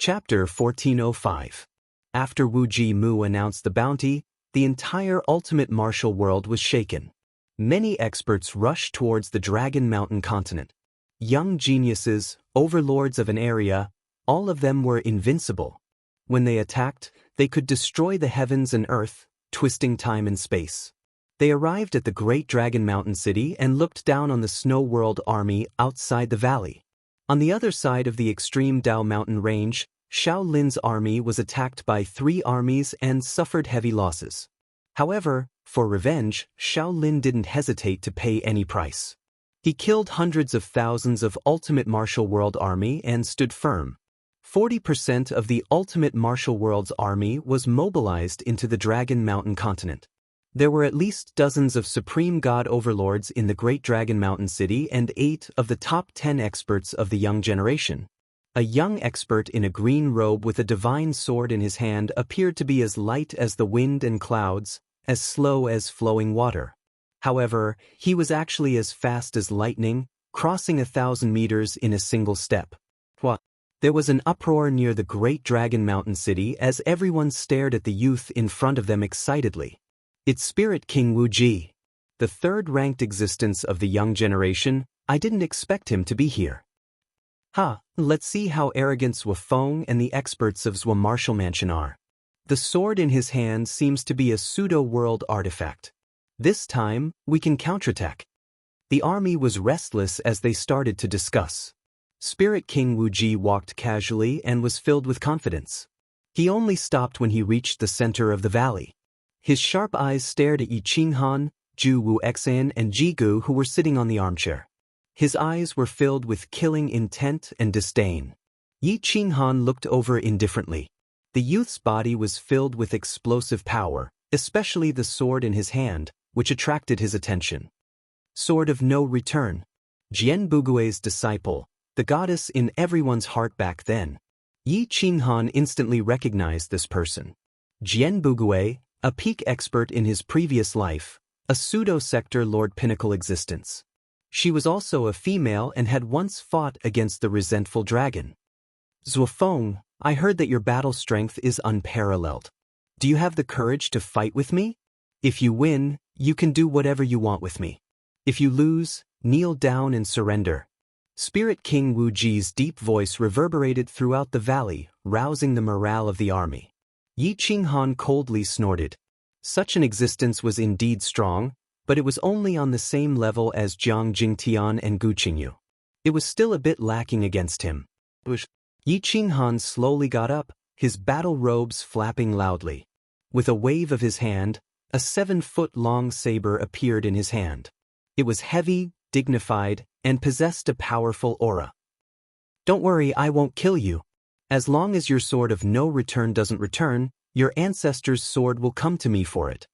Chapter 1405. After Wu Ji Mu announced the bounty, the entire ultimate martial world was shaken. Many experts rushed towards the Dragon Mountain continent. Young geniuses, overlords of an area, all of them were invincible. When they attacked, they could destroy the heavens and earth, twisting time and space. They arrived at the great Dragon Mountain city and looked down on the Snow World army outside the valley. On the other side of the extreme Dao Mountain range, Xiao Lin's army was attacked by 3 armies and suffered heavy losses. However, for revenge, Xiao Lin didn't hesitate to pay any price. He killed hundreds of thousands of Ultimate Martial World army and stood firm. 40% of the Ultimate Martial World's army was mobilized into the Dragon Mountain continent. There were at least dozens of Supreme God Overlords in the Great Dragon Mountain City and 8 of the top 10 experts of the young generation. A young expert in a green robe with a divine sword in his hand appeared to be as light as the wind and clouds, as slow as flowing water. However, he was actually as fast as lightning, crossing 1,000 meters in a single step. There was an uproar near the Great Dragon Mountain City as everyone stared at the youth in front of them excitedly. It's Spirit King Wu Ji. The third-ranked existence of the young generation. I didn't expect him to be here. Let's see how arrogant Zhuo Feng and the experts of Zhuo Martial Mansion are. The sword in his hand seems to be a pseudo-world artifact. This time, we can counterattack. The army was restless as they started to discuss. Spirit King Wu Ji walked casually and was filled with confidence. He only stopped when he reached the center of the valley. His sharp eyes stared at Yi Qinghan, Zhu Wu Exan and Jigu who were sitting on the armchair. His eyes were filled with killing intent and disdain. Yi Qinghan looked over indifferently. The youth's body was filled with explosive power, especially the sword in his hand, which attracted his attention. Sword of No Return. Jian Bugui's disciple, the goddess in everyone's heart back then. Yi Qinghan instantly recognized this person. Jian Bugui, a peak expert in his previous life, a pseudo-sector Lord Pinnacle existence. She was also a female and had once fought against the resentful dragon. Zhuo Feng, I heard that your battle strength is unparalleled. Do you have the courage to fight with me? If you win, you can do whatever you want with me. If you lose, kneel down and surrender. Spirit King Wu Ji's deep voice reverberated throughout the valley, rousing the morale of the army. Yi Qinghan coldly snorted. Such an existence was indeed strong, but it was only on the same level as Jiang Jingtian and Gu Qingyu. It was still a bit lacking against him. Yi Qinghan slowly got up, his battle robes flapping loudly. With a wave of his hand, a 7-foot-long saber appeared in his hand. It was heavy, dignified, and possessed a powerful aura. Don't worry, I won't kill you. As long as your sword of no return doesn't return, your ancestor's sword will come to me for it.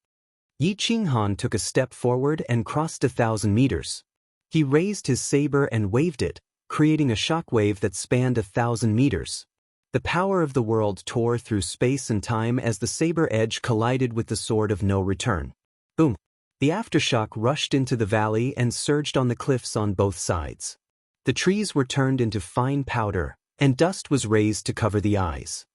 Yi Qinghan took a step forward and crossed 1,000 meters. He raised his saber and waved it, creating a shockwave that spanned 1,000 meters. The power of the world tore through space and time as the saber edge collided with the sword of no return. Boom! The aftershock rushed into the valley and surged on the cliffs on both sides. The trees were turned into fine powder, and dust was raised to cover the eyes.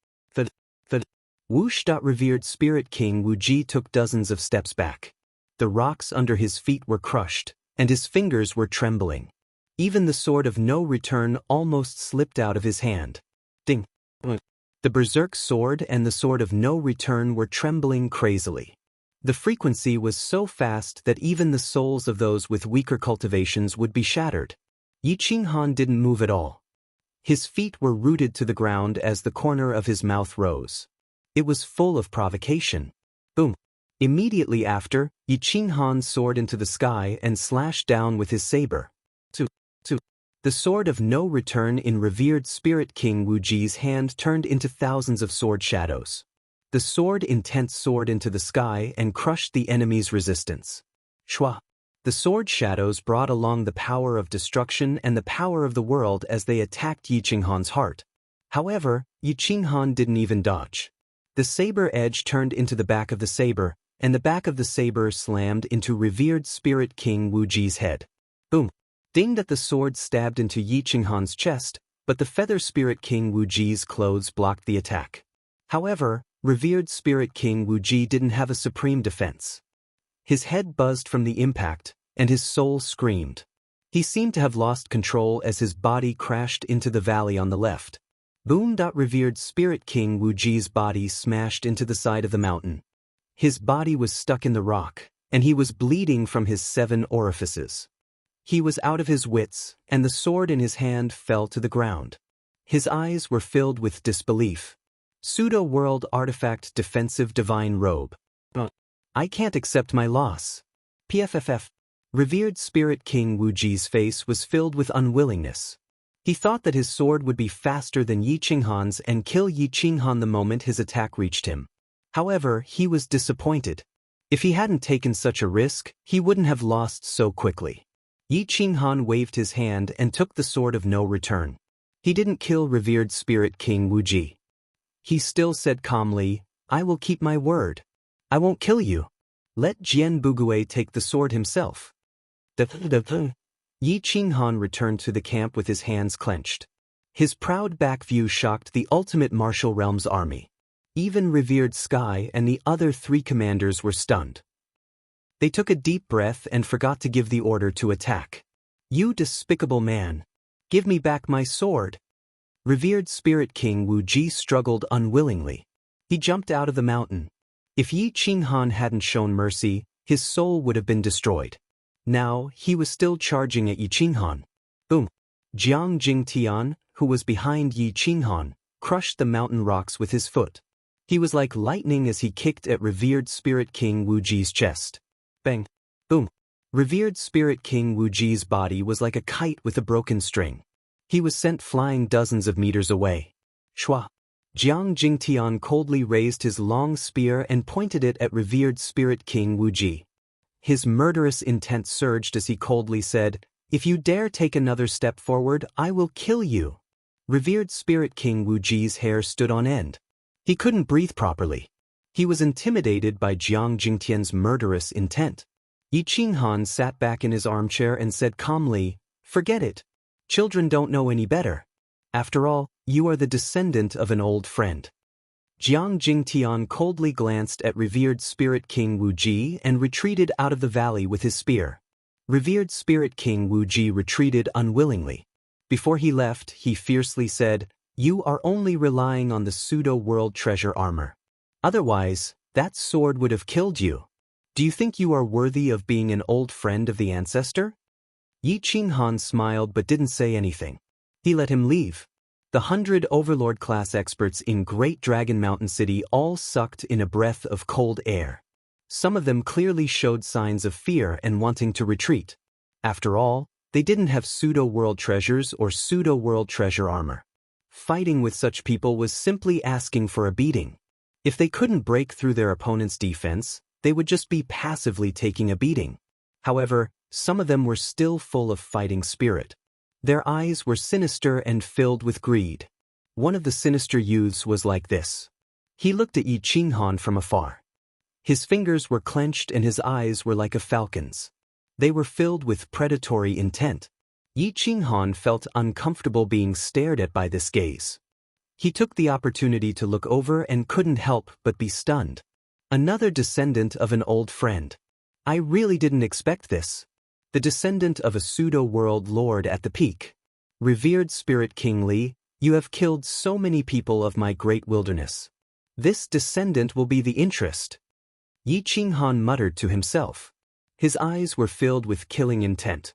Whoosh! Revered Spirit King Wu Ji took dozens of steps back. The rocks under his feet were crushed, and his fingers were trembling. Even the sword of no return almost slipped out of his hand. Ding! The berserk sword and the sword of no return were trembling crazily. The frequency was so fast that even the souls of those with weaker cultivations would be shattered. Yi Qinghan didn't move at all. His feet were rooted to the ground as the corner of his mouth rose. It was full of provocation. Boom! Immediately after, Yi Qinghan soared into the sky and slashed down with his saber. The sword of no return in revered Spirit King Wu Ji's hand turned into thousands of sword shadows. The sword intense soared into the sky and crushed the enemy's resistance. Shwa! The sword shadows brought along the power of destruction and the power of the world as they attacked Yi Qinghan's heart. However, Yi Qinghan didn't even dodge. The saber edge turned into the back of the saber, and the back of the saber slammed into revered Spirit King Wu Ji's head. Boom! Ding! That the sword stabbed into Yi Qinghan's chest, but the Feather Spirit King Wuji's clothes blocked the attack. However, revered Spirit King Wuji didn't have a supreme defense. His head buzzed from the impact, and his soul screamed. He seemed to have lost control as his body crashed into the valley on the left. Boom! Revered Spirit King Wuji's body smashed into the side of the mountain. His body was stuck in the rock, and he was bleeding from his 7 orifices. He was out of his wits, and the sword in his hand fell to the ground. His eyes were filled with disbelief. Pseudo-world artifact defensive divine robe. I can't accept my loss. PFFF. Revered Spirit King Wuji's face was filled with unwillingness. He thought that his sword would be faster than Yi Qinghan's and kill Yi Qinghan the moment his attack reached him. However, he was disappointed. If he hadn't taken such a risk, he wouldn't have lost so quickly. Yi Qinghan waved his hand and took the sword of no return. He didn't kill Revered Spirit King Wuji. He still said calmly, I will keep my word. I won't kill you. Let Jian Bugui take the sword himself. Yi Qinghan returned to the camp with his hands clenched. His proud back view shocked the ultimate martial realm's army. Even Revered Sky and the other 3 commanders were stunned. They took a deep breath and forgot to give the order to attack. You despicable man! Give me back my sword! Revered Spirit King Wuji struggled unwillingly. He jumped out of the mountain. If Yi Qinghan hadn't shown mercy, his soul would have been destroyed. Now, he was still charging at Yi Qinghan. Boom! Jiang Jingtian, who was behind Yi Qinghan, crushed the mountain rocks with his foot. He was like lightning as he kicked at Revered Spirit King Wuji's chest. Bang! Boom! Revered Spirit King Wuji's body was like a kite with a broken string. He was sent flying dozens of meters away. Shua! Jiang Jingtian coldly raised his long spear and pointed it at Revered Spirit King Wuji. His murderous intent surged as he coldly said, If you dare take another step forward, I will kill you. Revered Spirit King Wuji's hair stood on end. He couldn't breathe properly. He was intimidated by Jiang Jingtian's murderous intent. Yi Qinghan sat back in his armchair and said calmly, Forget it. Children don't know any better. After all, you are the descendant of an old friend. Jiang Jingtian coldly glanced at Revered Spirit King Wuji and retreated out of the valley with his spear. Revered Spirit King Wuji retreated unwillingly. Before he left, he fiercely said, You are only relying on the pseudo-world treasure armor. Otherwise, that sword would have killed you. Do you think you are worthy of being an old friend of the ancestor? Yi Qinghan smiled but didn't say anything. He let him leave. The 100 Overlord-class experts in Great Dragon Mountain City all sucked in a breath of cold air. Some of them clearly showed signs of fear and wanting to retreat. After all, they didn't have pseudo-world treasures or pseudo-world treasure armor. Fighting with such people was simply asking for a beating. If they couldn't break through their opponent's defense, they would just be passively taking a beating. However, some of them were still full of fighting spirit. Their eyes were sinister and filled with greed. One of the sinister youths was like this. He looked at Yi Qinghan from afar. His fingers were clenched and his eyes were like a falcon's. They were filled with predatory intent. Yi Qinghan felt uncomfortable being stared at by this gaze. He took the opportunity to look over and couldn't help but be stunned. Another descendant of an old friend. I really didn't expect this. The descendant of a pseudo-world lord at the peak. Revered Spirit King Li, you have killed so many people of my great wilderness. This descendant will be the interest. Yi Qinghan muttered to himself. His eyes were filled with killing intent.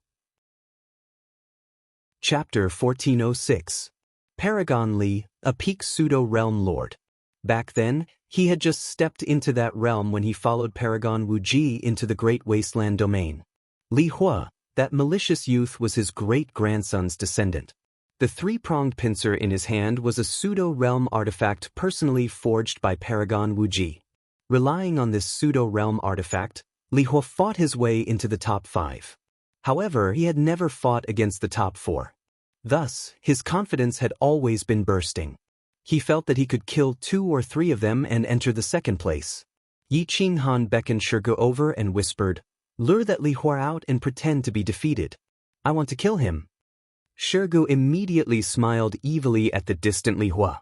Chapter 1406. Paragon Li, a peak pseudo-realm lord. Back then, he had just stepped into that realm when he followed Paragon Wuji into the Great Wasteland domain. Li Hua, that malicious youth, was his great-grandson's descendant. The 3-pronged pincer in his hand was a pseudo-realm artifact personally forged by Paragon Wuji. Relying on this pseudo-realm artifact, Li Hua fought his way into the top 5. However, he had never fought against the top 4. Thus, his confidence had always been bursting. He felt that he could kill 2 or 3 of them and enter the second place. Yi Qinghan beckoned Shirgu over and whispered, Lure that Li Hua out and pretend to be defeated. I want to kill him. Shirgu immediately smiled evilly at the distant Li Hua.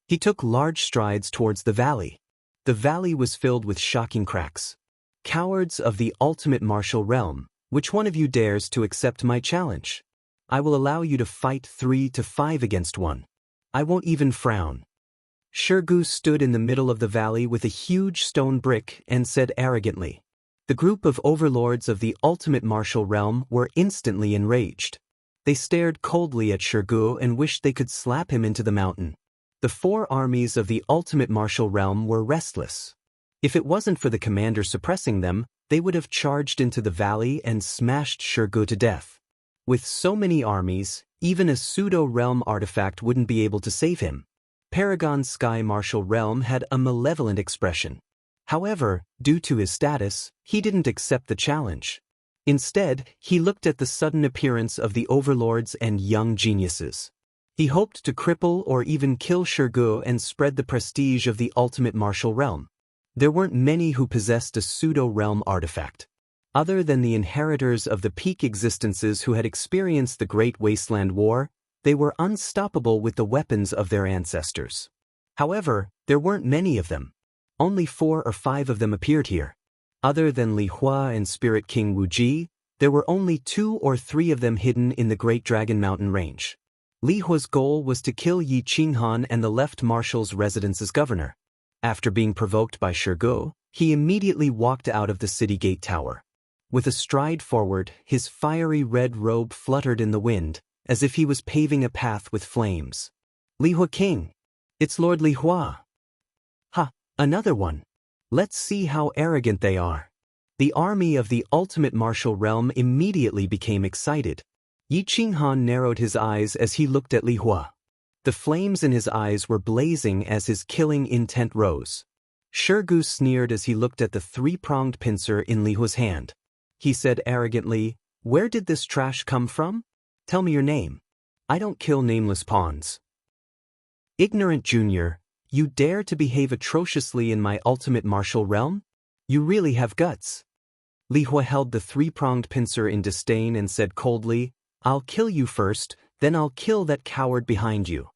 He took large strides towards the valley. The valley was filled with shocking cracks. Cowards of the ultimate martial realm, which one of you dares to accept my challenge? I will allow you to fight 3 to 5 against 1. I won't even frown. Shirgu stood in the middle of the valley with a huge stone brick and said arrogantly. The group of overlords of the ultimate martial realm were instantly enraged. They stared coldly at Shirgu and wished they could slap him into the mountain. The 4 armies of the ultimate martial realm were restless. If it wasn't for the commander suppressing them, they would have charged into the valley and smashed Shirgu to death. With so many armies, even a pseudo-realm artifact wouldn't be able to save him. Paragon's Sky Martial Realm had a malevolent expression. However, due to his status, he didn't accept the challenge. Instead, he looked at the sudden appearance of the overlords and young geniuses. He hoped to cripple or even kill Shirgu and spread the prestige of the ultimate martial realm. There weren't many who possessed a pseudo-realm artifact. Other than the inheritors of the peak existences who had experienced the Great Wasteland War, they were unstoppable with the weapons of their ancestors. However, there weren't many of them. Only 4 or 5 of them appeared here. Other than Li Hua and Spirit King Wu Ji, there were only 2 or 3 of them hidden in the Great Dragon Mountain range. Li Hua's goal was to kill Yi Qinghan and the left marshal's residence as governor. After being provoked by Shirgu, he immediately walked out of the city gate tower. With a stride forward, his fiery red robe fluttered in the wind, as if he was paving a path with flames. Li Hua King! It's Lord Li Hua! Ha! Another one! Let's see how arrogant they are. The army of the ultimate martial realm immediately became excited. Yi Qinghan narrowed his eyes as he looked at Li Hua. The flames in his eyes were blazing as his killing intent rose. Shirgu sneered as he looked at the 3-pronged pincer in Li Hua's hand. He said arrogantly, "Where did this trash come from? Tell me your name. I don't kill nameless pawns." Ignorant junior, you dare to behave atrociously in my ultimate martial realm? You really have guts. Li Hua held the 3-pronged pincer in disdain and said coldly, "I'll kill you first, then I'll kill that coward behind you.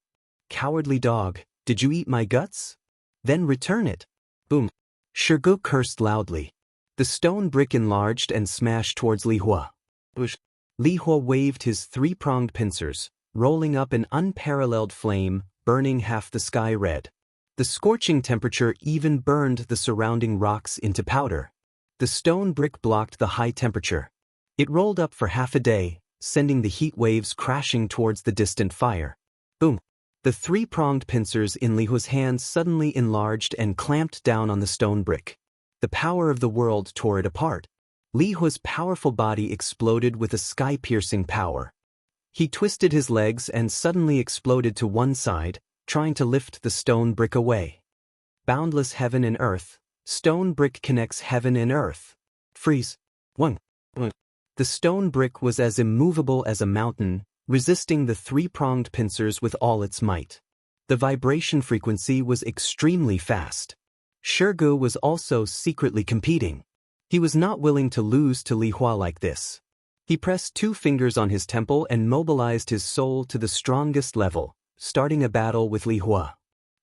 Cowardly dog, did you eat my guts? Then return it." Boom. Shirgu cursed loudly. The stone brick enlarged and smashed towards Li Hua. Li Hua waved his 3-pronged pincers, rolling up an unparalleled flame, burning half the sky red. The scorching temperature even burned the surrounding rocks into powder. The stone brick blocked the high temperature. It rolled up for half a day, sending the heat waves crashing towards the distant fire. Boom! The 3-pronged pincers in Li Hua's hands suddenly enlarged and clamped down on the stone brick. The power of the world tore it apart. Li Hua's powerful body exploded with a sky-piercing power. He twisted his legs and suddenly exploded to one side, trying to lift the stone brick away. Boundless heaven and earth, stone brick connects heaven and earth. Freeze. 1. The stone brick was as immovable as a mountain, resisting the 3-pronged pincers with all its might. The vibration frequency was extremely fast. Shirgu was also secretly competing. He was not willing to lose to Li Hua like this. He pressed 2 fingers on his temple and mobilized his soul to the strongest level, starting a battle with Li Hua.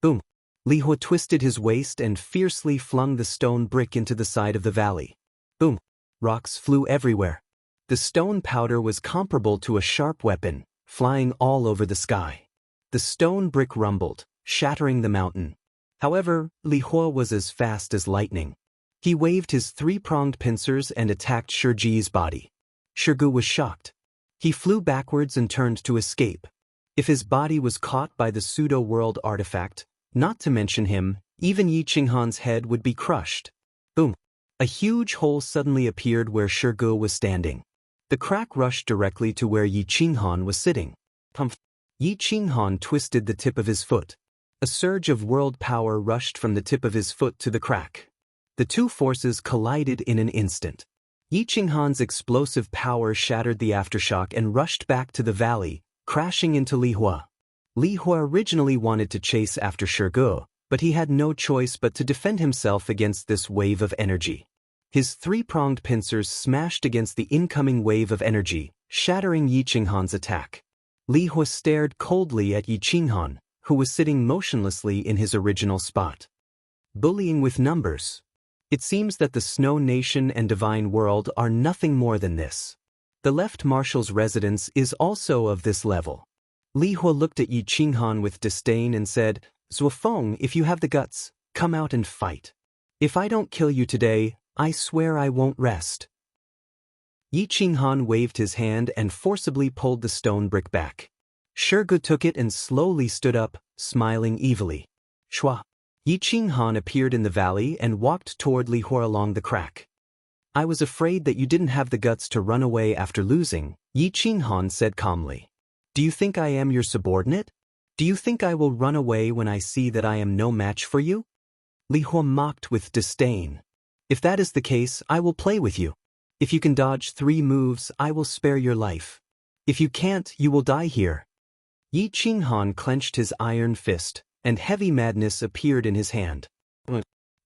Boom! Li Hua twisted his waist and fiercely flung the stone brick into the side of the valley. Boom! Rocks flew everywhere. The stone powder was comparable to a sharp weapon, flying all over the sky. The stone brick rumbled, shattering the mountain. However, Li Hua was as fast as lightning. He waved his 3-pronged pincers and attacked Shirji's body. Shirgu was shocked. He flew backwards and turned to escape. If his body was caught by the pseudo-world artifact, not to mention him, even Yi Qinghan's head would be crushed. Boom! A huge hole suddenly appeared where Shirgu was standing. The crack rushed directly to where Yi Qinghan was sitting. Pumph! Yi Qinghan twisted the tip of his foot. A surge of world power rushed from the tip of his foot to the crack. The 2 forces collided in an instant. Yi Qinghan's explosive power shattered the aftershock and rushed back to the valley, crashing into Li Hua. Li Hua originally wanted to chase after Shirgu, but he had no choice but to defend himself against this wave of energy. His 3-pronged pincers smashed against the incoming wave of energy, shattering Yi Qinghan's attack. Li Hua stared coldly at Yi Qinghan, who was sitting motionlessly in his original spot. Bullying with numbers. It seems that the Snow Nation and Divine World are nothing more than this. The left marshal's residence is also of this level. Li Hua looked at Yi Qinghan with disdain and said, "Zuofeng, if you have the guts, come out and fight. If I don't kill you today, I swear I won't rest." Yi Qinghan waved his hand and forcibly pulled the stone brick back. Shirgu took it and slowly stood up, smiling evilly. Shua. Yi Qinghan appeared in the valley and walked toward Li Hua along the crack. "I was afraid that you didn't have the guts to run away after losing," Yi Qinghan said calmly. "Do you think I am your subordinate? Do you think I will run away when I see that I am no match for you?" Li Hua mocked with disdain. "If that is the case, I will play with you. If you can dodge 3 moves, I will spare your life. If you can't, you will die here." Yi Qinghan clenched his iron fist, and heavy madness appeared in his hand.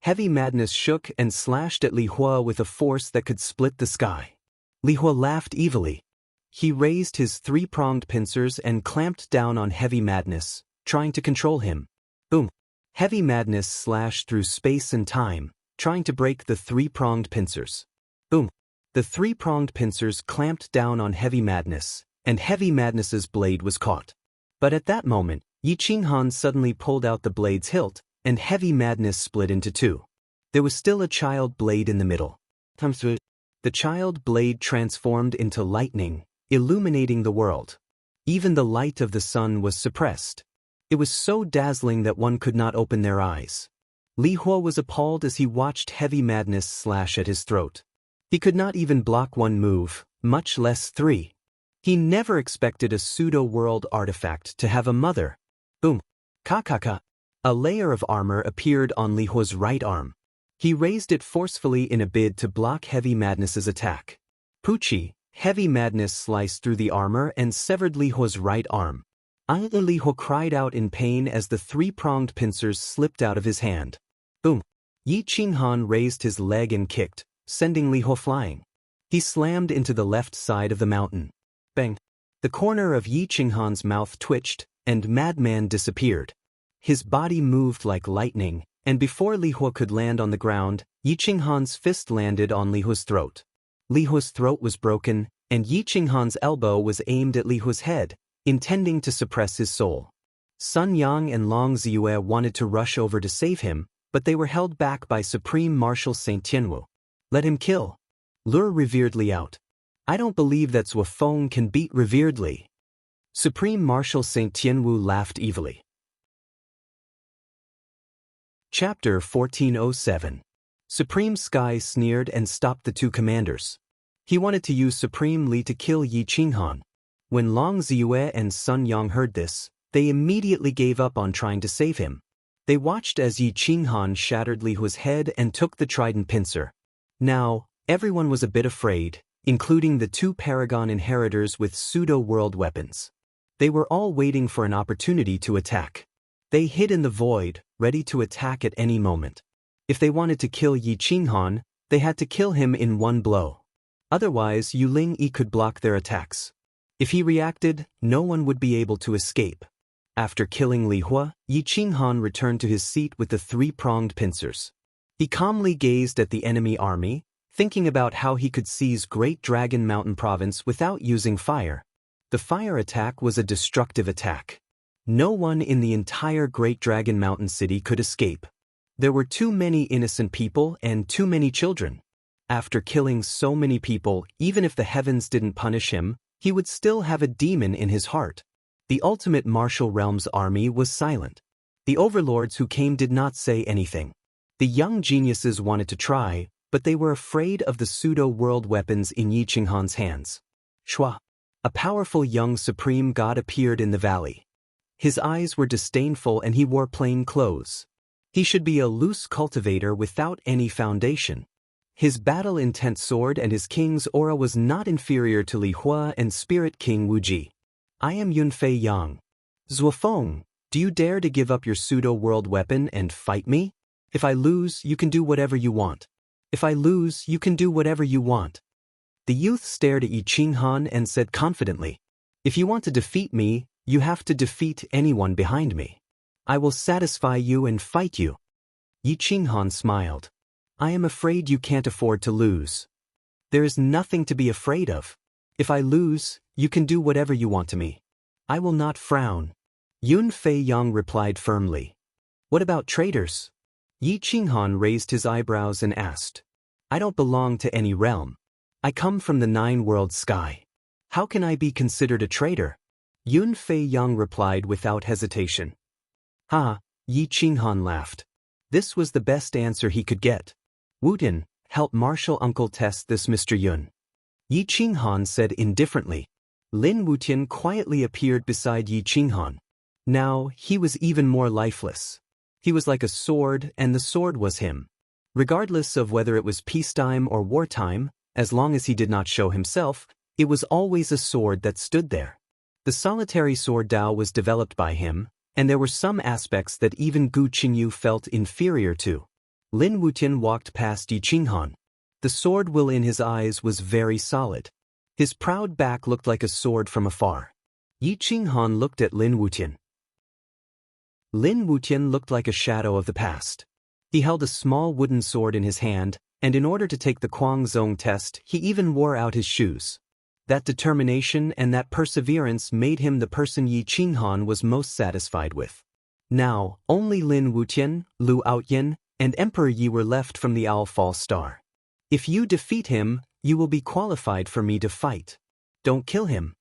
Heavy madness shook and slashed at Li Hua with a force that could split the sky. Li Hua laughed evilly. He raised his 3-pronged pincers and clamped down on heavy madness, trying to control him. Boom! Heavy madness slashed through space and time, trying to break the 3-pronged pincers. Boom! The 3-pronged pincers clamped down on heavy madness, and heavy madness's blade was caught. But at that moment, Yi Qinghan suddenly pulled out the blade's hilt, and heavy madness split into 2. There was still a child blade in the middle. The child blade transformed into lightning, illuminating the world. Even the light of the sun was suppressed. It was so dazzling that one could not open their eyes. Li Hua was appalled as he watched heavy madness slash at his throat. He could not even block 1 move, much less 3. He never expected a pseudo-world artifact to have a mother. Boom! Ka-ka-ka! A layer of armor appeared on Li Hua's right arm. He raised it forcefully in a bid to block Heavy Madness's attack. Poochie! Heavy Madness sliced through the armor and severed Li Hua's right arm. Li Hua cried out in pain as the 3-pronged pincers slipped out of his hand. Boom! Yi Qinghan raised his leg and kicked, sending Li Hua flying. He slammed into the left side of the mountain. Bang! The corner of Yi Qinghan's mouth twitched, and Madman disappeared. His body moved like lightning, and before Li Hua could land on the ground, Yi Qinghan's fist landed on Li Hua's throat. Li Hua's throat was broken, and Yi Qinghan's elbow was aimed at Li Hua's head, intending to suppress his soul. Sun Yang and Long Ziyue wanted to rush over to save him, but they were held back by Supreme Marshal Saint Tianwu. "Let him kill." Lure revered Li out. "I don't believe that Zuofeng can beat revered Li." Supreme Marshal Saint Tianwu laughed evilly. Chapter 1407. Supreme Sky sneered and stopped the 2 commanders. He wanted to use Supreme Li to kill Yi Qinghan. When Long Ziyue and Sun Yang heard this, they immediately gave up on trying to save him. They watched as Yi Qinghan shattered Li Hua's head and took the trident pincer. Now, everyone was a bit afraid, including the 2 Paragon inheritors with pseudo-world weapons. They were all waiting for an opportunity to attack. They hid in the void, ready to attack at any moment. If they wanted to kill Yi Qinghan, they had to kill him in 1 blow. Otherwise, Yu Ling-yi could block their attacks. If he reacted, no one would be able to escape. After killing Li Hua, Yi Qinghan returned to his seat with the 3-pronged pincers. He calmly gazed at the enemy army, thinking about how he could seize Great Dragon Mountain Province without using fire. The fire attack was a destructive attack. No one in the entire Great Dragon Mountain City could escape. There were too many innocent people and too many children. After killing so many people, even if the heavens didn't punish him, he would still have a demon in his heart. The ultimate martial realm's army was silent. The overlords who came did not say anything. The young geniuses wanted to try, but they were afraid of the pseudo-world weapons in Yi Qinghan's hands. Shua! A powerful young supreme god appeared in the valley. His eyes were disdainful and he wore plain clothes. He should be a loose cultivator without any foundation. His battle-intent sword and his king's aura was not inferior to Li Hua and Spirit King Wuji. "I am Yunfei Yang. Zuofeng, do you dare to give up your pseudo-world weapon and fight me? If I lose, you can do whatever you want. If I lose, you can do whatever you want." The youth stared at Yi Qinghan and said confidently, If you want to defeat me, you have to defeat anyone behind me. I will satisfy you and fight you." Yi Qinghan smiled. "I am afraid you can't afford to lose. There is nothing to be afraid of. If I lose, you can do whatever you want to me. I will not frown." Yun Fei Yang replied firmly. "What about traitors?" Yi Qinghan raised his eyebrows and asked. "I don't belong to any realm. I come from the nine-world sky. How can I be considered a traitor?" Yun Fei Yang replied without hesitation. "Ha," Yi Qinghan laughed. This was the best answer he could get. "Wutian, help Martial Uncle test this Mr. Yun." Yi Qinghan said indifferently. Lin Wutian quietly appeared beside Yi Qinghan. Now, he was even more lifeless. He was like a sword, and the sword was him. Regardless of whether it was peacetime or wartime, as long as he did not show himself, it was always a sword that stood there. The solitary sword Dao was developed by him, and there were some aspects that even Gu Qingyu felt inferior to. Lin Wutian walked past Yi Qinghan. The sword will in his eyes was very solid. His proud back looked like a sword from afar. Yi Qinghan looked at Lin Wutian. Lin Wutian looked like a shadow of the past. He held a small wooden sword in his hand, and in order to take the Guangzhong test, he even wore out his shoes. That determination and that perseverance made him the person Yi Qinghan was most satisfied with. Now, only Lin Wutian, Lu Outyin, and Emperor Yi were left from the Owl False Star. If you defeat him, you will be qualified for me to fight. Don't kill him.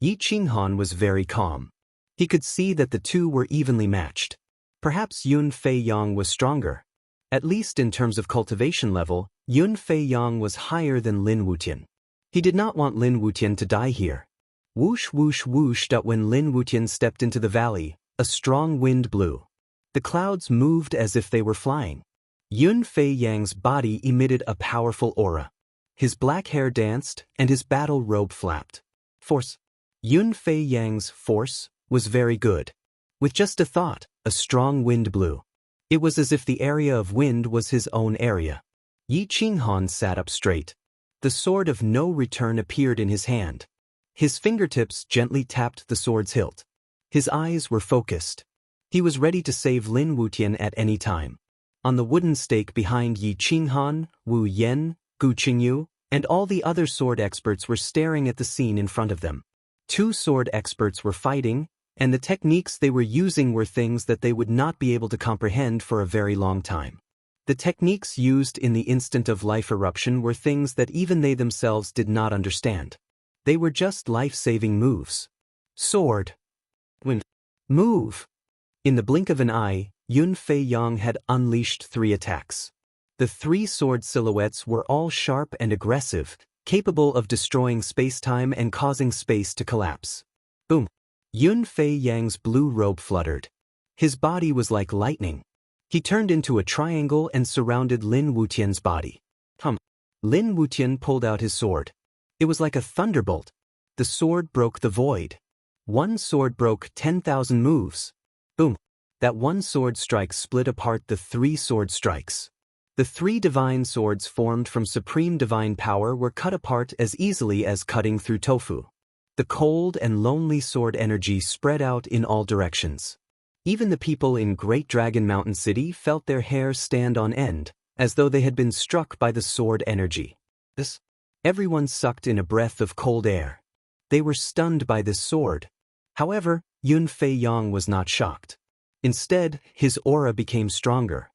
Yi Qinghan was very calm. He could see that the two were evenly matched. Perhaps Yun Fei Yang was stronger. At least in terms of cultivation level, Yun Fei Yang was higher than Lin Wutian. He did not want Lin Wutian to die here. Whoosh whoosh whoosh. When Lin Wutian stepped into the valley, a strong wind blew. The clouds moved as if they were flying. Yun Fei Yang's body emitted a powerful aura. His black hair danced, and his battle robe flapped. Force. Yun Fei Yang's force was very good. With just a thought, a strong wind blew. It was as if the area of wind was his own area. Yi Qinghan sat up straight. The sword of no return appeared in his hand. His fingertips gently tapped the sword's hilt. His eyes were focused. He was ready to save Lin Wutian at any time. On the wooden stake behind Yi Qinghan, Wu Yan, Gu Qingyu, and all the other sword experts were staring at the scene in front of them. Two sword experts were fighting, and the techniques they were using were things that they would not be able to comprehend for a very long time. The techniques used in the instant of life eruption were things that even they themselves did not understand. They were just life-saving moves. Sword. Wind. Move. In the blink of an eye, Yun Fei Yang had unleashed 3 attacks. The 3 sword silhouettes were all sharp and aggressive, capable of destroying space-time and causing space to collapse. Boom. Yun Fei Yang's blue robe fluttered. His body was like lightning. He turned into a triangle and surrounded Lin Wutian's body. Lin Wutian pulled out his sword. It was like a thunderbolt. The sword broke the void. One sword broke 10,000 moves. Boom. That one sword strike split apart the 3 sword strikes. The 3 divine swords formed from supreme divine power were cut apart as easily as cutting through tofu. The cold and lonely sword energy spread out in all directions. Even the people in Great Dragon Mountain City felt their hair stand on end, as though they had been struck by the sword energy. Everyone sucked in a breath of cold air. They were stunned by this sword. However, Yun Fei Yang was not shocked. Instead, his aura became stronger.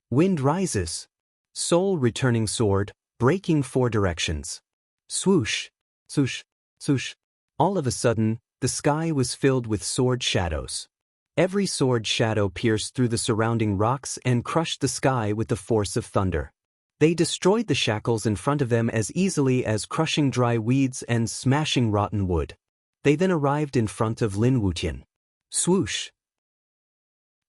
Wind rises. Soul returning sword, breaking 4 directions. Swoosh, swoosh, swoosh. All of a sudden, the sky was filled with sword shadows. Every sword shadow pierced through the surrounding rocks and crushed the sky with the force of thunder. They destroyed the shackles in front of them as easily as crushing dry weeds and smashing rotten wood. They then arrived in front of Lin Wutian. Swoosh!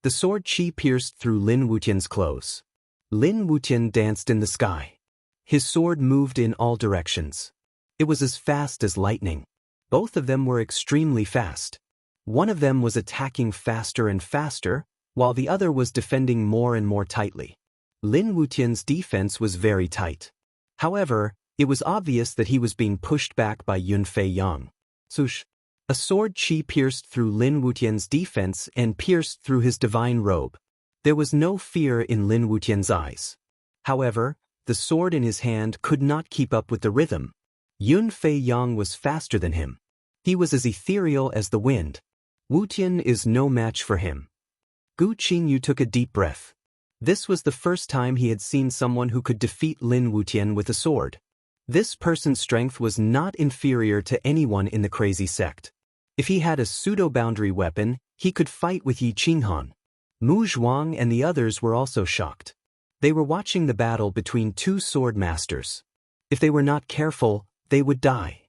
The sword chi pierced through Lin Wutian's clothes. Lin Wutian danced in the sky. His sword moved in all directions. It was as fast as lightning. Both of them were extremely fast. One of them was attacking faster and faster, while the other was defending more and more tightly. Lin Wutian's defense was very tight. However, it was obvious that he was being pushed back by Yun Fei Yang. Swoosh! A sword chi pierced through Lin Wutian's defense and pierced through his divine robe. There was no fear in Lin Wutian's eyes. However, the sword in his hand could not keep up with the rhythm. Yun Fei Yang was faster than him. He was as ethereal as the wind. Wutian is no match for him. Gu Qingyu took a deep breath. This was the first time he had seen someone who could defeat Lin Wutian with a sword. This person's strength was not inferior to anyone in the crazy sect. If he had a pseudo-boundary weapon, he could fight with Yi Qinghan. Mu Zhuang and the others were also shocked. They were watching the battle between two sword masters. If they were not careful, they would die.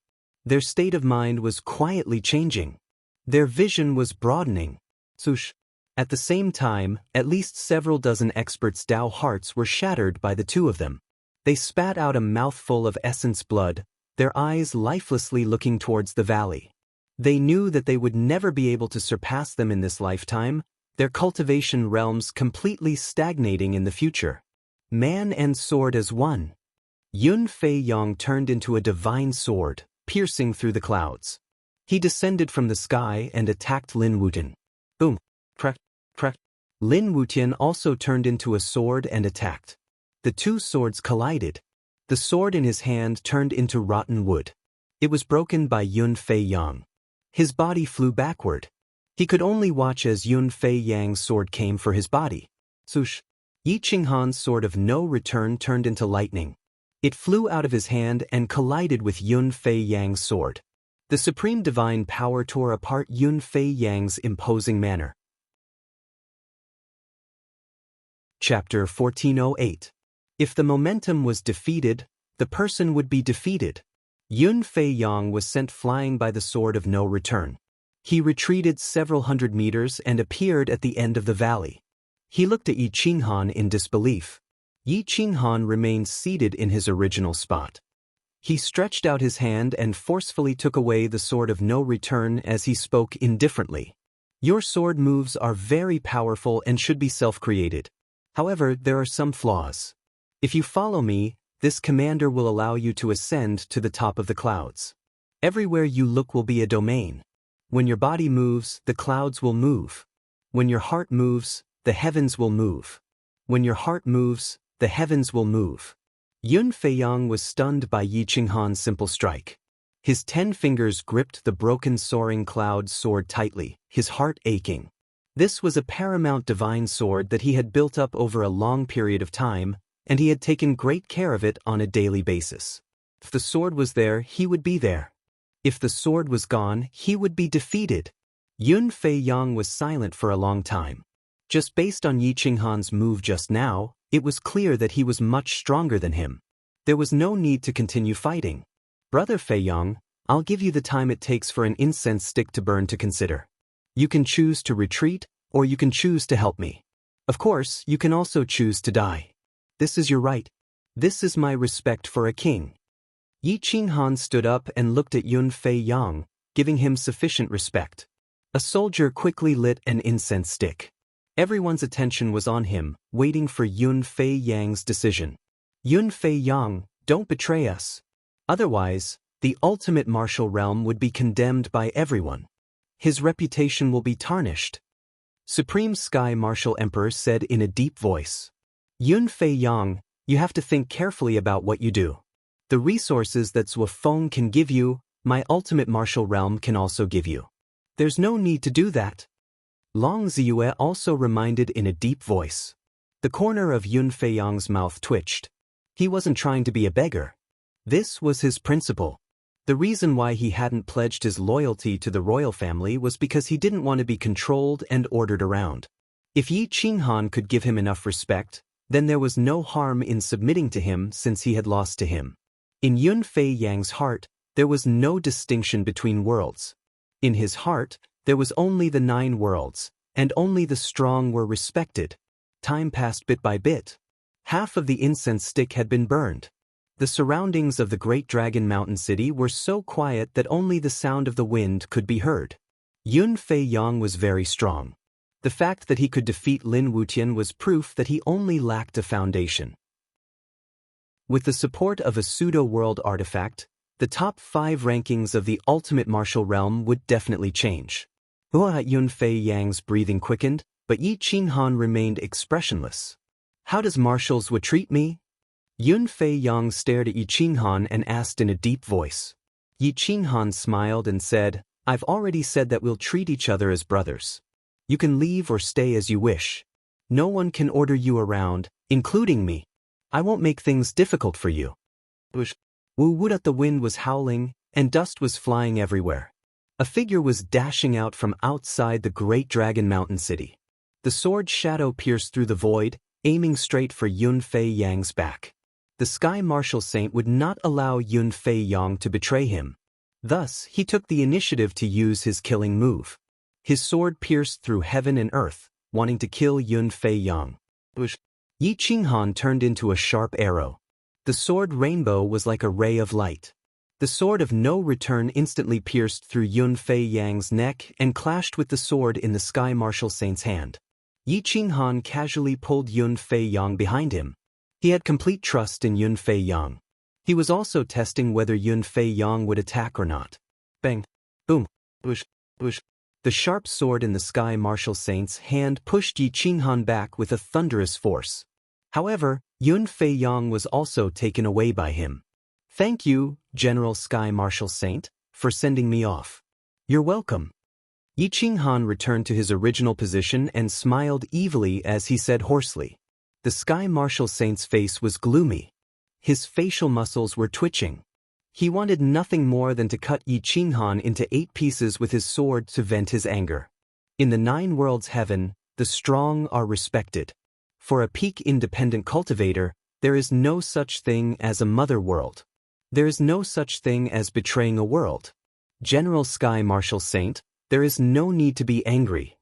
Their state of mind was quietly changing. Their vision was broadening. Sush. At the same time, at least several dozen experts' Dao hearts were shattered by the two of them. They spat out a mouthful of essence blood, their eyes lifelessly looking towards the valley. They knew that they would never be able to surpass them in this lifetime, their cultivation realms completely stagnating in the future. Man and sword as one. Yun Fei Yang turned into a divine sword, piercing through the clouds. He descended from the sky and attacked Lin Wutian. Boom. Crack. Crack. Lin Wutian also turned into a sword and attacked. The two swords collided. The sword in his hand turned into rotten wood. It was broken by Yun Fei Yang. His body flew backward. He could only watch as Yun Fei Yang's sword came for his body. Swoosh! Yi Qinghan's sword of no return turned into lightning. It flew out of his hand and collided with Yun Fei Yang's sword. The supreme divine power tore apart Yun Fei Yang's imposing manner. Chapter 1408. If the momentum was defeated, the person would be defeated. Yun Fei Yang was sent flying by the sword of no return. He retreated several hundred meters and appeared at the end of the valley. He looked at Yi Qinghan in disbelief. Yi Qinghan remained seated in his original spot. He stretched out his hand and forcefully took away the sword of no return as he spoke indifferently. Your sword moves are very powerful and should be self-created. However, there are some flaws. If you follow me, this commander will allow you to ascend to the top of the clouds. Everywhere you look will be a domain. When your body moves, the clouds will move. When your heart moves, the heavens will move. When your heart moves, the heavens will move. Yun Fei Yang was stunned by Yi Qinghan's simple strike. His 10 fingers gripped the broken soaring cloud sword tightly, his heart aching. This was a paramount divine sword that he had built up over a long period of time, and he had taken great care of it on a daily basis. If the sword was there, he would be there. If the sword was gone, he would be defeated. Yun Fei Yang was silent for a long time. Just based on Yi Qinghan's move just now, it was clear that he was much stronger than him. There was no need to continue fighting. Brother Fei Yang, I'll give you the time it takes for an incense stick to burn to consider. You can choose to retreat, or you can choose to help me. Of course, you can also choose to die. This is your right. This is my respect for a king. Yi Qinghan stood up and looked at Yun Fei Yang, giving him sufficient respect. A soldier quickly lit an incense stick. Everyone's attention was on him, waiting for Yun Fei Yang's decision. Yun Fei Yang, don't betray us. Otherwise, the ultimate martial realm would be condemned by everyone. His reputation will be tarnished. Supreme Sky Martial Emperor said in a deep voice. Yun Fei Yang, you have to think carefully about what you do. The resources that Zhuo Feng can give you, my ultimate martial realm can also give you. There's no need to do that. Long Ziyue also reminded in a deep voice. The corner of Yun Fei Yang's mouth twitched. He wasn't trying to be a beggar. This was his principle. The reason why he hadn't pledged his loyalty to the royal family was because he didn't want to be controlled and ordered around. If Yi Qinghan could give him enough respect, then there was no harm in submitting to him since he had lost to him. In Yun Fei Yang's heart, there was no distinction between worlds. In his heart, there was only the 9 worlds, and only the strong were respected. Time passed bit by bit. Half of the incense stick had been burned. The surroundings of the Great Dragon Mountain City were so quiet that only the sound of the wind could be heard. Yun Fei Yang was very strong. The fact that he could defeat Lin Wutian was proof that he only lacked a foundation. With the support of a pseudo-world artifact, The top 5 rankings of the ultimate martial realm would definitely change. Yun Fei Yang's breathing quickened, but Yi Qinghan remained expressionless. How does martials would treat me? Yun Fei Yang stared at Yi Qinghan and asked in a deep voice. Yi Qinghan smiled and said, I've already said that we'll treat each other as brothers. You can leave or stay as you wish. No one can order you around, including me. I won't make things difficult for you. Wu-woot, the wind was howling, and dust was flying everywhere. A figure was dashing out from outside the great Dragon Mountain city. The sword shadow pierced through the void, aiming straight for Yun Fei Yang's back. The Sky Martial Saint would not allow Yun Fei Yang to betray him. Thus, he took the initiative to use his killing move. His sword pierced through heaven and earth, wanting to kill Yun Fei Yang. Yi Qinghan turned into a sharp arrow. The sword rainbow was like a ray of light. The sword of no return instantly pierced through Yun Fei Yang's neck and clashed with the sword in the Sky Martial Saint's hand. Yi Qinghan casually pulled Yun Fei Yang behind him. He had complete trust in Yun Fei Yang. He was also testing whether Yun Fei Yang would attack or not. Bang! Boom! Whoosh! Whoosh! The sharp sword in the Sky Martial Saint's hand pushed Yi Qinghan back with a thunderous force. However, Yun Fei Yang was also taken away by him. Thank you, General Sky Martial Saint, for sending me off. You're welcome. Yi Qinghan returned to his original position and smiled evilly as he said hoarsely. The Sky Martial Saint's face was gloomy. His facial muscles were twitching. He wanted nothing more than to cut Yi Qinghan into 8 pieces with his sword to vent his anger. In the 9 worlds heaven, the strong are respected. For a peak independent cultivator, there is no such thing as a mother world. There is no such thing as betraying a world. General Sky Martial Saint, there is no need to be angry.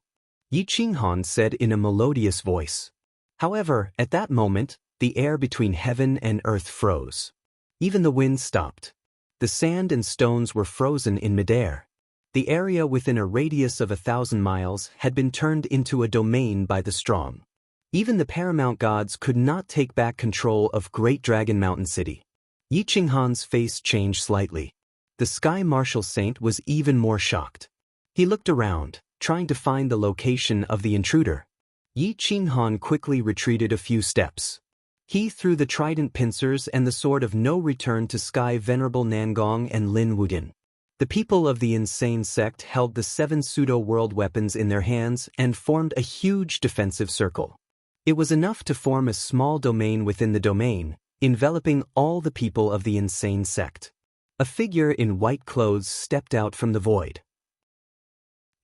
Yi Qinghan said in a melodious voice. However, at that moment, the air between heaven and earth froze. Even the wind stopped. The sand and stones were frozen in midair. The area within a radius of 1,000 miles had been turned into a domain by the strong. Even the paramount gods could not take back control of Great Dragon Mountain City. Yi Qinghan's face changed slightly. The Sky Martial Saint was even more shocked. He looked around, trying to find the location of the intruder. Yi Qinghan quickly retreated a few steps. He threw the trident pincers and the sword of no return to Sky Venerable Nangong and Lin Wudin. The people of the insane sect held the 7 pseudo-world weapons in their hands and formed a huge defensive circle. It was enough to form a small domain within the domain, enveloping all the people of the insane sect. A figure in white clothes stepped out from the void.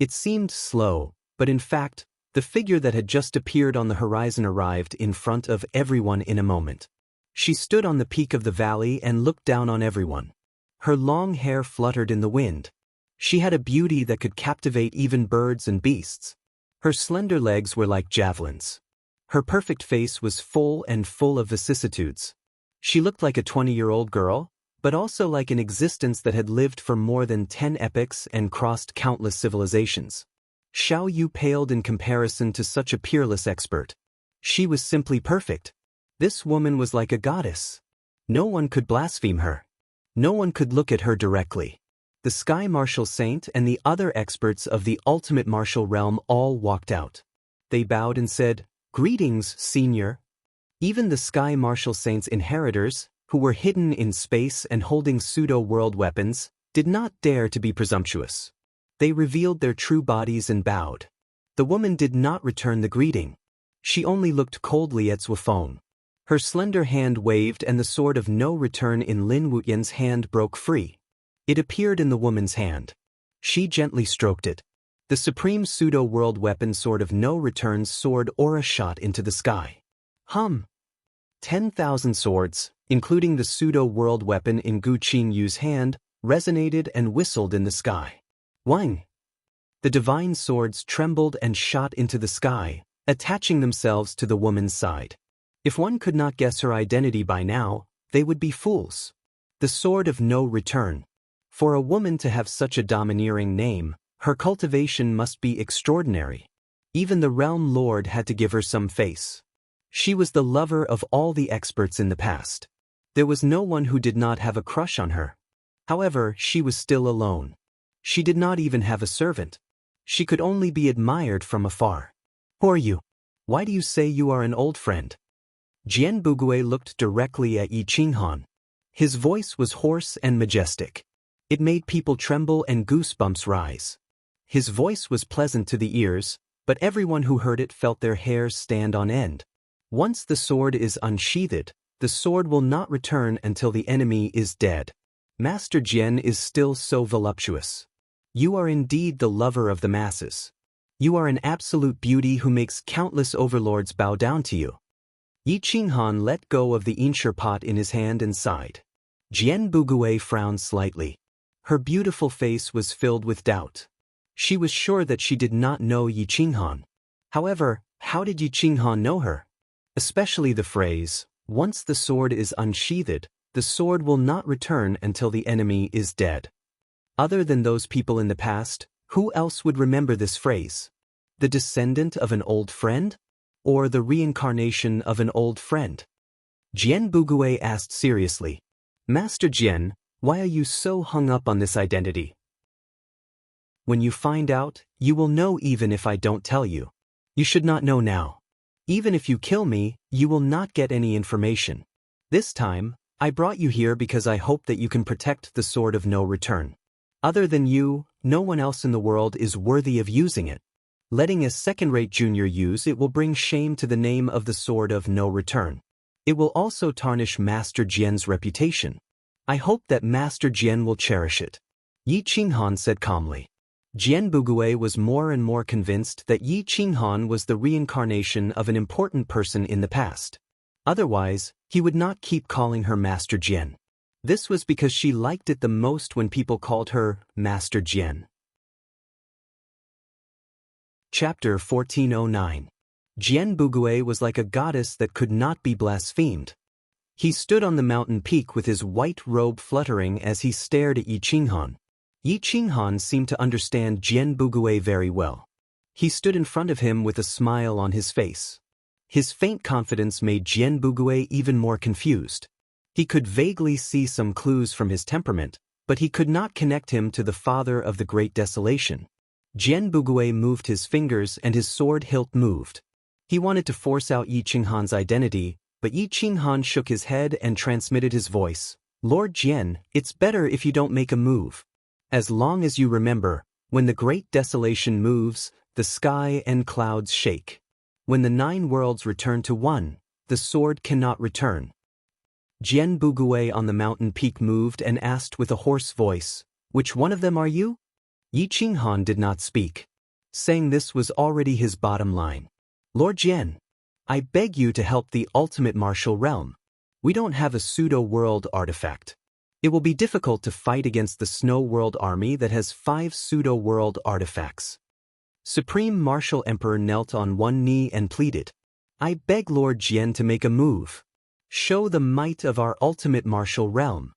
It seemed slow, but in fact, the figure that had just appeared on the horizon arrived in front of everyone in a moment. She stood on the peak of the valley and looked down on everyone. Her long hair fluttered in the wind. She had a beauty that could captivate even birds and beasts. Her slender legs were like javelins. Her perfect face was full of vicissitudes. She looked like a 20-year-old girl, but also like an existence that had lived for more than 10 epochs and crossed countless civilizations. Xiao Yu paled in comparison to such a peerless expert. She was simply perfect. This woman was like a goddess. No one could blaspheme her. No one could look at her directly. The Sky Martial Saint and the other experts of the ultimate martial realm all walked out. They bowed and said, "Greetings, Senior." Even the Sky Martial Saint's inheritors, who were hidden in space and holding pseudo-world weapons, did not dare to be presumptuous. They revealed their true bodies and bowed. The woman did not return the greeting. She only looked coldly at Zwafeng. Her slender hand waved and the sword of no return in Lin Wuyan's hand broke free. It appeared in the woman's hand. She gently stroked it. The supreme pseudo-world weapon sword of no return's sword aura shot into the sky. 10,000 swords, including the pseudo-world weapon in Gu Qingyu's hand, resonated and whistled in the sky. Wang! The divine swords trembled and shot into the sky, attaching themselves to the woman's side. If one could not guess her identity by now, they would be fools. The sword of no return. For a woman to have such a domineering name, her cultivation must be extraordinary. Even the realm lord had to give her some face. She was the lover of all the experts in the past. There was no one who did not have a crush on her. However, she was still alone. She did not even have a servant. She could only be admired from afar. Who are you? Why do you say you are an old friend? Jian Bugui looked directly at Yi Qinghan. His voice was hoarse and majestic. It made people tremble and goosebumps rise. His voice was pleasant to the ears, but everyone who heard it felt their hairs stand on end. Once the sword is unsheathed, the sword will not return until the enemy is dead. Master Jian is still so voluptuous. You are indeed the lover of the masses. You are an absolute beauty who makes countless overlords bow down to you. Yi Qinghan let go of the insure pot in his hand and sighed. Jian Bugui frowned slightly. Her beautiful face was filled with doubt. She was sure that she did not know Yi Qinghan. However, how did Yi Qinghan know her? Especially the phrase, "Once the sword is unsheathed, the sword will not return until the enemy is dead." Other than those people in the past, who else would remember this phrase? The descendant of an old friend? Or the reincarnation of an old friend? Jian Bugui asked seriously. Master Jian, why are you so hung up on this identity? When you find out, you will know even if I don't tell you. You should not know now. Even if you kill me, you will not get any information. This time, I brought you here because I hope that you can protect the sword of no return. Other than you, no one else in the world is worthy of using it. Letting a second-rate junior use it will bring shame to the name of the sword of no return. It will also tarnish Master Jian's reputation. I hope that Master Jian will cherish it. Yi Qinghan said calmly. Jian Bugui was more and more convinced that Yi Qinghan was the reincarnation of an important person in the past. Otherwise, he would not keep calling her Master Jian. This was because she liked it the most when people called her Master Jian. Chapter 1409. Jian Bugui was like a goddess that could not be blasphemed. He stood on the mountain peak with his white robe fluttering as he stared at Yi Qinghan. Yi Qinghan seemed to understand Jian Bugui very well. He stood in front of him with a smile on his face. His faint confidence made Jian Bugui even more confused. He could vaguely see some clues from his temperament, but he could not connect him to the father of the Great Desolation. Jian Bugui moved his fingers and his sword hilt moved. He wanted to force out Yi Qinghan's identity, but Yi Qinghan shook his head and transmitted his voice. Lord Jian, it's better if you don't make a move. As long as you remember, when the Great Desolation moves, the sky and clouds shake. When the 9 worlds return to one, the sword cannot return. Jian Bugui on the mountain peak moved and asked with a hoarse voice, "Which one of them are you?" Yi Qinghan did not speak. Saying this was already his bottom line. Lord Jian, I beg you to help the ultimate martial realm. We don't have a pseudo-world artifact. It will be difficult to fight against the Snow World army that has 5 pseudo-world artifacts. Supreme Martial Emperor knelt on one knee and pleaded. I beg Lord Jian to make a move. Show the might of our ultimate martial realm.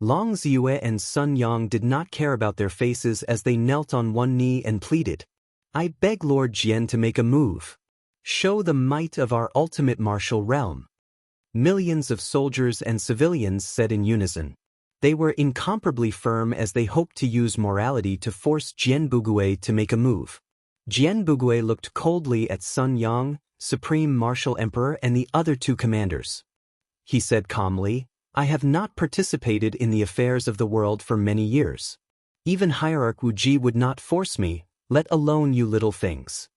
Long Ziyue and Sun Yang did not care about their faces as they knelt on one knee and pleaded. I beg Lord Jian to make a move. Show the might of our ultimate martial realm. Millions of soldiers and civilians said in unison. They were incomparably firm as they hoped to use morality to force Jian Bugui to make a move. Jian Bugui looked coldly at Sun Yang, Supreme Martial Emperor, and the other 2 commanders. He said calmly, I have not participated in the affairs of the world for many years. Even Hierarch Wu Ji would not force me, let alone you little things.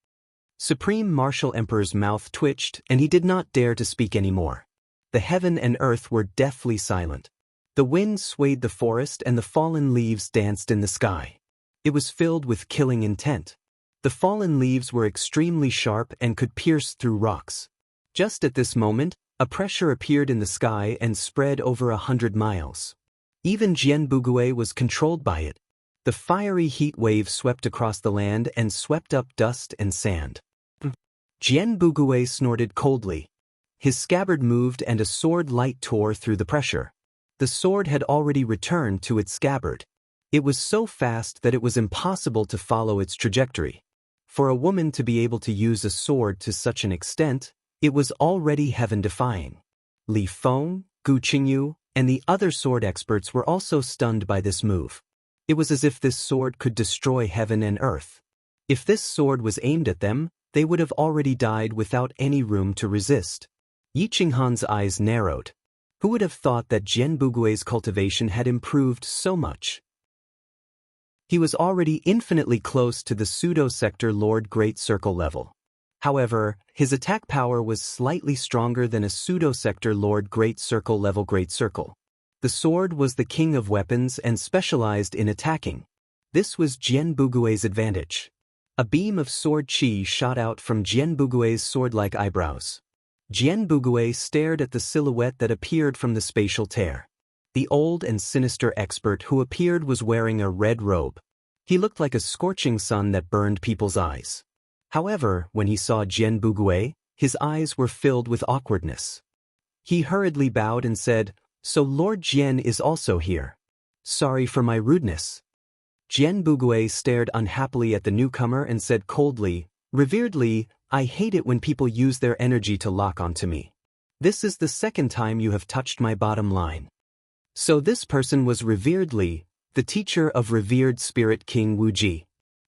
Supreme Martial Emperor's mouth twitched and he did not dare to speak anymore. The heaven and earth were deathly silent. The wind swayed the forest and the fallen leaves danced in the sky. It was filled with killing intent. The fallen leaves were extremely sharp and could pierce through rocks. Just at this moment, a pressure appeared in the sky and spread over 100 miles. Even Jian Bugui was controlled by it. The fiery heat wave swept across the land and swept up dust and sand. Jian Bugui snorted coldly. His scabbard moved and a sword light tore through the pressure. The sword had already returned to its scabbard. It was so fast that it was impossible to follow its trajectory. For a woman to be able to use a sword to such an extent, it was already heaven-defying. Li Feng, Gu Qingyu, and the other sword experts were also stunned by this move. It was as if this sword could destroy heaven and earth. If this sword was aimed at them, they would have already died without any room to resist. Yi Qinghan's eyes narrowed. Who would have thought that Jian Bugui's cultivation had improved so much? He was already infinitely close to the pseudo-sector Lord Great Circle level. However, his attack power was slightly stronger than a pseudo-sector Lord Great Circle level Great Circle. The sword was the king of weapons and specialized in attacking. This was Jian Bugui's advantage. A beam of sword chi shot out from Jian Bugui's sword-like eyebrows. Jian Bugui stared at the silhouette that appeared from the spatial tear. The old and sinister expert who appeared was wearing a red robe. He looked like a scorching sun that burned people's eyes. However, when he saw Jian Bugui, his eyes were filled with awkwardness. He hurriedly bowed and said, "So Lord Jian is also here. Sorry for my rudeness." Jian Bugui stared unhappily at the newcomer and said coldly, "Revered Li, I hate it when people use their energy to lock onto me. This is the second time you have touched my bottom line." So this person was Revered Li, the teacher of revered spirit King Wuji.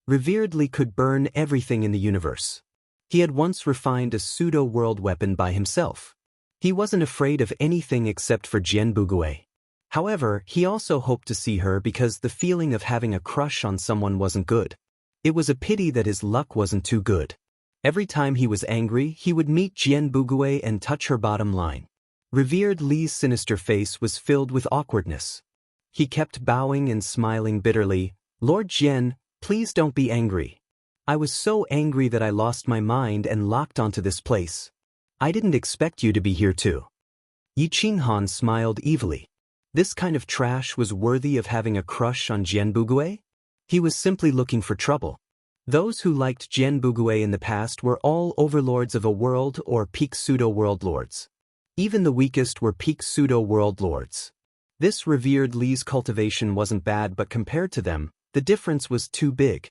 Revered Li could burn everything in the universe. He had once refined a pseudo-world weapon by himself. He wasn't afraid of anything except for Jian Bugui. However, he also hoped to see her because the feeling of having a crush on someone wasn't good. It was a pity that his luck wasn't too good. Every time he was angry, he would meet Jian Bugui and touch her bottom line. Revered Li's sinister face was filled with awkwardness. He kept bowing and smiling bitterly. "Lord Jian, please don't be angry. I was so angry that I lost my mind and locked onto this place. I didn't expect you to be here too." Yi Qinghan smiled evilly. This kind of trash was worthy of having a crush on Jian Bugui? He was simply looking for trouble. Those who liked Jian Bugui in the past were all overlords of a world or peak pseudo-world lords. Even the weakest were peak pseudo-world lords. This Revered Li's cultivation wasn't bad, but compared to them, the difference was too big.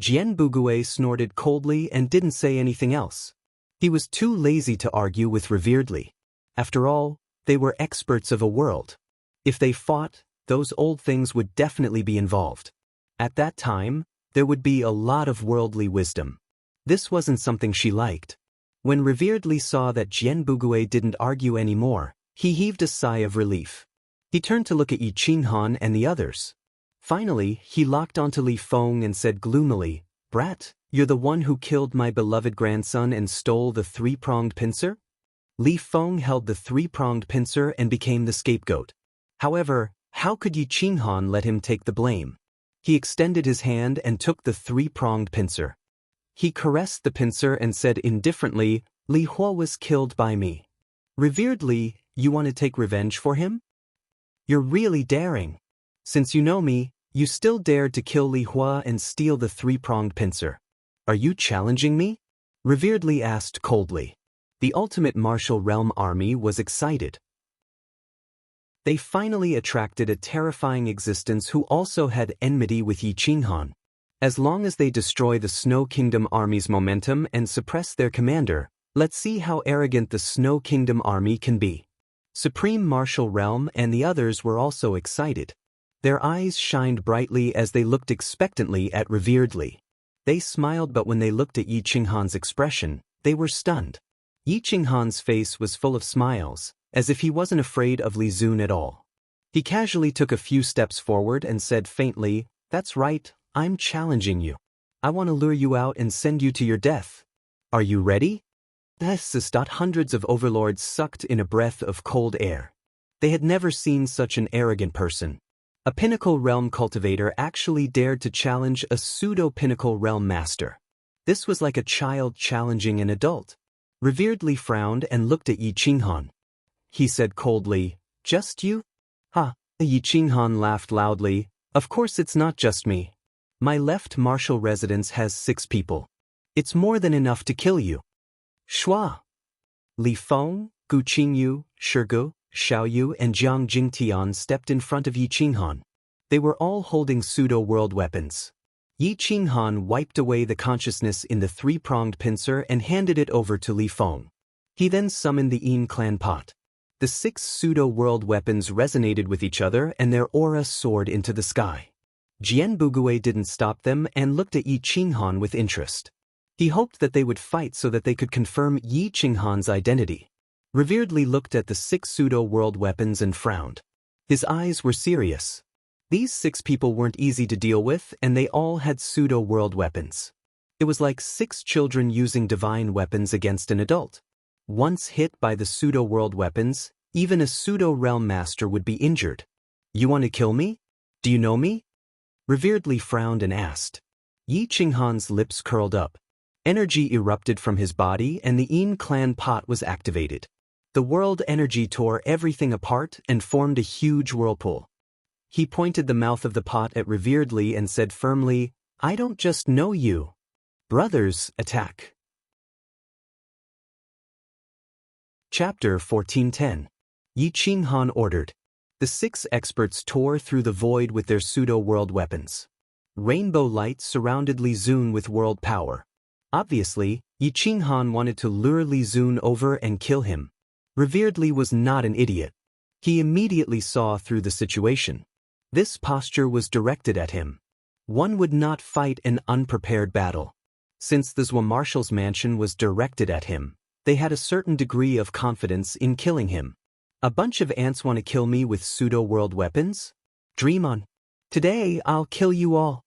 Jian Bugui snorted coldly and didn't say anything else. He was too lazy to argue with Revered Li. After all, they were experts of a world. If they fought, those old things would definitely be involved. At that time, there would be a lot of worldly wisdom. This wasn't something she liked. When Revered Li saw that Jian Bugui didn't argue anymore, he heaved a sigh of relief. He turned to look at Yi Qinghan and the others. Finally, he locked onto Li Feng and said gloomily, "Brat, you're the one who killed my beloved grandson and stole the three-pronged pincer?" Li Feng held the three-pronged pincer and became the scapegoat. However, how could Yi Qinghan let him take the blame? He extended his hand and took the three-pronged pincer. He caressed the pincer and said indifferently, "Li Hua was killed by me. Revered Li, you want to take revenge for him? You're really daring. Since you know me, you still dared to kill Li Hua and steal the three-pronged pincer. Are you challenging me?" Revered Li asked coldly. The ultimate martial realm army was excited. They finally attracted a terrifying existence who also had enmity with Yi Qinghan. As long as they destroy the Snow Kingdom army's momentum and suppress their commander, let's see how arrogant the Snow Kingdom army can be. Supreme Martial Realm and the others were also excited. Their eyes shined brightly as they looked expectantly at Revered Li. They smiled, but when they looked at Yi Qinghan's expression, they were stunned. Yi Qinghan's face was full of smiles, as if he wasn't afraid of Li Zun at all. He casually took a few steps forward and said faintly, "That's right, I'm challenging you. I want to lure you out and send you to your death. Are you ready?" Hundreds of overlords sucked in a breath of cold air. They had never seen such an arrogant person. A pinnacle realm cultivator actually dared to challenge a pseudo-pinnacle realm master. This was like a child challenging an adult. Revered Li frowned and looked at Yi Qinghan. He said coldly, "Just you?" "Ha!" Yi Qinghan laughed loudly. "Of course it's not just me. My left martial residence has 6 people. It's more than enough to kill you." Shua! Li Feng, Gu Qingyu, Shirgu, Xiaoyu and Jiang Jingtian stepped in front of Yi Qinghan. They were all holding pseudo-world weapons. Yi Qinghan wiped away the consciousness in the three-pronged pincer and handed it over to Li Feng. He then summoned the Yin clan pot. The 6 pseudo-world weapons resonated with each other and their aura soared into the sky. Jian Bugui didn't stop them and looked at Yi Qinghan with interest. He hoped that they would fight so that they could confirm Yi Qinghan's identity. Revered Li looked at the 6 pseudo-world weapons and frowned. His eyes were serious. These 6 people weren't easy to deal with, and they all had pseudo-world weapons. It was like 6 children using divine weapons against an adult. Once hit by the pseudo-world weapons, even a pseudo-realm master would be injured. You want to kill me? Do you know me? Revered Li frowned and asked. Yi Qinghan's lips curled up. Energy erupted from his body and the Yin clan pot was activated. The world energy tore everything apart and formed a huge whirlpool. He pointed the mouth of the pot at Revered Li and said firmly, I don't just know you. Brothers, attack. Chapter 1410. Yi Qinghan ordered. The 6 experts tore through the void with their pseudo-world weapons. Rainbow light surrounded Li Zun with world power. Obviously, Yi Qinghan wanted to lure Li Zun over and kill him. Revered Li was not an idiot. He immediately saw through the situation. This posture was directed at him. One would not fight an unprepared battle. Since the Zhuo Marshal's mansion was directed at him, they had a certain degree of confidence in killing him. A bunch of ants want to kill me with pseudo-world weapons? Dream on. Today I'll kill you all.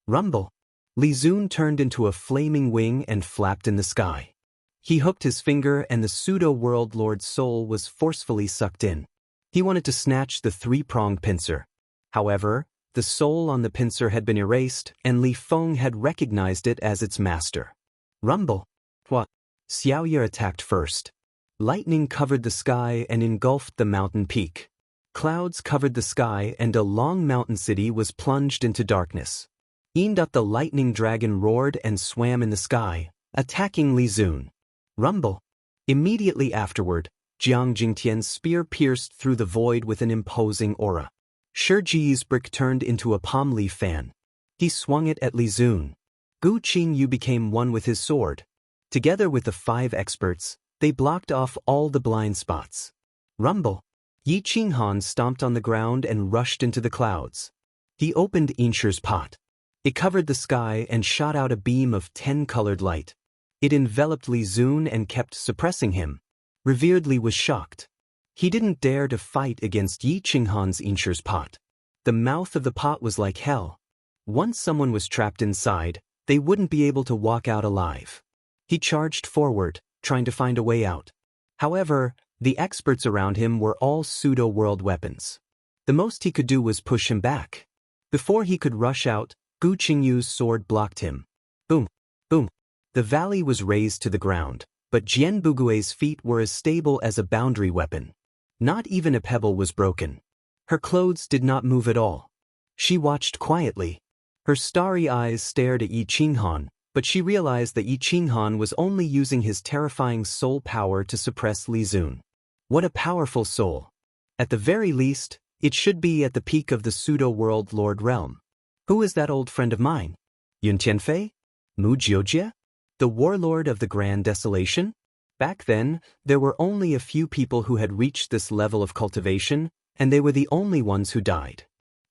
Rumble. Li Zun turned into a flaming wing and flapped in the sky. He hooked his finger and the pseudo-world lord's soul was forcefully sucked in. He wanted to snatch the 3-pronged pincer. However, the soul on the pincer had been erased and Li Feng had recognized it as its master. Rumble. What? Xiaoye attacked first. Lightning covered the sky and engulfed the mountain peak. Clouds covered the sky and a long mountain city was plunged into darkness. The lightning dragon roared and swam in the sky, attacking Li Zun. Rumble. Immediately afterward, Jiang Jingtian's spear pierced through the void with an imposing aura. Shi Ji's brick turned into a palm leaf fan. He swung it at Li Zun. Gu Qingyu became one with his sword. Together with the 5 experts, they blocked off all the blind spots. Rumble. Yi Qinghan stomped on the ground and rushed into the clouds. He opened Inshir's pot. It covered the sky and shot out a beam of 10-colored light. It enveloped Li Zun and kept suppressing him. Revered Li was shocked. He didn't dare to fight against Yi Qinghan's Inshir's pot. The mouth of the pot was like hell. Once someone was trapped inside, they wouldn't be able to walk out alive. He charged forward, trying to find a way out. However, the experts around him were all pseudo-world weapons. The most he could do was push him back. Before he could rush out, Gu Qingyu's sword blocked him. Boom, boom. The valley was razed to the ground, but Jian Bugui's feet were as stable as a boundary weapon. Not even a pebble was broken. Her clothes did not move at all. She watched quietly. Her starry eyes stared at Yi Qinghan, but she realized that Yi Qinghan was only using his terrifying soul power to suppress Li Zun. What a powerful soul. At the very least, it should be at the peak of the pseudo-world lord realm. Who is that old friend of mine? Yun Tianfei? Mu Jiojie? The warlord of the Grand Desolation? Back then, there were only a few people who had reached this level of cultivation, and they were the only ones who died.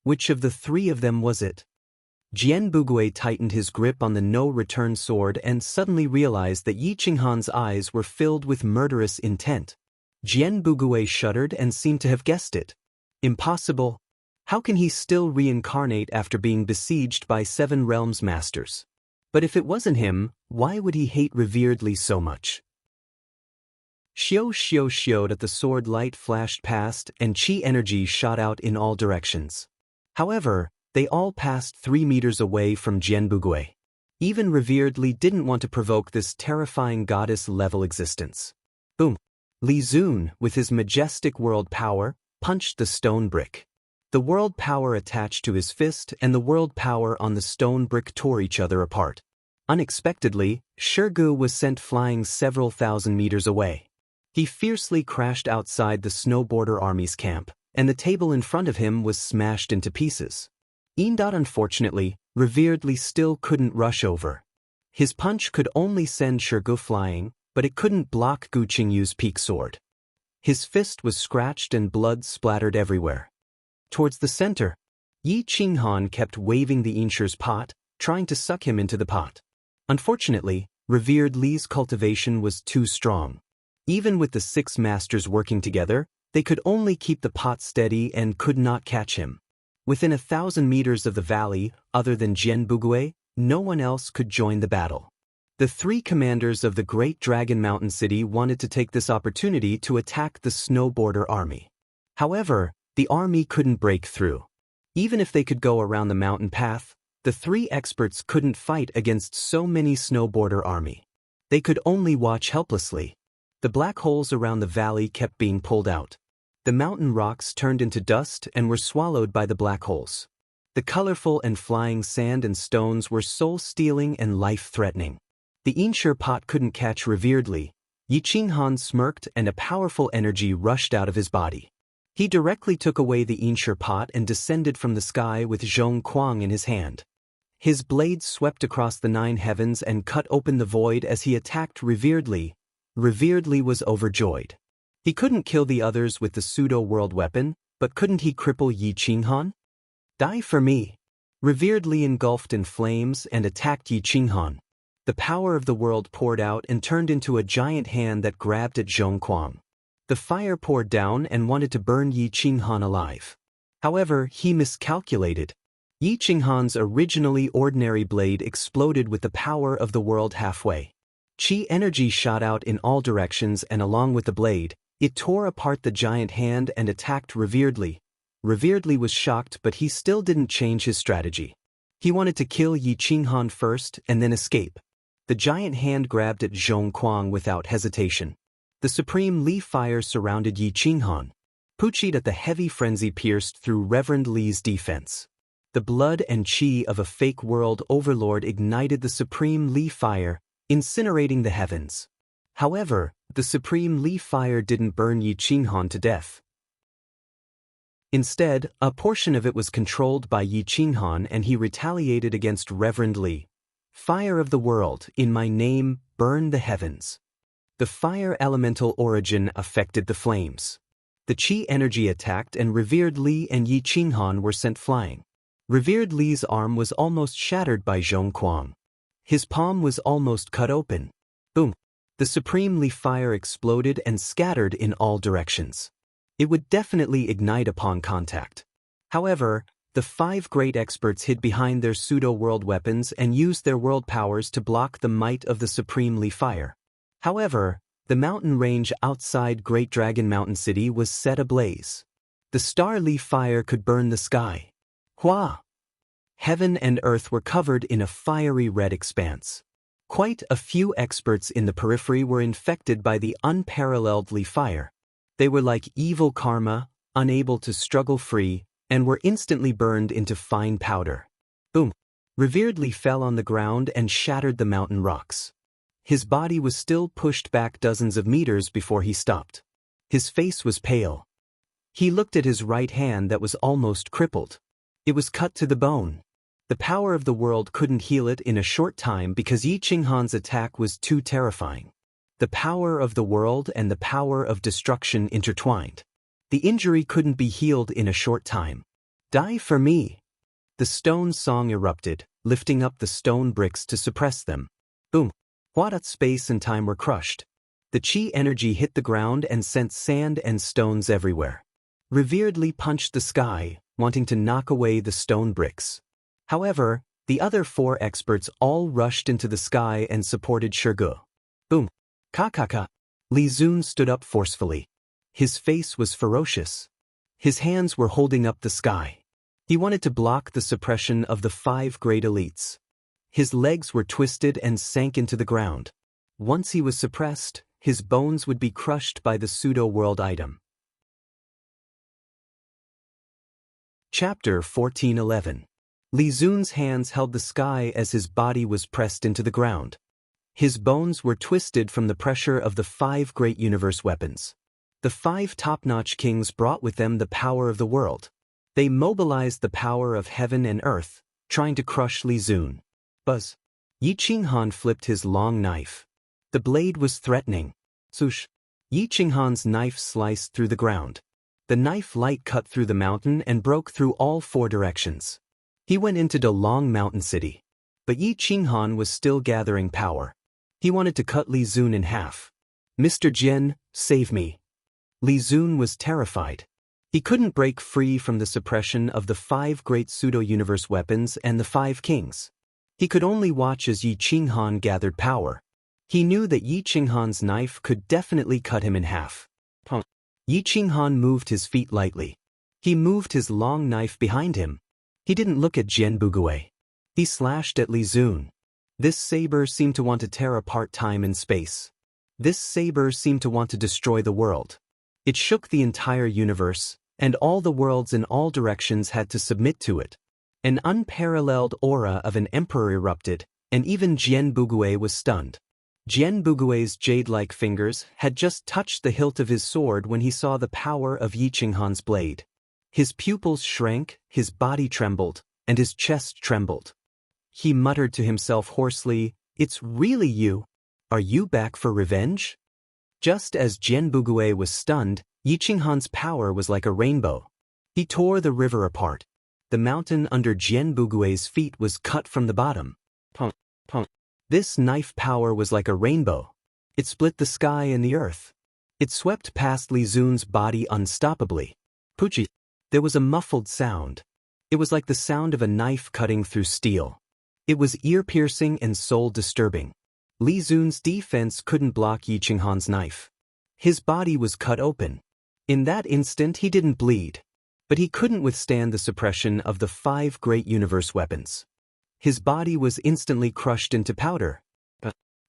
Which of the 3 of them was it? Jian Bugui tightened his grip on the no-return sword and suddenly realized that Yi Qinghan's eyes were filled with murderous intent. Jian Bugui shuddered and seemed to have guessed it. Impossible. How can he still reincarnate after being besieged by 7 realms masters? But if it wasn't him, why would he hate Revered Li so much? Xiao at the sword light flashed past and chi energy shot out in all directions. However, they all passed 3 meters away from Jian Bugui. Even Revered Li didn't want to provoke this terrifying goddess-level existence. Boom! Li Zun, with his majestic world power, punched the stone brick. The world power attached to his fist and the world power on the stone brick tore each other apart. Unexpectedly, Shirgu was sent flying several thousand meters away. He fiercely crashed outside the snowboarder army's camp, and the table in front of him was smashed into pieces. Unfortunately, Revered Li still couldn't rush over. His punch could only send Shirgu flying, but it couldn't block Gu Qingyu's peak sword. His fist was scratched and blood splattered everywhere. Towards the center, Yi Qinghan kept waving the Insher's pot, trying to suck him into the pot. Unfortunately, revered Li's cultivation was too strong. Even with the 6 masters working together, they could only keep the pot steady and could not catch him. Within 1,000 meters of the valley, other than Jian Bugui, no one else could join the battle. The 3 commanders of the Great Dragon Mountain City wanted to take this opportunity to attack the Snow Border Army. However, the army couldn't break through. Even if they could go around the mountain path, the 3 experts couldn't fight against so many Snow Border Army. They could only watch helplessly. The black holes around the valley kept being pulled out. The mountain rocks turned into dust and were swallowed by the black holes. The colorful and flying sand and stones were soul-stealing and life-threatening. The Insher pot couldn't catch revered Li. Yi Qinghan smirked and a powerful energy rushed out of his body. He directly took away the Insher pot and descended from the sky with Zhong Kuang in his hand. His blade swept across the 9 heavens and cut open the void as he attacked revered Li. Revered Li was overjoyed. He couldn't kill the others with the pseudo-world weapon, but couldn't he cripple Yi Qinghan? Die for me. Revered Li engulfed in flames and attacked Yi Qinghan. The power of the world poured out and turned into a giant hand that grabbed at Zhong Kuang. The fire poured down and wanted to burn Yi Qinghan alive. However, he miscalculated. Yi Qinghan's originally ordinary blade exploded with the power of the world halfway. Qi energy shot out in all directions and along with the blade, it tore apart the giant hand and attacked revered Li. Revered Li was shocked, but he still didn't change his strategy. He wanted to kill Yi Qinghan first and then escape. The giant hand grabbed at Zhong Kuang without hesitation. The supreme Li fire surrounded Yi Qinghan. Puchita, the heavy frenzy pierced through Reverend Li's defense. The blood and qi of a fake world overlord ignited the supreme Li fire, incinerating the heavens. However, the supreme Li fire didn't burn Yi Qinghan to death. Instead, a portion of it was controlled by Yi Qinghan and he retaliated against Reverend Li. Fire of the world, in my name, burn the heavens. The fire elemental origin affected the flames. The qi energy attacked and revered Li and Yi Qinghan were sent flying. Revered Li's arm was almost shattered by Zhong Kuang. His palm was almost cut open. Boom! The supreme Li fire exploded and scattered in all directions. It would definitely ignite upon contact. However, the 5 great experts hid behind their pseudo-world weapons and used their world powers to block the might of the supreme Li fire. However, the mountain range outside Great Dragon Mountain City was set ablaze. The star Li fire could burn the sky. Hua! Heaven and earth were covered in a fiery red expanse. Quite a few experts in the periphery were infected by the unparalleled Li fire. They were like evil karma, unable to struggle free, and were instantly burned into fine powder. Boom! Revered Li fell on the ground and shattered the mountain rocks. His body was still pushed back dozens of meters before he stopped. His face was pale. He looked at his right hand that was almost crippled. It was cut to the bone. The power of the world couldn't heal it in a short time because Yi Qinghan's attack was too terrifying. The power of the world and the power of destruction intertwined. The injury couldn't be healed in a short time. Die for me! The stone song erupted, lifting up the stone bricks to suppress them. Boom! What space and time were crushed. The qi energy hit the ground and sent sand and stones everywhere. Revered Li punched the sky, wanting to knock away the stone bricks. However, the other 4 experts all rushed into the sky and supported Shirgu. Boom! Ka. Li Zun stood up forcefully. His face was ferocious. His hands were holding up the sky. He wanted to block the suppression of the 5 great elites. His legs were twisted and sank into the ground. Once he was suppressed, his bones would be crushed by the pseudo-world item. Chapter 1411. Li Zun's hands held the sky as his body was pressed into the ground. His bones were twisted from the pressure of the 5 great universe weapons. The 5 top-notch kings brought with them the power of the world. They mobilized the power of heaven and earth, trying to crush Li Zun. Buzz! Yi Qinghan flipped his long knife. The blade was threatening. Swoosh! Yi Qinghan's knife sliced through the ground. The knife light cut through the mountain and broke through all 4 directions. He went into the Long Mountain City. But Yi Qinghan was still gathering power. He wanted to cut Li Zun in half. "Mr. Jian, save me." Li Zun was terrified. He couldn't break free from the suppression of the 5 great pseudo-universe weapons and the 5 kings. He could only watch as Yi Qinghan gathered power. He knew that Yi Qinghan's knife could definitely cut him in half. Yi Qinghan moved his feet lightly. He moved his long knife behind him. He didn't look at Jian Bugui. He slashed at Li Zun. This saber seemed to want to tear apart time and space. This saber seemed to want to destroy the world. It shook the entire universe, and all the worlds in all directions had to submit to it. An unparalleled aura of an emperor erupted, and even Jian Bugui was stunned. Jian Bugui's jade-like fingers had just touched the hilt of his sword when he saw the power of Yi Qinghan's blade. His pupils shrank, his body trembled, and his chest trembled. He muttered to himself hoarsely, "It's really you. Are you back for revenge?" Just as Jian Bugui was stunned, Yi Qinghan's power was like a rainbow. He tore the river apart. The mountain under Jian Bugui's feet was cut from the bottom. Punk, punk. This knife power was like a rainbow. It split the sky and the earth. It swept past Li Zun's body unstoppably. Puchi. There was a muffled sound. It was like the sound of a knife cutting through steel. It was ear-piercing and soul-disturbing. Li Zun's defense couldn't block Yi Qinghan's knife. His body was cut open. In that instant he didn't bleed. But he couldn't withstand the suppression of the 5 great universe weapons. His body was instantly crushed into powder.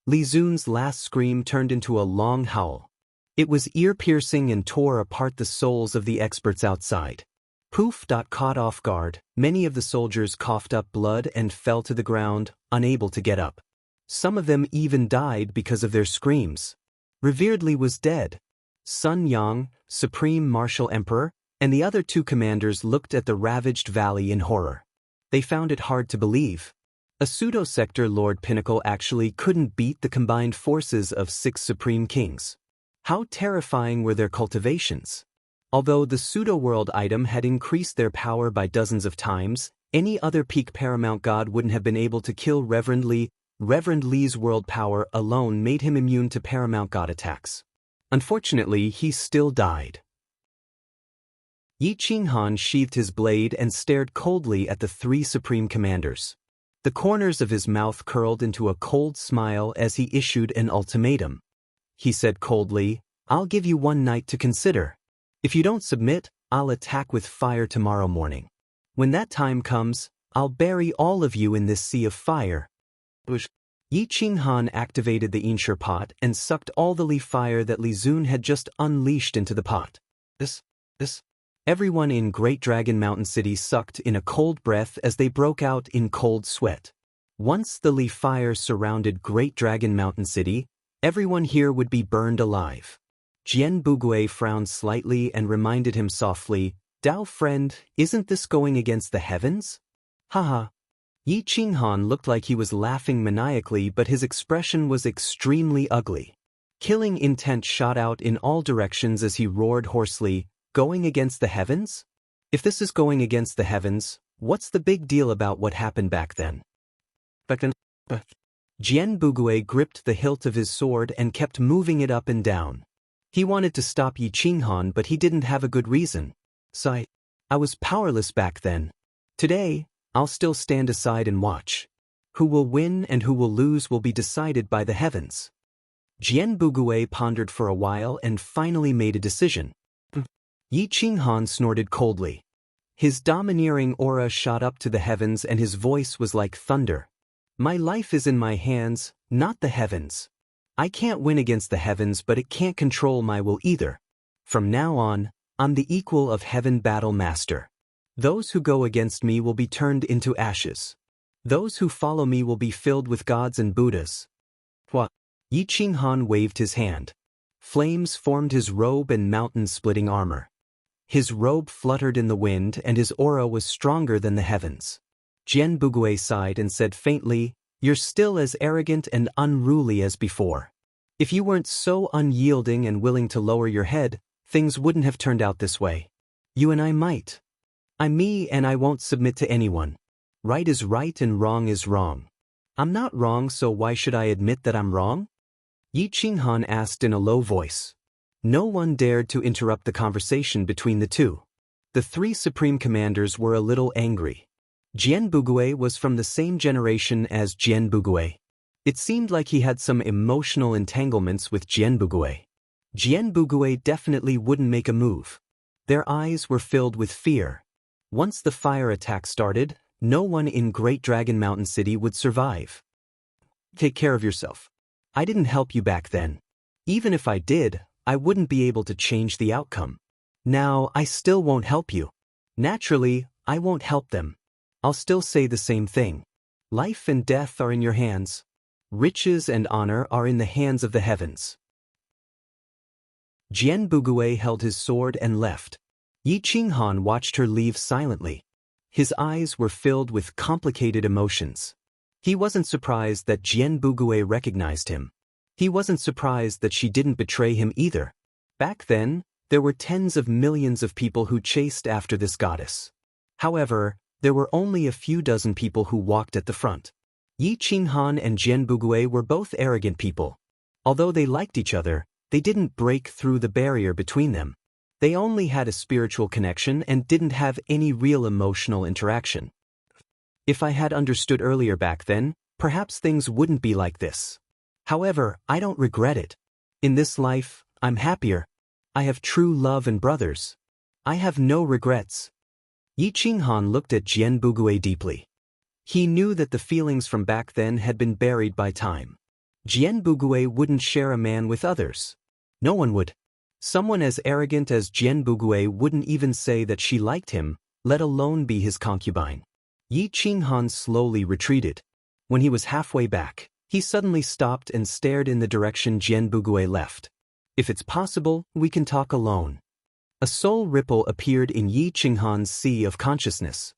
Li Zun's last scream turned into a long howl. It was ear-piercing and tore apart the souls of the experts outside. Poof! Caught off guard, many of the soldiers coughed up blood and fell to the ground, unable to get up. Some of them even died because of their screams. Revered Li was dead. Sun Yang, Supreme Martial Emperor, and the other 2 commanders looked at the ravaged valley in horror. They found it hard to believe. A pseudo-sector Lord Pinnacle actually couldn't beat the combined forces of 6 supreme kings. How terrifying were their cultivations? Although the pseudo-world item had increased their power by dozens of times, any other peak paramount god wouldn't have been able to kill Reverend Li. Reverend Li's world power alone made him immune to paramount god attacks. Unfortunately, he still died. Yi Qinghan sheathed his blade and stared coldly at the 3 supreme commanders. The corners of his mouth curled into a cold smile as he issued an ultimatum. He said coldly, "I'll give you 1 night to consider. If you don't submit, I'll attack with fire tomorrow morning. When that time comes, I'll bury all of you in this sea of fire." Yi Qinghan activated the Inshur pot and sucked all the Li fire that Li Zun had just unleashed into the pot. This. Everyone in Great Dragon Mountain City sucked in a cold breath as they broke out in cold sweat. Once the Li fire surrounded Great Dragon Mountain City, everyone here would be burned alive. Jian Bugui frowned slightly and reminded him softly, "Dao friend, isn't this going against the heavens?" Haha. Yi Qinghan looked like he was laughing maniacally, but his expression was extremely ugly. Killing intent shot out in all directions as he roared hoarsely, "Going against the heavens? If this is going against the heavens, what's the big deal about what happened back then?" Jian Bugui gripped the hilt of his sword and kept moving it up and down. He wanted to stop Yi Qinghan, but he didn't have a good reason. I was powerless back then. Today, I'll still stand aside and watch. Who will win and who will lose will be decided by the heavens. Jian Bugui pondered for a while and finally made a decision. Yi Qinghan snorted coldly. His domineering aura shot up to the heavens and his voice was like thunder. "My life is in my hands, not the heavens. I can't win against the heavens, but it can't control my will either. From now on, I'm the equal of Heaven Battle Master. Those who go against me will be turned into ashes. Those who follow me will be filled with gods and Buddhas." What? Yi Qinghan waved his hand. Flames formed his robe and mountain-splitting armor. His robe fluttered in the wind and his aura was stronger than the heavens. Jian Bugui sighed and said faintly, "You're still as arrogant and unruly as before." If you weren't so unyielding and willing to lower your head, things wouldn't have turned out this way. You and I might. I'm me and I won't submit to anyone. Right is right and wrong is wrong. I'm not wrong, so why should I admit that I'm wrong? Yi Qinghan asked in a low voice. No one dared to interrupt the conversation between the two. The three supreme commanders were a little angry. Jian Bugui was from the same generation as Jian Bugui. It seemed like he had some emotional entanglements with Jian Bugui. Jian Bugui definitely wouldn't make a move. Their eyes were filled with fear. Once the fire attack started, no one in Great Dragon Mountain City would survive. Take care of yourself. I didn't help you back then. Even if I did, I wouldn't be able to change the outcome. Now, I still won't help you. Naturally, I won't help them. I'll still say the same thing. Life and death are in your hands. Riches and honor are in the hands of the heavens. Jian Bugui held his sword and left. Yi Qinghan watched her leave silently. His eyes were filled with complicated emotions. He wasn't surprised that Jian Bugui recognized him. He wasn't surprised that she didn't betray him either. Back then, there were tens of millions of people who chased after this goddess. However, there were only a few dozen people who walked at the front. Yi Qinghan and Jian Bugui were both arrogant people. Although they liked each other, they didn't break through the barrier between them. They only had a spiritual connection and didn't have any real emotional interaction. If I had understood earlier back then, perhaps things wouldn't be like this. However, I don't regret it. In this life, I'm happier. I have true love and brothers. I have no regrets. Yi Qinghan looked at Jian Bugui deeply. He knew that the feelings from back then had been buried by time. Jian Bugui wouldn't share a man with others. No one would. Someone as arrogant as Jian Bugui wouldn't even say that she liked him, let alone be his concubine. Yi Qinghan slowly retreated. When he was halfway back, he suddenly stopped and stared in the direction Jian Bugui left. If it's possible, we can talk alone. A soul ripple appeared in Yi Qinghan's sea of consciousness.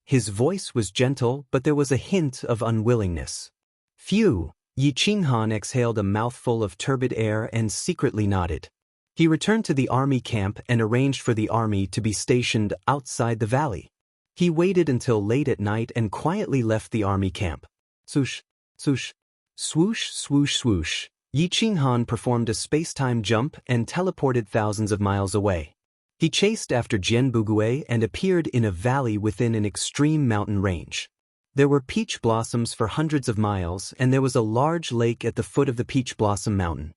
His voice was gentle, but there was a hint of unwillingness. Phew! Yi Qinghan exhaled a mouthful of turbid air and secretly nodded. He returned to the army camp and arranged for the army to be stationed outside the valley. He waited until late at night and quietly left the army camp. Swoosh, swoosh, swoosh, swoosh, swoosh. Yi Qinghan performed a space-time jump and teleported thousands of miles away. He chased after Jian Bugui and appeared in a valley within an extreme mountain range. There were peach blossoms for hundreds of miles, and there was a large lake at the foot of the peach blossom mountain.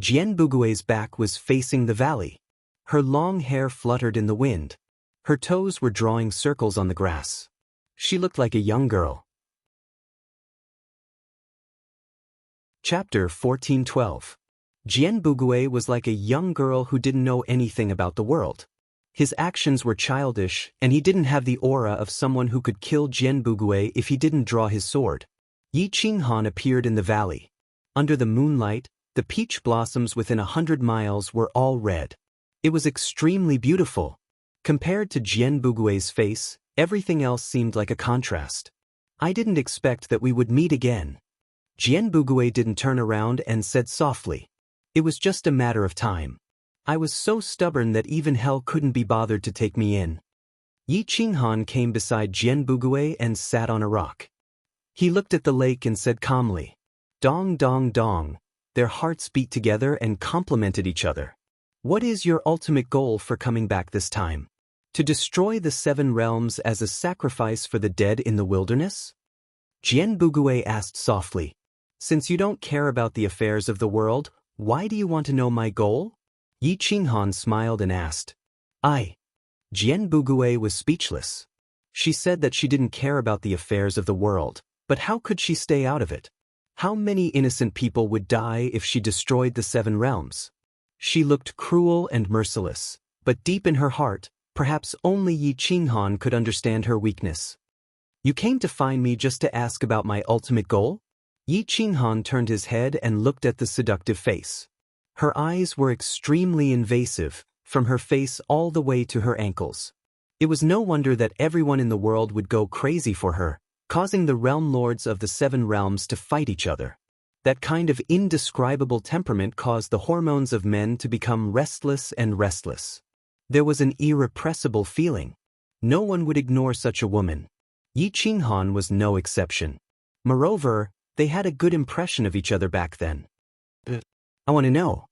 Jian Bugui's back was facing the valley. Her long hair fluttered in the wind. Her toes were drawing circles on the grass. She looked like a young girl. Chapter 14:12. Jian Bugui was like a young girl who didn't know anything about the world. His actions were childish, and he didn't have the aura of someone who could kill Jian Bugui if he didn't draw his sword. Yi Qinghan appeared in the valley. Under the moonlight, the peach blossoms within 100 miles were all red. It was extremely beautiful. Compared to Jian Bugui's face, everything else seemed like a contrast. I didn't expect that we would meet again. Jian Bugui didn't turn around and said softly. It was just a matter of time. I was so stubborn that even hell couldn't be bothered to take me in. Yi Qinghan came beside Jian Bugui and sat on a rock. He looked at the lake and said calmly, "Dong dong dong." Their hearts beat together and complemented each other. What is your ultimate goal for coming back this time? To destroy the 7 realms as a sacrifice for the dead in the wilderness? Jian Bugui asked softly. Since you don't care about the affairs of the world, why do you want to know my goal? Yi Qinghan smiled and asked. Jian Bugui was speechless. She said that she didn't care about the affairs of the world, but how could she stay out of it? How many innocent people would die if she destroyed the 7 realms? She looked cruel and merciless, but deep in her heart, perhaps only Yi Qinghan could understand her weakness. You came to find me just to ask about my ultimate goal? Yi Qinghan turned his head and looked at the seductive face. Her eyes were extremely invasive, from her face all the way to her ankles. It was no wonder that everyone in the world would go crazy for her, causing the realm lords of the 7 realms to fight each other. That kind of indescribable temperament caused the hormones of men to become restless and restless. There was an irrepressible feeling. No one would ignore such a woman. Yi Qinghan was no exception. Moreover, they had a good impression of each other back then. I want to know.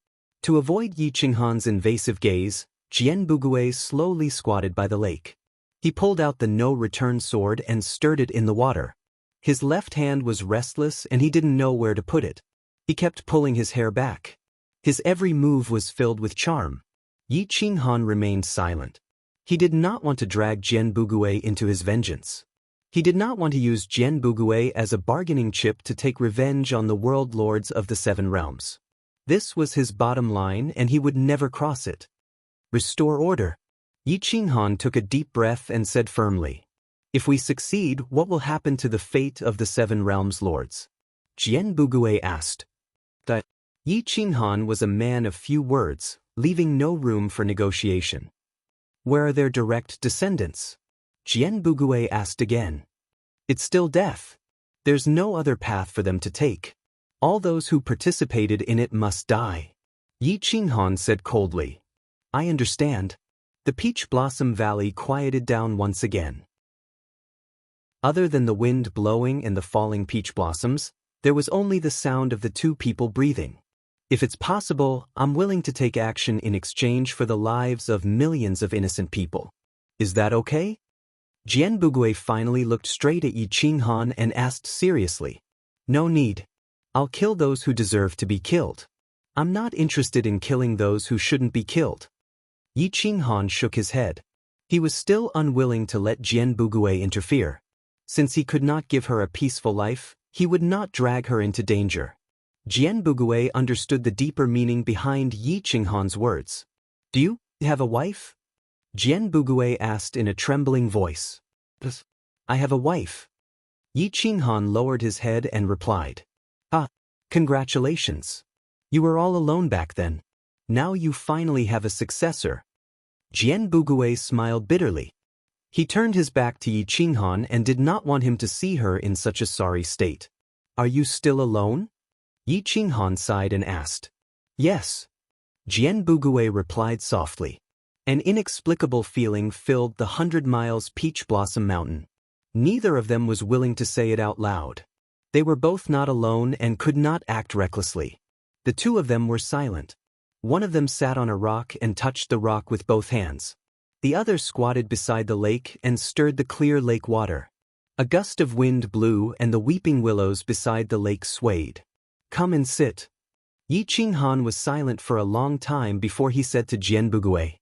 To avoid Yi Qinghan's invasive gaze, Jian Bugui slowly squatted by the lake. He pulled out the no-return sword and stirred it in the water. His left hand was restless and he didn't know where to put it. He kept pulling his hair back. His every move was filled with charm. Yi Qinghan remained silent. He did not want to drag Jian Bugui into his vengeance. He did not want to use Jian Bugui as a bargaining chip to take revenge on the world lords of the Seven Realms. This was his bottom line and he would never cross it. Restore order. Yi Qinghan took a deep breath and said firmly, "If we succeed, what will happen to the fate of the Seven Realms lords?" Jian Bugui asked. Yi Qinghan was a man of few words, leaving no room for negotiation. "Where are their direct descendants?" Jian Bugui asked again. "It's still death. There's no other path for them to take. All those who participated in it must die." Yi Qinghan said coldly, "I understand." The Peach Blossom Valley quieted down once again. Other than the wind blowing and the falling peach blossoms, there was only the sound of the two people breathing. "If it's possible, I'm willing to take action in exchange for the lives of millions of innocent people. Is that okay?" Jian Bugui finally looked straight at Yi Qinghan and asked seriously, "No need. I'll kill those who deserve to be killed. I'm not interested in killing those who shouldn't be killed." Yi Qinghan shook his head. He was still unwilling to let Jian Bugui interfere. Since he could not give her a peaceful life, he would not drag her into danger. Jian Bugui understood the deeper meaning behind Yi Qinghan's words. "Do you have a wife?" Jian Bugui asked in a trembling voice. "I have a wife." Yi Qinghan lowered his head and replied, "Ah, congratulations. You were all alone back then. Now you finally have a successor." Jian Bugui smiled bitterly. He turned his back to Yi Qinghan and did not want him to see her in such a sorry state. "Are you still alone?" Yi Qinghan sighed and asked. "Yes." Jian Bugui replied softly. An inexplicable feeling filled the 100 Miles Peach Blossom Mountain. Neither of them was willing to say it out loud. They were both not alone and could not act recklessly. The two of them were silent. One of them sat on a rock and touched the rock with both hands. The other squatted beside the lake and stirred the clear lake water. A gust of wind blew and the weeping willows beside the lake swayed. "Come and sit." Yi Qinghan was silent for a long time before he said to Jian Bugui.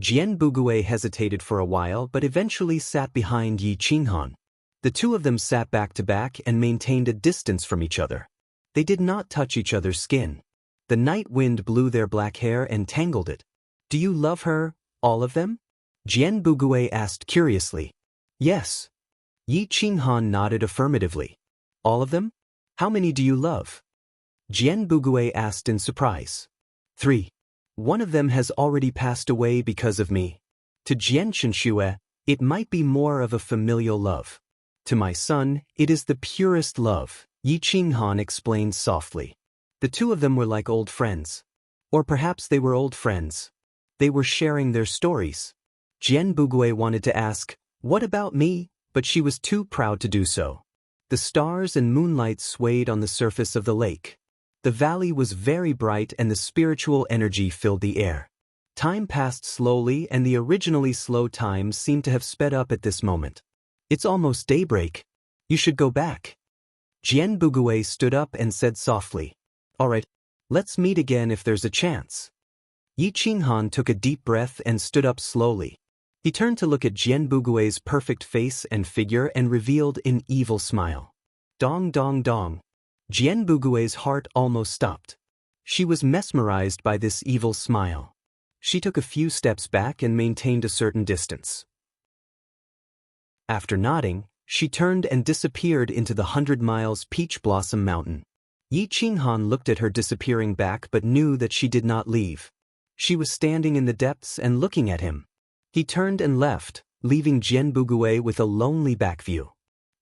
Jian Bugui hesitated for a while but eventually sat behind Yi Qinghan. The two of them sat back to back and maintained a distance from each other. They did not touch each other's skin. The night wind blew their black hair and tangled it. "Do you love her, all of them?" Jian Bugui asked curiously. "Yes." Yi Qinghan nodded affirmatively. "All of them? How many do you love?" Jian Bugui asked in surprise. "3. One of them has already passed away because of me. To Jian Shenxue, it might be more of a familial love. To my son, it is the purest love," Yi Qinghan explained softly. The two of them were like old friends. Or perhaps they were old friends. They were sharing their stories. Jian Bugui wanted to ask, "What about me?" but she was too proud to do so. The stars and moonlight swayed on the surface of the lake. The valley was very bright and the spiritual energy filled the air. Time passed slowly and the originally slow time seemed to have sped up at this moment. "It's almost daybreak. You should go back." Jian Bugui stood up and said softly, "All right, let's meet again if there's a chance." Yi Qinghan took a deep breath and stood up slowly. He turned to look at Jian Bugui's perfect face and figure and revealed an evil smile. Dong dong dong. Jian Bugui's heart almost stopped. She was mesmerized by this evil smile. She took a few steps back and maintained a certain distance. After nodding, she turned and disappeared into the 100 Miles Peach Blossom Mountain. Yi Qinghan looked at her disappearing back but knew that she did not leave. She was standing in the depths and looking at him. He turned and left, leaving Jian Bugui with a lonely back view.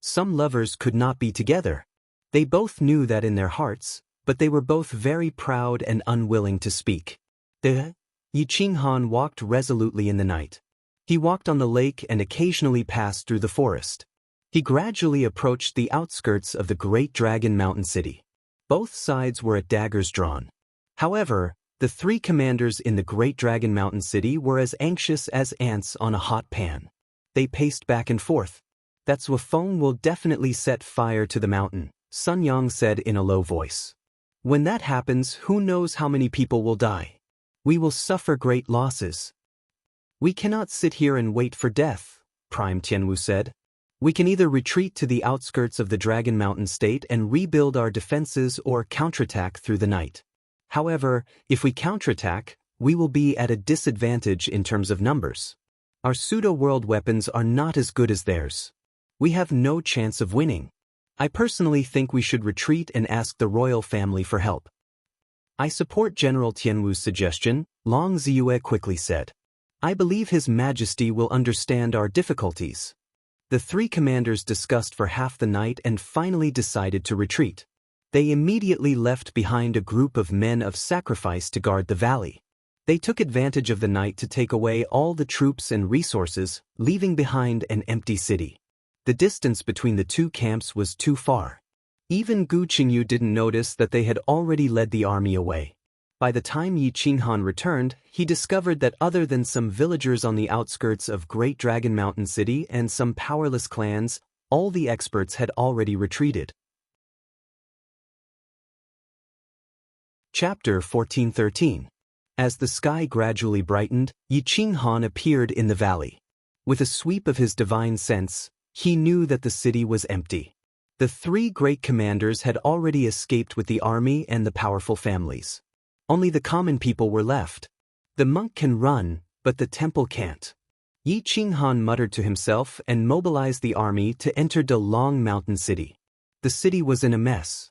Some lovers could not be together. They both knew that in their hearts, but they were both very proud and unwilling to speak. Yi Qinghan walked resolutely in the night. He walked on the lake and occasionally passed through the forest. He gradually approached the outskirts of the Great Dragon Mountain City. Both sides were at daggers drawn. However, the three commanders in the Great Dragon Mountain City were as anxious as ants on a hot pan. They paced back and forth. "That Zhuofeng will definitely set fire to the mountain," Sun Yang said in a low voice. "When that happens, who knows how many people will die? We will suffer great losses." "We cannot sit here and wait for death," Prime Tianwu said. "We can either retreat to the outskirts of the Dragon Mountain State and rebuild our defenses or counterattack through the night. However, if we counterattack, we will be at a disadvantage in terms of numbers. Our pseudo-world weapons are not as good as theirs. We have no chance of winning. I personally think we should retreat and ask the royal family for help." "I support General Tianwu's suggestion," Long Ziyue quickly said. "I believe His Majesty will understand our difficulties." The three commanders discussed for half the night and finally decided to retreat. They immediately left behind a group of men of sacrifice to guard the valley. They took advantage of the night to take away all the troops and resources, leaving behind an empty city. The distance between the two camps was too far. Even Gu Qingyu didn't notice that they had already led the army away. By the time Yi Qinghan returned, he discovered that other than some villagers on the outskirts of Great Dragon Mountain City and some powerless clans, all the experts had already retreated. Chapter 14:13. As the sky gradually brightened, Yi Qinghan appeared in the valley. With a sweep of his divine sense, he knew that the city was empty. The three great commanders had already escaped with the army and the powerful families. Only the common people were left. The monk can run, but the temple can't. Yi Qinghan muttered to himself and mobilized the army to enter Dalong Mountain City. The city was in a mess.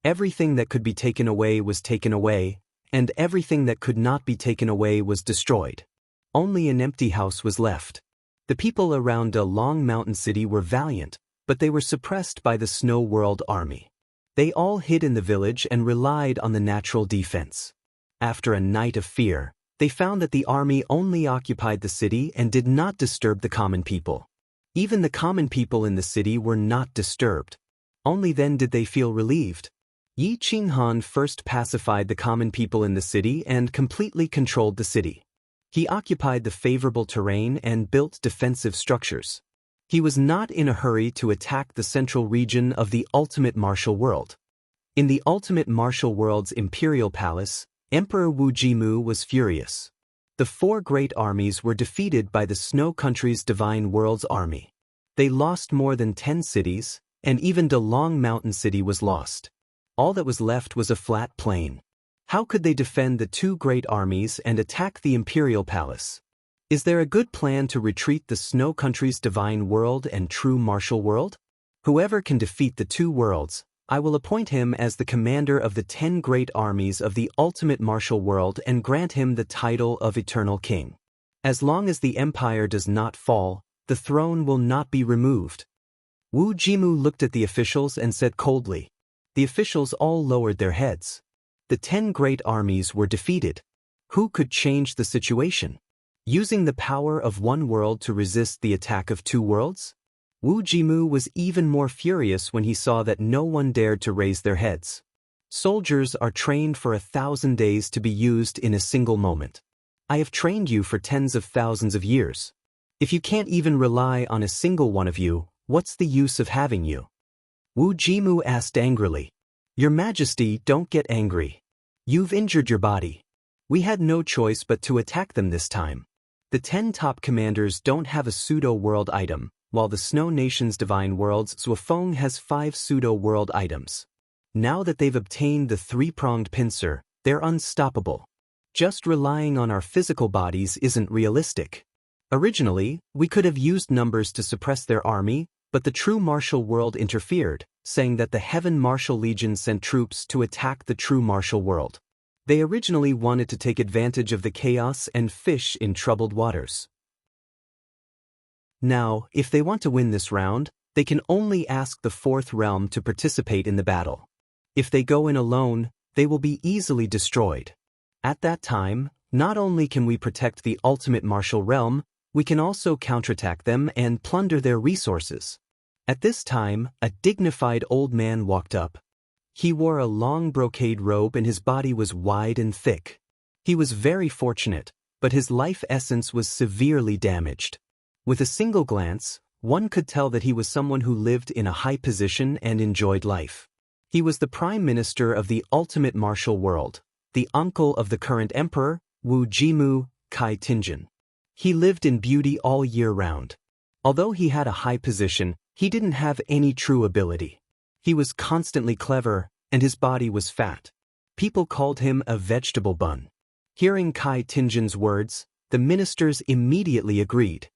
Everything that could be taken away was taken away, and everything that could not be taken away was destroyed. Only an empty house was left. The people around Dalong Mountain City were valiant, but they were suppressed by the Snow World army. They all hid in the village and relied on the natural defense. After a night of fear, they found that the army only occupied the city and did not disturb the common people. Even the common people in the city were not disturbed. Only then did they feel relieved. Yi Qinghan first pacified the common people in the city and completely controlled the city. He occupied the favorable terrain and built defensive structures. He was not in a hurry to attack the central region of the ultimate martial world. In the ultimate martial world's imperial palace, Emperor Wu Jimu was furious. The four great armies were defeated by the Snow Country's Divine World's army. They lost more than 10 cities, and even Dalong Mountain City was lost. All that was left was a flat plain. How could they defend the two great armies and attack the imperial palace? Is there a good plan to retreat the Snow Country's Divine World and true martial world? Whoever can defeat the two worlds, I will appoint him as the commander of the 10 great armies of the ultimate martial world and grant him the title of Eternal King. As long as the empire does not fall, the throne will not be removed. Wu Jimu looked at the officials and said coldly. The officials all lowered their heads. The 10 great armies were defeated. Who could change the situation? Using the power of one world to resist the attack of two worlds? Wu Jimu was even more furious when he saw that no one dared to raise their heads. Soldiers are trained for 1,000 days to be used in a single moment. I have trained you for tens of thousands of years. If you can't even rely on a single one of you, what's the use of having you? Wu Jimu asked angrily. Your Majesty, don't get angry. You've injured your body. We had no choice but to attack them this time. The 10 top commanders don't have a pseudo-world item, while the Snow Nation's Divine World's Zhuofeng has 5 pseudo-world items. Now that they've obtained the 3-pronged pincer, they're unstoppable. Just relying on our physical bodies isn't realistic. Originally, we could have used numbers to suppress their army, but the true martial world interfered, saying that the Heaven Martial Legion sent troops to attack the true martial world. They originally wanted to take advantage of the chaos and fish in troubled waters. Now, if they want to win this round, they can only ask the 4th realm to participate in the battle. If they go in alone, they will be easily destroyed. At that time, not only can we protect the ultimate martial realm, we can also counterattack them and plunder their resources. At this time, a dignified old man walked up. He wore a long brocade robe and his body was wide and thick. He was very fortunate, but his life essence was severely damaged. With a single glance, one could tell that he was someone who lived in a high position and enjoyed life. He was the prime minister of the ultimate martial world, the uncle of the current emperor, Wu Jimu, Kai Tinjin. He lived in beauty all year round. Although he had a high position, he didn't have any true ability. He was constantly clever, and his body was fat. People called him a vegetable bun. Hearing Kai Tinjin's words, the ministers immediately agreed.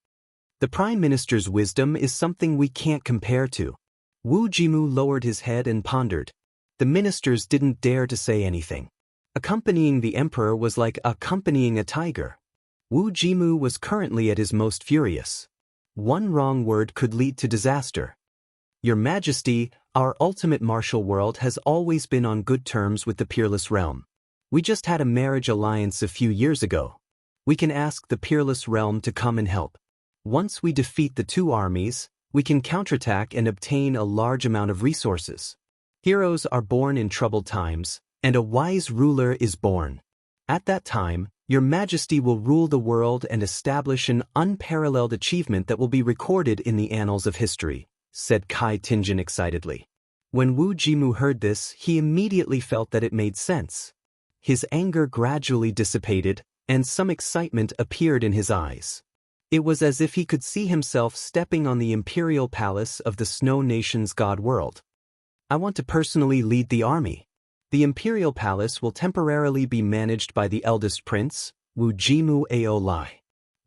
The prime minister's wisdom is something we can't compare to. Wu Jimu lowered his head and pondered. The ministers didn't dare to say anything. Accompanying the emperor was like accompanying a tiger. Wu Jimu was currently at his most furious. One wrong word could lead to disaster. Your Majesty, our ultimate martial world has always been on good terms with the Peerless Realm. We just had a marriage alliance a few years ago. We can ask the Peerless Realm to come and help. Once we defeat the two armies, we can counterattack and obtain a large amount of resources. Heroes are born in troubled times, and a wise ruler is born. At that time, Your Majesty will rule the world and establish an unparalleled achievement that will be recorded in the annals of history, said Kai Tinjin excitedly. When Wu Jimu heard this, he immediately felt that it made sense. His anger gradually dissipated, and some excitement appeared in his eyes. It was as if he could see himself stepping on the imperial palace of the Snow Nation's god world. I want to personally lead the army. The imperial palace will temporarily be managed by the eldest prince, Wu Jimu Aolai.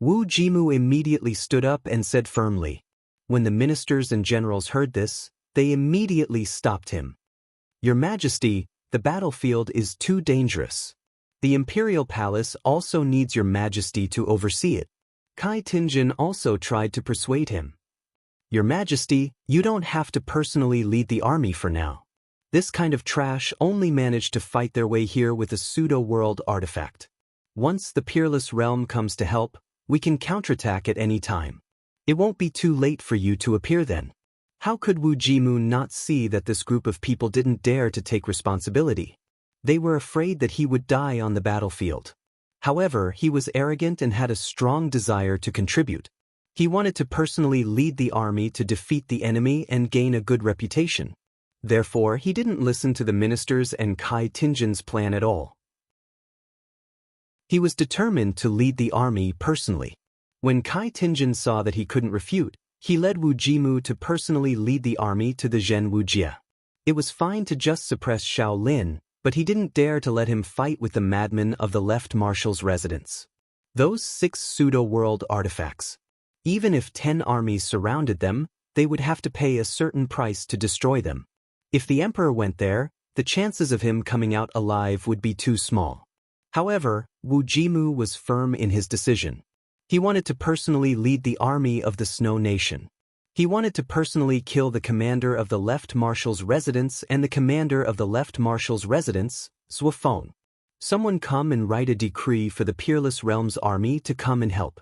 Wu Jimu immediately stood up and said firmly. When the ministers and generals heard this, they immediately stopped him. Your Majesty, the battlefield is too dangerous. The imperial palace also needs Your Majesty to oversee it. Kai Tinjin also tried to persuade him. Your Majesty, you don't have to personally lead the army for now. This kind of trash only managed to fight their way here with a pseudo-world artifact. Once the Peerless Realm comes to help, we can counterattack at any time. It won't be too late for you to appear then. How could Wu Jimu not see that this group of people didn't dare to take responsibility? They were afraid that he would die on the battlefield. However, he was arrogant and had a strong desire to contribute. He wanted to personally lead the army to defeat the enemy and gain a good reputation. Therefore, he didn't listen to the ministers and Kai Tinjin's plan at all. He was determined to lead the army personally. When Kai Tinjin saw that he couldn't refute, he led Wu Jimu to personally lead the army to the Zhen Wujie. It was fine to just suppress Shaolin, but he didn't dare to let him fight with the madmen of the left marshal's residence. Those 6 pseudo-world artifacts. Even if 10 armies surrounded them, they would have to pay a certain price to destroy them. If the emperor went there, the chances of him coming out alive would be too small. However, Wu Jimu was firm in his decision. He wanted to personally lead the army of the Snow Nation. He wanted to personally kill the commander of the left marshal's residence and the commander of the left marshal's residence, Zhuofeng. Someone come and write a decree for the Peerless Realm's army to come and help.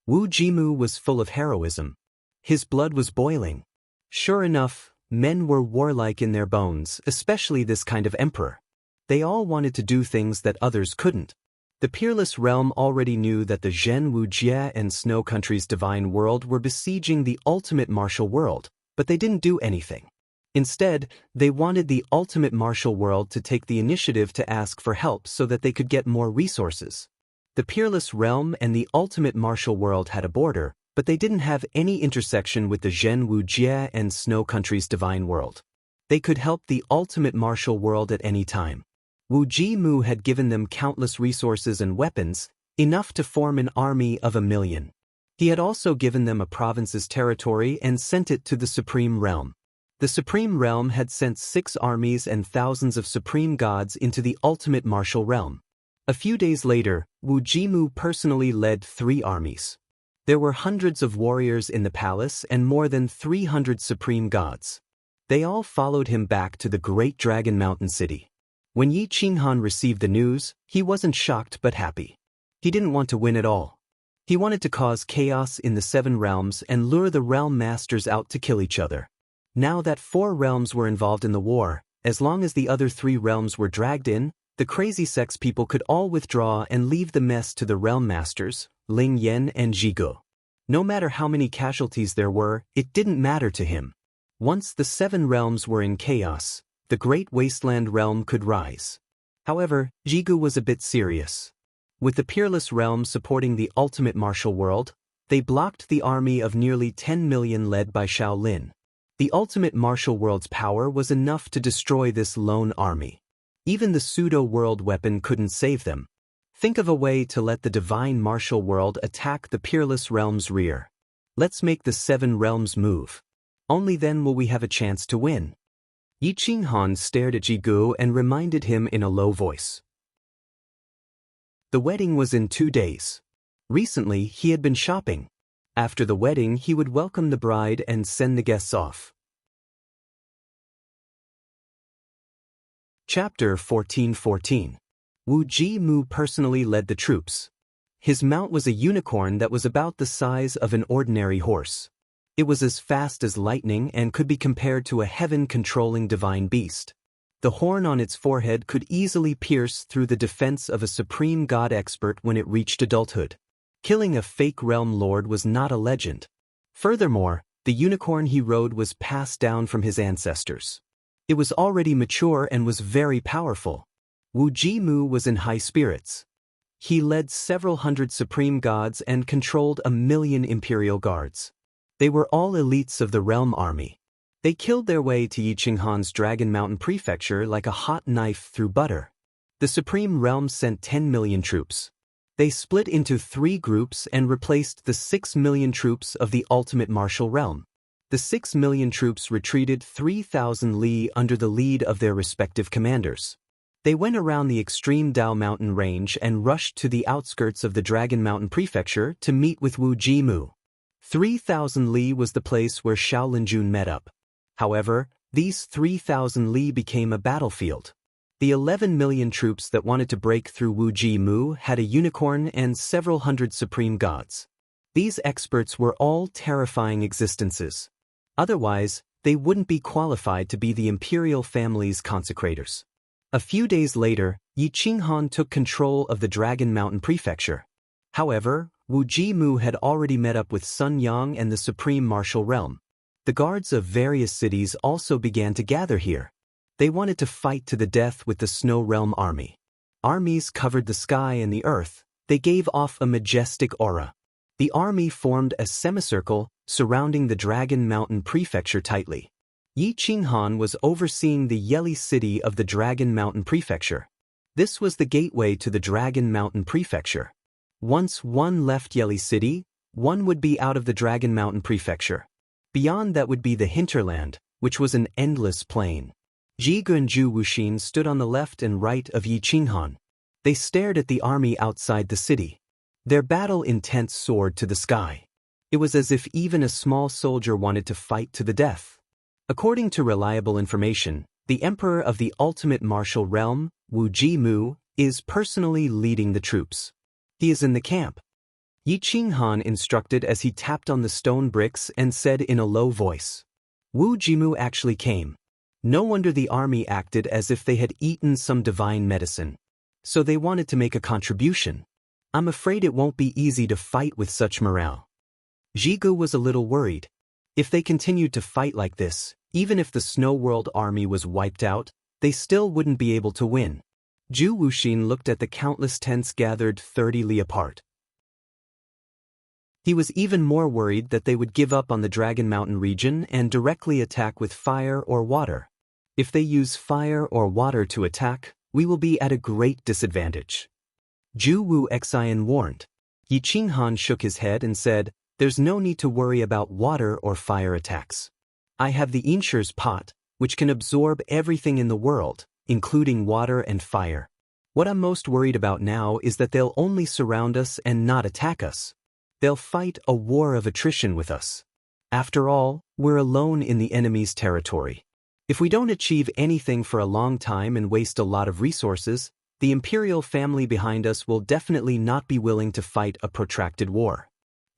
Wu Jimu was full of heroism. His blood was boiling. Sure enough, men were warlike in their bones, especially this kind of emperor. They all wanted to do things that others couldn't. The Peerless Realm already knew that the Zhen Wujie and Snow Country's divine world were besieging the ultimate martial world, but they didn't do anything. Instead, they wanted the ultimate martial world to take the initiative to ask for help so that they could get more resources. The Peerless Realm and the ultimate martial world had a border, but they didn't have any intersection with the Zhen Wujie and Snow Country's divine world. They could help the ultimate martial world at any time. Wu Jimu had given them countless resources and weapons, enough to form an army of 1 million. He had also given them a province's territory and sent it to the Supreme Realm. The Supreme Realm had sent 6 armies and thousands of supreme gods into the ultimate martial realm. A few days later, Wu Jimu personally led 3 armies. There were hundreds of warriors in the palace and more than 300 supreme gods. They all followed him back to the great Dragon Mountain City. When Yi Qinghan received the news, he wasn't shocked but happy. He didn't want to win at all. He wanted to cause chaos in the 7 realms and lure the realm masters out to kill each other. Now that 4 realms were involved in the war, as long as the other 3 realms were dragged in, the crazy sex people could all withdraw and leave the mess to the realm masters, Ling Yan and Jigu. No matter how many casualties there were, it didn't matter to him. Once the 7 realms were in chaos, the Great Wasteland realm could rise. However, Jigu was a bit serious. With the Peerless realm supporting the ultimate martial world, they blocked the army of nearly 10 million led by Shaolin. The ultimate martial world's power was enough to destroy this lone army. Even the pseudo-world weapon couldn't save them. Think of a way to let the divine martial world attack the Peerless realm's rear. Let's make the 7 realms move. Only then will we have a chance to win. Yi Qinghan stared at Jigu and reminded him in a low voice. The wedding was in 2 days. Recently, he had been shopping. After the wedding, he would welcome the bride and send the guests off. Chapter 14:14. Wu Ji-mu personally led the troops. His mount was a unicorn that was about the size of an ordinary horse. It was as fast as lightning and could be compared to a heaven-controlling divine beast. The horn on its forehead could easily pierce through the defense of a supreme god expert when it reached adulthood. Killing a fake realm lord was not a legend. Furthermore, the unicorn he rode was passed down from his ancestors. It was already mature and was very powerful. Wu Ji-mu was in high spirits. He led several hundred supreme gods and controlled 1 million imperial guards. They were all elites of the realm army. They killed their way to Yi Qinghan's Dragon Mountain Prefecture like a hot knife through butter. The Supreme Realm sent 10 million troops. They split into 3 groups and replaced the 6 million troops of the ultimate martial realm. The 6 million troops retreated 3,000 li under the lead of their respective commanders. They went around the extreme Dao Mountain range and rushed to the outskirts of the Dragon Mountain Prefecture to meet with Wu Ji-mu. 3,000 li was the place where Shaolin Jun met up. However, these 3,000 li became a battlefield. The 11 million troops that wanted to break through Wu Ji-mu had a unicorn and several hundred supreme gods. These experts were all terrifying existences. Otherwise, they wouldn't be qualified to be the imperial family's consecrators. A few days later, Yi Qinghan took control of the Dragon Mountain Prefecture. However, Wu Ji-mu had already met up with Sun Yang and the Supreme Martial Realm. The guards of various cities also began to gather here. They wanted to fight to the death with the Snow Realm army. Armies covered the sky and the earth. They gave off a majestic aura. The army formed a semicircle, surrounding the Dragon Mountain Prefecture tightly. Yi Qinghan was overseeing the Yeli city of the Dragon Mountain Prefecture. This was the gateway to the Dragon Mountain Prefecture. Once one left Yeli city, one would be out of the Dragon Mountain Prefecture. Beyond that would be the hinterland, which was an endless plain. Jigu and Zhu Wuxin stood on the left and right of Yi Qinghan. They stared at the army outside the city. Their battle intent soared to the sky. It was as if even a small soldier wanted to fight to the death. According to reliable information, the emperor of the ultimate martial realm, Wu Ji-mu, is personally leading the troops. He is in the camp. Yi Qinghan instructed as he tapped on the stone bricks and said in a low voice, "Wu Ji-mu actually came." No wonder the army acted as if they had eaten some divine medicine. So they wanted to make a contribution. I'm afraid it won't be easy to fight with such morale. Jigu was a little worried. If they continued to fight like this, even if the Snow World army was wiped out, they still wouldn't be able to win. Zhu Wuxin looked at the countless tents gathered 30 li apart. He was even more worried that they would give up on the Dragon Mountain region and directly attack with fire or water. If they use fire or water to attack, we will be at a great disadvantage. Zhu Wu Xian warned. Yi Qinghan shook his head and said, "There's no need to worry about water or fire attacks. I have the Insher's pot, which can absorb everything in the world, including water and fire. What I'm most worried about now is that they'll only surround us and not attack us. They'll fight a war of attrition with us. After all, we're alone in the enemy's territory. If we don't achieve anything for a long time and waste a lot of resources, the imperial family behind us will definitely not be willing to fight a protracted war.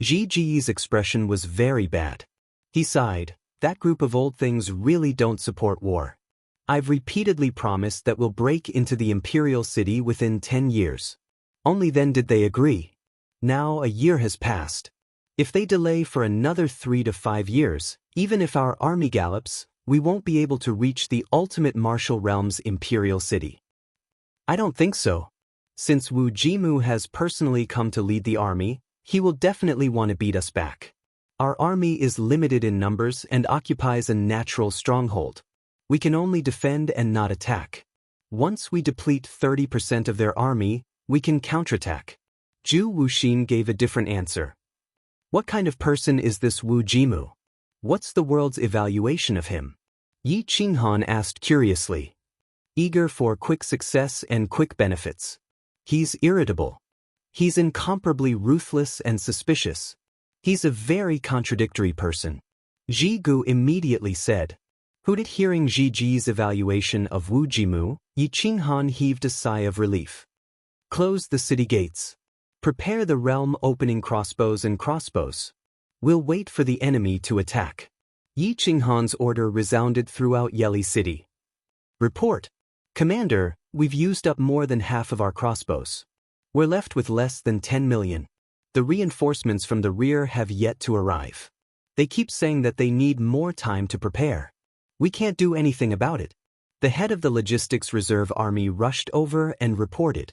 Ziji's expression was very bad. He sighed. That group of old things really don't support war. I've repeatedly promised that we'll break into the imperial city within 10 years. Only then did they agree. Now a year has passed. If they delay for another 3 to 5 years, even if our army gallops, we won't be able to reach the ultimate martial realm's imperial city. I don't think so. Since Wu Jimu has personally come to lead the army, he will definitely want to beat us back. Our army is limited in numbers and occupies a natural stronghold. We can only defend and not attack. Once we deplete 30% of their army, we can counterattack. Zhu Wuxin gave a different answer. What kind of person is this Wu Jimu? What's the world's evaluation of him? Yi Qinghan asked curiously. Eager for quick success and quick benefits. He's irritable. He's incomparably ruthless and suspicious. He's a very contradictory person. Ji Gu immediately said. Hooted. Hearing Ziji's evaluation of Wu Jimu, Yi Qinghan heaved a sigh of relief. Close the city gates. Prepare the realm opening crossbows and crossbows. We'll wait for the enemy to attack. Yi Qinghan's order resounded throughout Yeli City. Report. Commander, we've used up more than half of our crossbows. We're left with less than 10 million. The reinforcements from the rear have yet to arrive. They keep saying that they need more time to prepare. We can't do anything about it. The head of the Logistics Reserve Army rushed over and reported.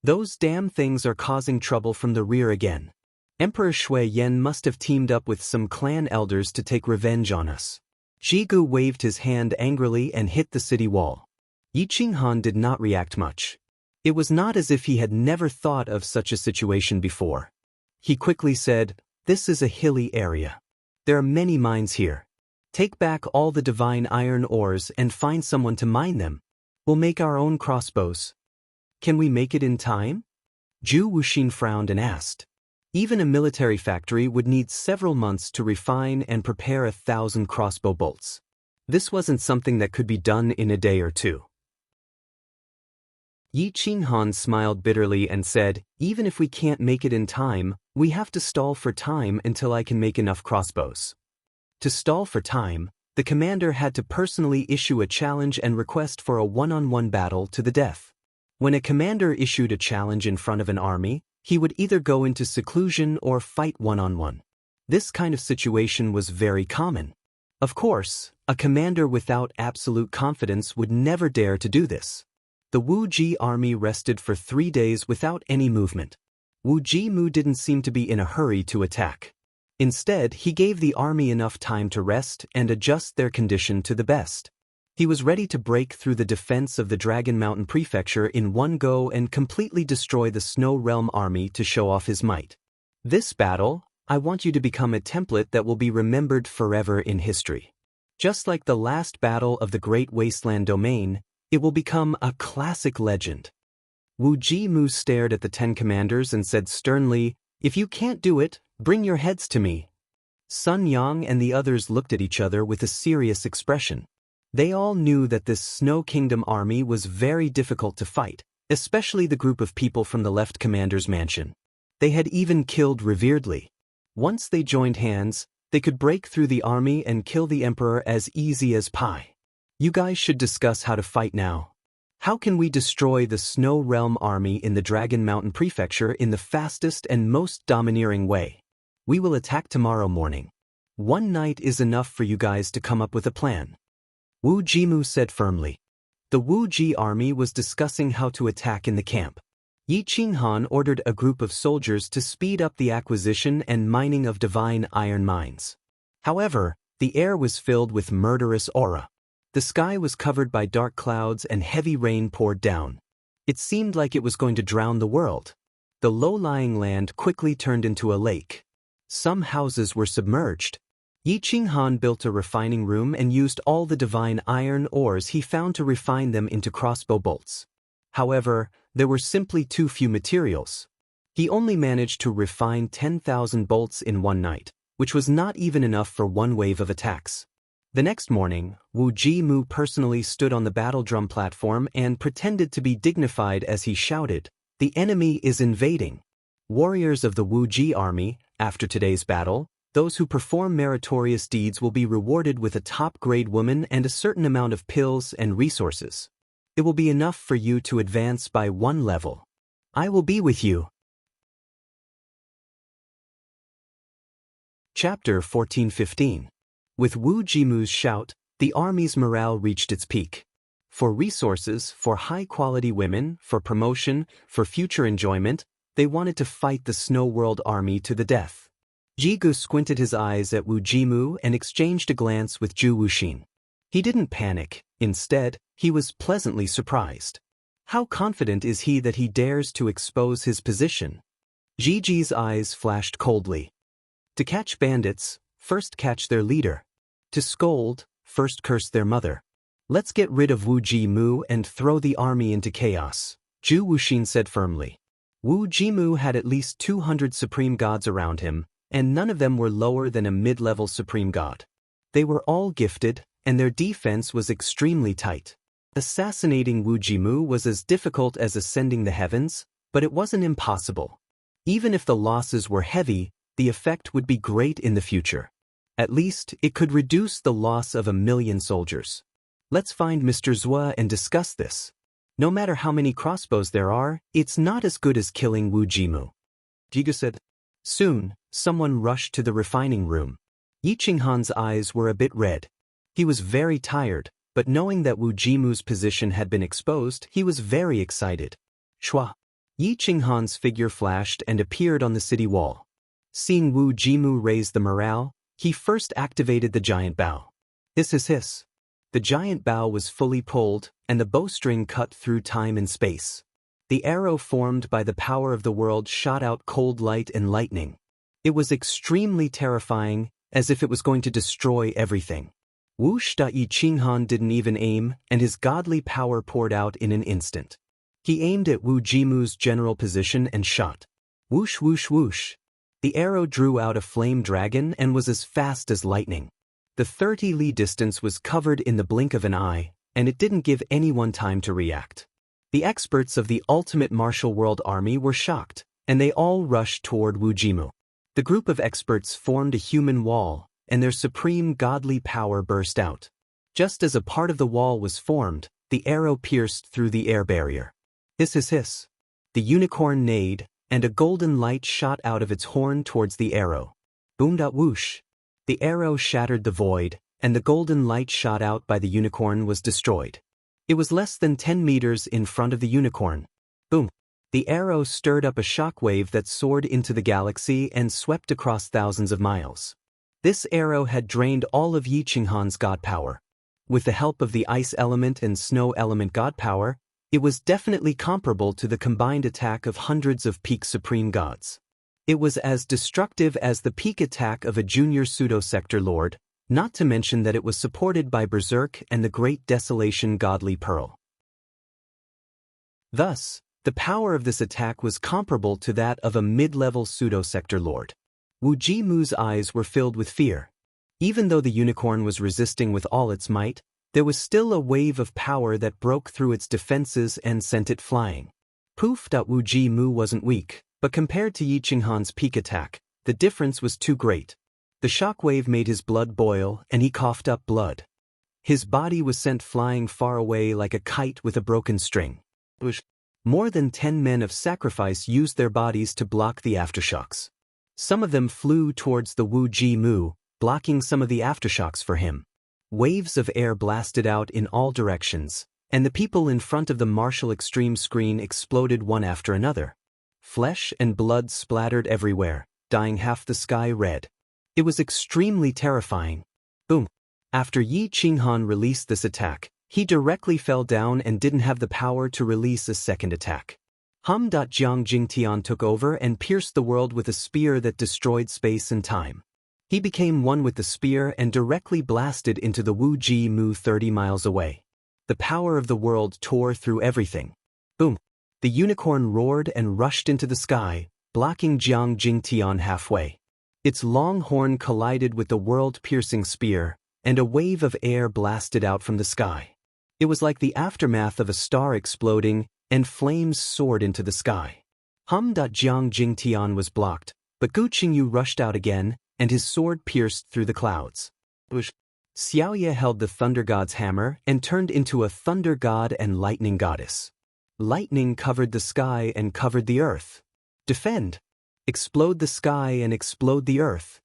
Those damn things are causing trouble from the rear again. Emperor Shui Yan must have teamed up with some clan elders to take revenge on us. Jigu waved his hand angrily and hit the city wall. Yi Qinghan did not react much. It was not as if he had never thought of such a situation before. He quickly said, "This is a hilly area. There are many mines here. Take back all the divine iron ores and find someone to mine them. We'll make our own crossbows." Can we make it in time? Zhu Wuxin frowned and asked. Even a military factory would need several months to refine and prepare 1,000 crossbow bolts. This wasn't something that could be done in a day or two. Yi Qinghan smiled bitterly and said, "Even if we can't make it in time, we have to stall for time until I can make enough crossbows." To stall for time, the commander had to personally issue a challenge and request for a one-on-one battle to the death. When a commander issued a challenge in front of an army, he would either go into seclusion or fight one-on-one. This kind of situation was very common. Of course, a commander without absolute confidence would never dare to do this. The Wu Ji army rested for 3 days without any movement. Wu Jimu didn't seem to be in a hurry to attack. Instead, he gave the army enough time to rest and adjust their condition to the best. He was ready to break through the defense of the Dragon Mountain Prefecture in one go and completely destroy the Snow Realm army to show off his might. This battle, I want you to become a template that will be remembered forever in history. Just like the last battle of the Great Wasteland Domain, it will become a classic legend. Wu Jimu stared at the 10 commanders and said sternly, "If you can't do it, bring your heads to me." Sun Yang and the others looked at each other with a serious expression. They all knew that this Snow Kingdom army was very difficult to fight, especially the group of people from the left commander's mansion. They had even killed reveredly. Once they joined hands, they could break through the army and kill the emperor as easy as pie. You guys should discuss how to fight now. How can we destroy the Snow Realm army in the Dragon Mountain Prefecture in the fastest and most domineering way? We will attack tomorrow morning. One night is enough for you guys to come up with a plan. Wu Jimu said firmly. The Wu Ji army was discussing how to attack in the camp. Yi Qinghan ordered a group of soldiers to speed up the acquisition and mining of divine iron mines. However, the air was filled with murderous aura. The sky was covered by dark clouds and heavy rain poured down. It seemed like it was going to drown the world. The low-lying land quickly turned into a lake. Some houses were submerged. Yi Qinghan built a refining room and used all the divine iron ores he found to refine them into crossbow bolts. However, there were simply too few materials. He only managed to refine 10,000 bolts in one night, which was not even enough for one wave of attacks. The next morning, Wu Ji-mu personally stood on the battle drum platform and pretended to be dignified as he shouted, "The enemy is invading." Warriors of the Wu Ji army, after today's battle, those who perform meritorious deeds will be rewarded with a top-grade woman and a certain amount of pills and resources. It will be enough for you to advance by 1 level. I will be with you. Chapter 14-15. With Wu Jimu's shout, the army's morale reached its peak. For resources, for high-quality women, for promotion, for future enjoyment, they wanted to fight the Snow World army to the death. Jigu squinted his eyes at Wu Jimu and exchanged a glance with Ju Wuxin. He didn't panic. Instead, he was pleasantly surprised. How confident is he that he dares to expose his position? Jiji's eyes flashed coldly. To catch bandits, first catch their leader. To scold, first curse their mother. Let's get rid of Wu Ji-mu and throw the army into chaos, Ju Wuxin said firmly. Wu Ji-mu had at least 200 supreme gods around him, and none of them were lower than a mid-level supreme god. They were all gifted, and their defense was extremely tight. Assassinating Wu Ji-mu was as difficult as ascending the heavens, but it wasn't impossible. Even if the losses were heavy, the effect would be great in the future. At least, it could reduce the loss of 1 million soldiers. Let's find Mr. Zhua and discuss this. No matter how many crossbows there are, it's not as good as killing Wu Ji-mu. Jigu said. Soon, someone rushed to the refining room. Yi Qinghan's eyes were a bit red. He was very tired, but knowing that Wu Ji-mu's position had been exposed, he was very excited. Shua. Yi Qinghan's figure flashed and appeared on the city wall. Seeing Wu Ji-mu raise the morale, he first activated the giant bow. Hiss. The giant bow was fully pulled, and the bowstring cut through time and space. The arrow formed by the power of the world shot out cold light and lightning. It was extremely terrifying, as if it was going to destroy everything. Whoosh! Yi Qinghan didn't even aim, and his godly power poured out in an instant. He aimed at Wu Jimu's general position and shot. Whoosh whoosh whoosh. The arrow drew out a flame dragon and was as fast as lightning. The 30 li distance was covered in the blink of an eye, and it didn't give anyone time to react. The experts of the ultimate martial world army were shocked, and they all rushed toward Wu Jimu. The group of experts formed a human wall, and their supreme godly power burst out. Just as a part of the wall was formed, the arrow pierced through the air barrier. Hiss. The unicorn neighed, and a golden light shot out of its horn towards the arrow. Boom! Whoosh! The arrow shattered the void, and the golden light shot out by the unicorn was destroyed. It was less than 10 meters in front of the unicorn. Boom! The arrow stirred up a shockwave that soared into the galaxy and swept across thousands of miles. This arrow had drained all of Yi Qinghan's god power. With the help of the ice element and snow element god power, it was definitely comparable to the combined attack of hundreds of peak supreme gods. It was as destructive as the peak attack of a junior pseudo-sector lord, not to mention that it was supported by Berserk and the Great Desolation Godly Pearl. Thus, the power of this attack was comparable to that of a mid-level pseudo-sector lord. Wu Ji-mu's eyes were filled with fear. Even though the unicorn was resisting with all its might, there was still a wave of power that broke through its defenses and sent it flying. Poof! Wu Ji-mu wasn't weak, but compared to Yi Qinghan's peak attack, the difference was too great. The shockwave made his blood boil, and he coughed up blood. His body was sent flying far away like a kite with a broken string. More than 10 men of sacrifice used their bodies to block the aftershocks. Some of them flew towards the Wu Ji-mu, blocking some of the aftershocks for him. Waves of air blasted out in all directions, and the people in front of the martial extreme screen exploded one after another. Flesh and blood splattered everywhere, dyeing half the sky red. It was extremely terrifying. Boom! After Yi Qinghan released this attack, he directly fell down and didn't have the power to release a second attack. Jiang Jingtian took over and pierced the world with a spear that destroyed space and time. He became one with the spear and directly blasted into the Wu Ji-mu 30 miles away. The power of the world tore through everything. Boom! The unicorn roared and rushed into the sky, blocking Jiang Jingtian halfway. Its long horn collided with the world-piercing spear, and a wave of air blasted out from the sky. It was like the aftermath of a star exploding, and flames soared into the sky. Jiang Jingtian was blocked, but Gu Qingyu rushed out again, and his sword pierced through the clouds. Xiaoye held the thunder god's hammer and turned into a thunder god and lightning goddess. Lightning covered the sky and covered the earth. Defend! Explode the sky and explode the earth.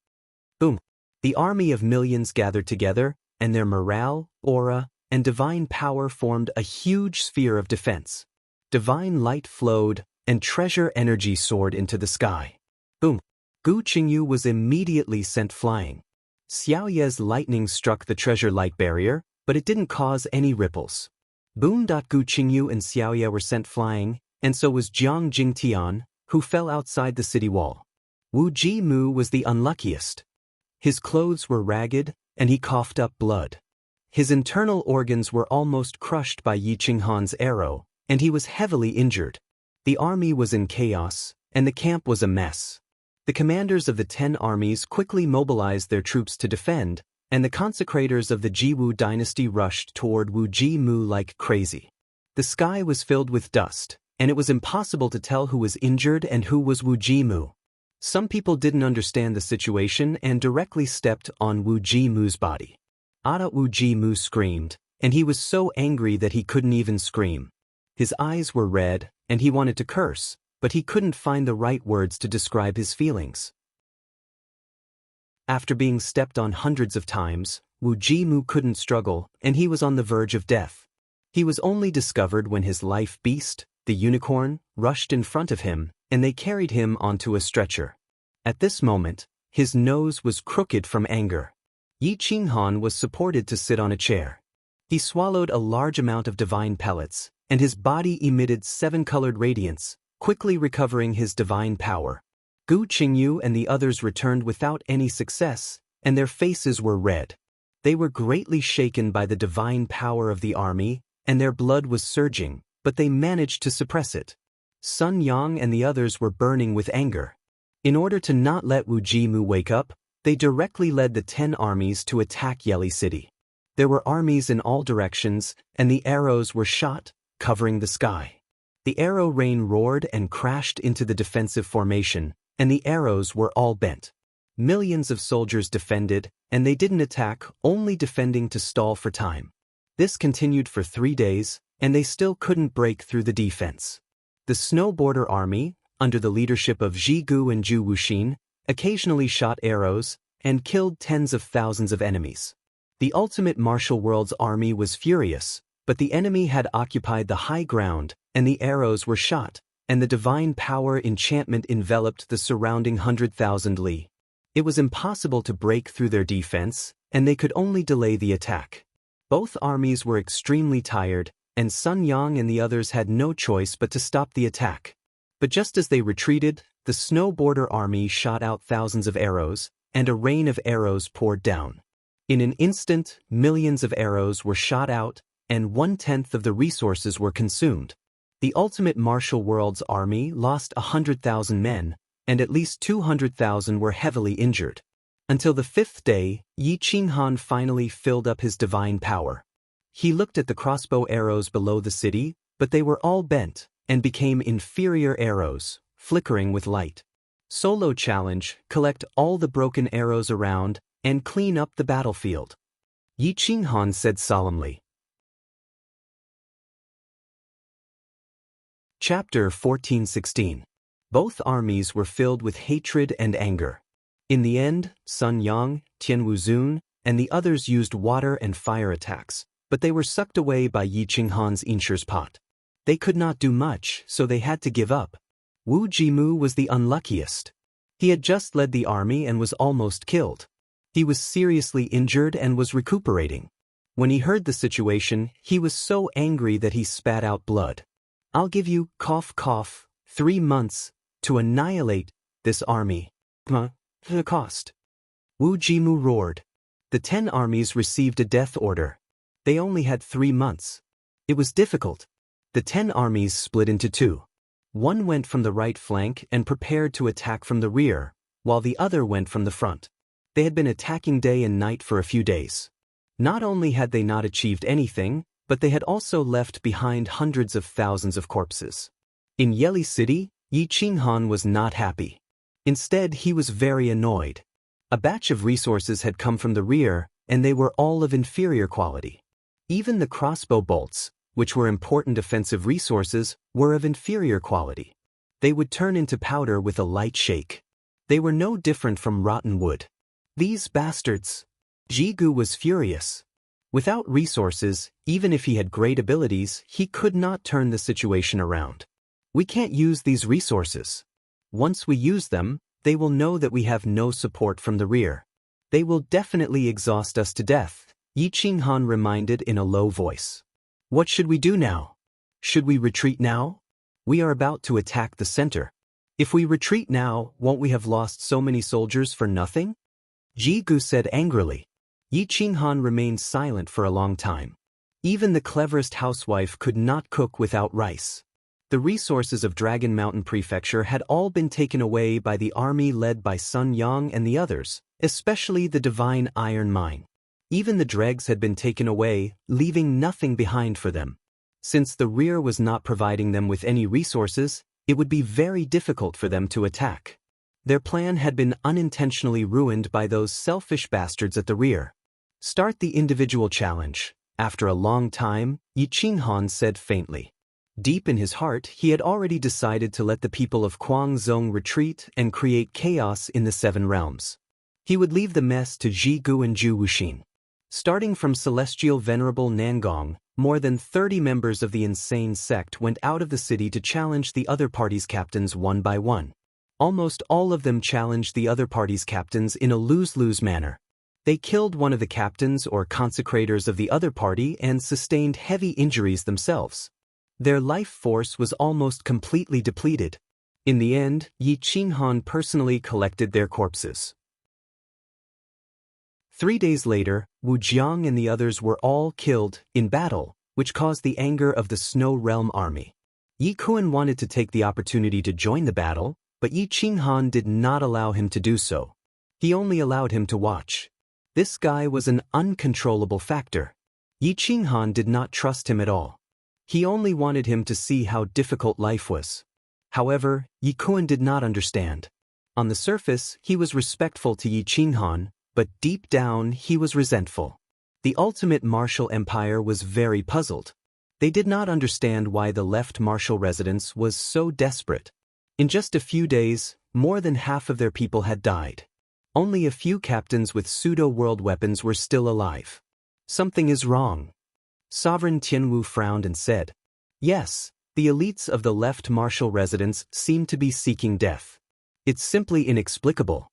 Boom! The army of millions gathered together, and their morale, aura, and divine power formed a huge sphere of defense. Divine light flowed, and treasure energy soared into the sky. Boom! Gu Qingyu was immediately sent flying. Xiaoye's lightning struck the treasure light barrier, but it didn't cause any ripples. Boom! Gu Qingyu and Xiaoye were sent flying, and so was Jiang Jingtian, who fell outside the city wall. Wu Ji-mu was the unluckiest. His clothes were ragged, and he coughed up blood. His internal organs were almost crushed by Yi Qinghan's arrow, and he was heavily injured. The army was in chaos, and the camp was a mess. The commanders of the 10 armies quickly mobilized their troops to defend, and the consecrators of the Jiwu dynasty rushed toward Wu Ji-mu like crazy. The sky was filled with dust, and it was impossible to tell who was injured and who was Wu Ji-mu. Some people didn't understand the situation and directly stepped on Wu Ji-mu's body. Wu Ji-mu screamed, and he was so angry that he couldn't even scream. His eyes were red, and he wanted to curse, but he couldn't find the right words to describe his feelings. After being stepped on hundreds of times, Wu Ji-mu couldn't struggle, and he was on the verge of death. He was only discovered when his life beast, the unicorn, rushed in front of him, and they carried him onto a stretcher. At this moment, his nose was crooked from anger. Yi Qinghan was supported to sit on a chair. He swallowed a large amount of divine pellets, and his body emitted 7-colored radiance, quickly recovering his divine power. Gu Qingyu and the others returned without any success, and their faces were red. They were greatly shaken by the divine power of the army, and their blood was surging, but they managed to suppress it. Sun Yang and the others were burning with anger. In order to not let Wu Ji-mu wake up, they directly led the 10 armies to attack Yeli City. There were armies in all directions, and the arrows were shot, covering the sky. The arrow rain roared and crashed into the defensive formation, and the arrows were all bent. Millions of soldiers defended, and they didn't attack, only defending to stall for time. This continued for 3 days, and they still couldn't break through the defense. The Snow Border Army, under the leadership of Ji Gu and Zhu Wuxin, occasionally shot arrows and killed tens of thousands of enemies. The ultimate martial world's army was furious, but the enemy had occupied the high ground, and the arrows were shot, and the divine power enchantment enveloped the surrounding 100,000 li. It was impossible to break through their defense, and they could only delay the attack. Both armies were extremely tired, and Sun Yang and the others had no choice but to stop the attack. But just as they retreated, the Snow Border Army shot out thousands of arrows, and a rain of arrows poured down. In an instant, millions of arrows were shot out, and 1/10 of the resources were consumed. The ultimate martial world's army lost 100,000 men, and at least 200,000 were heavily injured. Until the 5th day, Yi Qinghan finally filled up his divine power. He looked at the crossbow arrows below the city, but they were all bent, and became inferior arrows, flickering with light. Solo challenge: collect all the broken arrows around, and clean up the battlefield. Yi Qinghan said solemnly. Chapter 14:16. Both armies were filled with hatred and anger. In the end, Sun Yang, Tian Wuzun, and the others used water and fire attacks, but they were sucked away by Yi Qinghan's Inshur's pot. They could not do much, so they had to give up. Wu Ji-mu was the unluckiest. He had just led the army and was almost killed. He was seriously injured and was recuperating. When he heard the situation, he was so angry that he spat out blood. "I'll give you, cough cough, 3 months, to annihilate this army. The cost." Wu Ji-mu roared. The 10 armies received a death order. They only had 3 months. It was difficult. The 10 armies split into 2. One went from the right flank and prepared to attack from the rear, while the other went from the front. They had been attacking day and night for a few days. Not only had they not achieved anything, but they had also left behind hundreds of thousands of corpses. In Yeli City, Yi Qinghan was not happy. Instead, he was very annoyed. A batch of resources had come from the rear, and they were all of inferior quality. Even the crossbow bolts, which were important offensive resources, were of inferior quality. They would turn into powder with a light shake. They were no different from rotten wood. These bastards! Jigu was furious. Without resources, even if he had great abilities, he could not turn the situation around. We can't use these resources. Once we use them, they will know that we have no support from the rear. They will definitely exhaust us to death, Yi Qinghan reminded in a low voice. What should we do now? Should we retreat now? We are about to attack the center. If we retreat now, won't we have lost so many soldiers for nothing? Jigu said angrily. Yi Qinghan remained silent for a long time. Even the cleverest housewife could not cook without rice. The resources of Dragon Mountain Prefecture had all been taken away by the army led by Sun Yang and the others, especially the Divine Iron Mine. Even the dregs had been taken away, leaving nothing behind for them. Since the rear was not providing them with any resources, it would be very difficult for them to attack. Their plan had been unintentionally ruined by those selfish bastards at the rear. Start the individual challenge. After a long time, Yi Qinghan said faintly. Deep in his heart, he had already decided to let the people of Guangzhong retreat and create chaos in the Seven Realms. He would leave the mess to Jigu and Zhu Wuxin. Starting from Celestial Venerable Nangong, more than 30 members of the insane sect went out of the city to challenge the other party's captains one by one. Almost all of them challenged the other party's captains in a lose-lose manner. They killed one of the captains or consecrators of the other party and sustained heavy injuries themselves. Their life force was almost completely depleted. In the end, Yi Qinghan personally collected their corpses. 3 days later, Wu Jiang and the others were all killed in battle, which caused the anger of the Snow Realm army. Yi Kuan wanted to take the opportunity to join the battle, but Yi Qinghan did not allow him to do so. He only allowed him to watch. This guy was an uncontrollable factor. Yi Qinghan did not trust him at all. He only wanted him to see how difficult life was. However, Yi Kuan did not understand. On the surface, he was respectful to Yi Qinghan, but deep down he was resentful. The ultimate martial empire was very puzzled. They did not understand why the left martial residence was so desperate. In just a few days, more than half of their people had died. Only a few captains with pseudo-world weapons were still alive. Something is wrong. Sovereign Tianwu frowned and said, Yes, the elites of the left martial residence seem to be seeking death. It's simply inexplicable.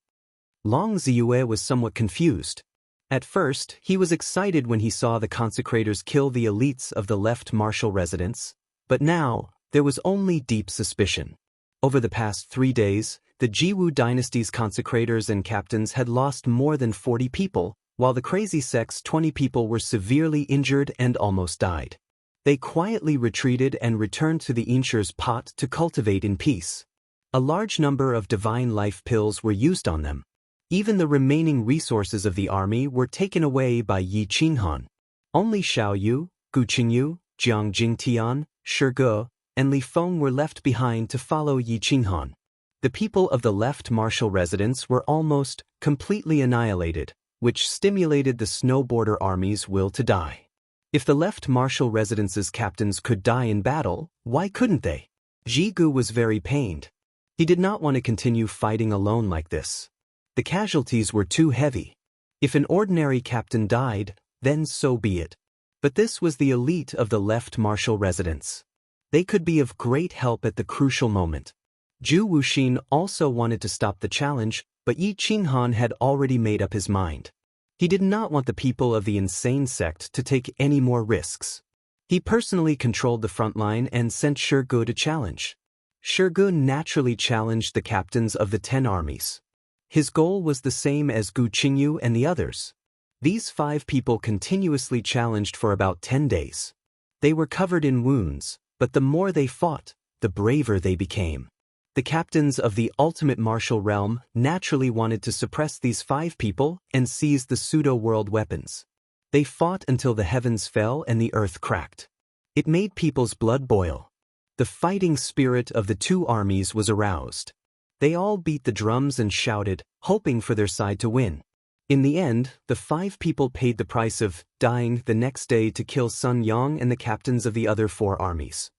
Long Ziyue was somewhat confused. At first, he was excited when he saw the consecrators kill the elites of the left martial residence, but now, there was only deep suspicion. Over the past 3 days, the Jiwu dynasty's consecrators and captains had lost more than 40 people, while the crazy sect's 20 people were severely injured and almost died. They quietly retreated and returned to the Inshur's pot to cultivate in peace. A large number of divine life pills were used on them. Even the remaining resources of the army were taken away by Yi Qinghan. Only Xiaoyu, Gu Qingyu, Jiang Jingtian, Shige, and Li Feng were left behind to follow Yi Qinghan. The people of the left martial residence were almost completely annihilated, which stimulated the Snow Border Army's will to die. If the left martial residence's captains could die in battle, why couldn't they? Jigu was very pained. He did not want to continue fighting alone like this. The casualties were too heavy. If an ordinary captain died, then so be it. But this was the elite of the left martial residence. They could be of great help at the crucial moment. Zhu Wuxin also wanted to stop the challenge, but Yi Qinghan had already made up his mind. He did not want the people of the insane sect to take any more risks. He personally controlled the front line and sent Shige to challenge. Shige naturally challenged the captains of the 10 armies. His goal was the same as Gu Qingyu and the others. These 5 people continuously challenged for about 10 days. They were covered in wounds, but the more they fought, the braver they became. The captains of the ultimate martial realm naturally wanted to suppress these 5 people and seize the pseudo-world weapons. They fought until the heavens fell and the earth cracked. It made people's blood boil. The fighting spirit of the two armies was aroused. They all beat the drums and shouted, hoping for their side to win. In the end, the 5 people paid the price of dying the next day to kill Sun Yang and the captains of the other 4 armies.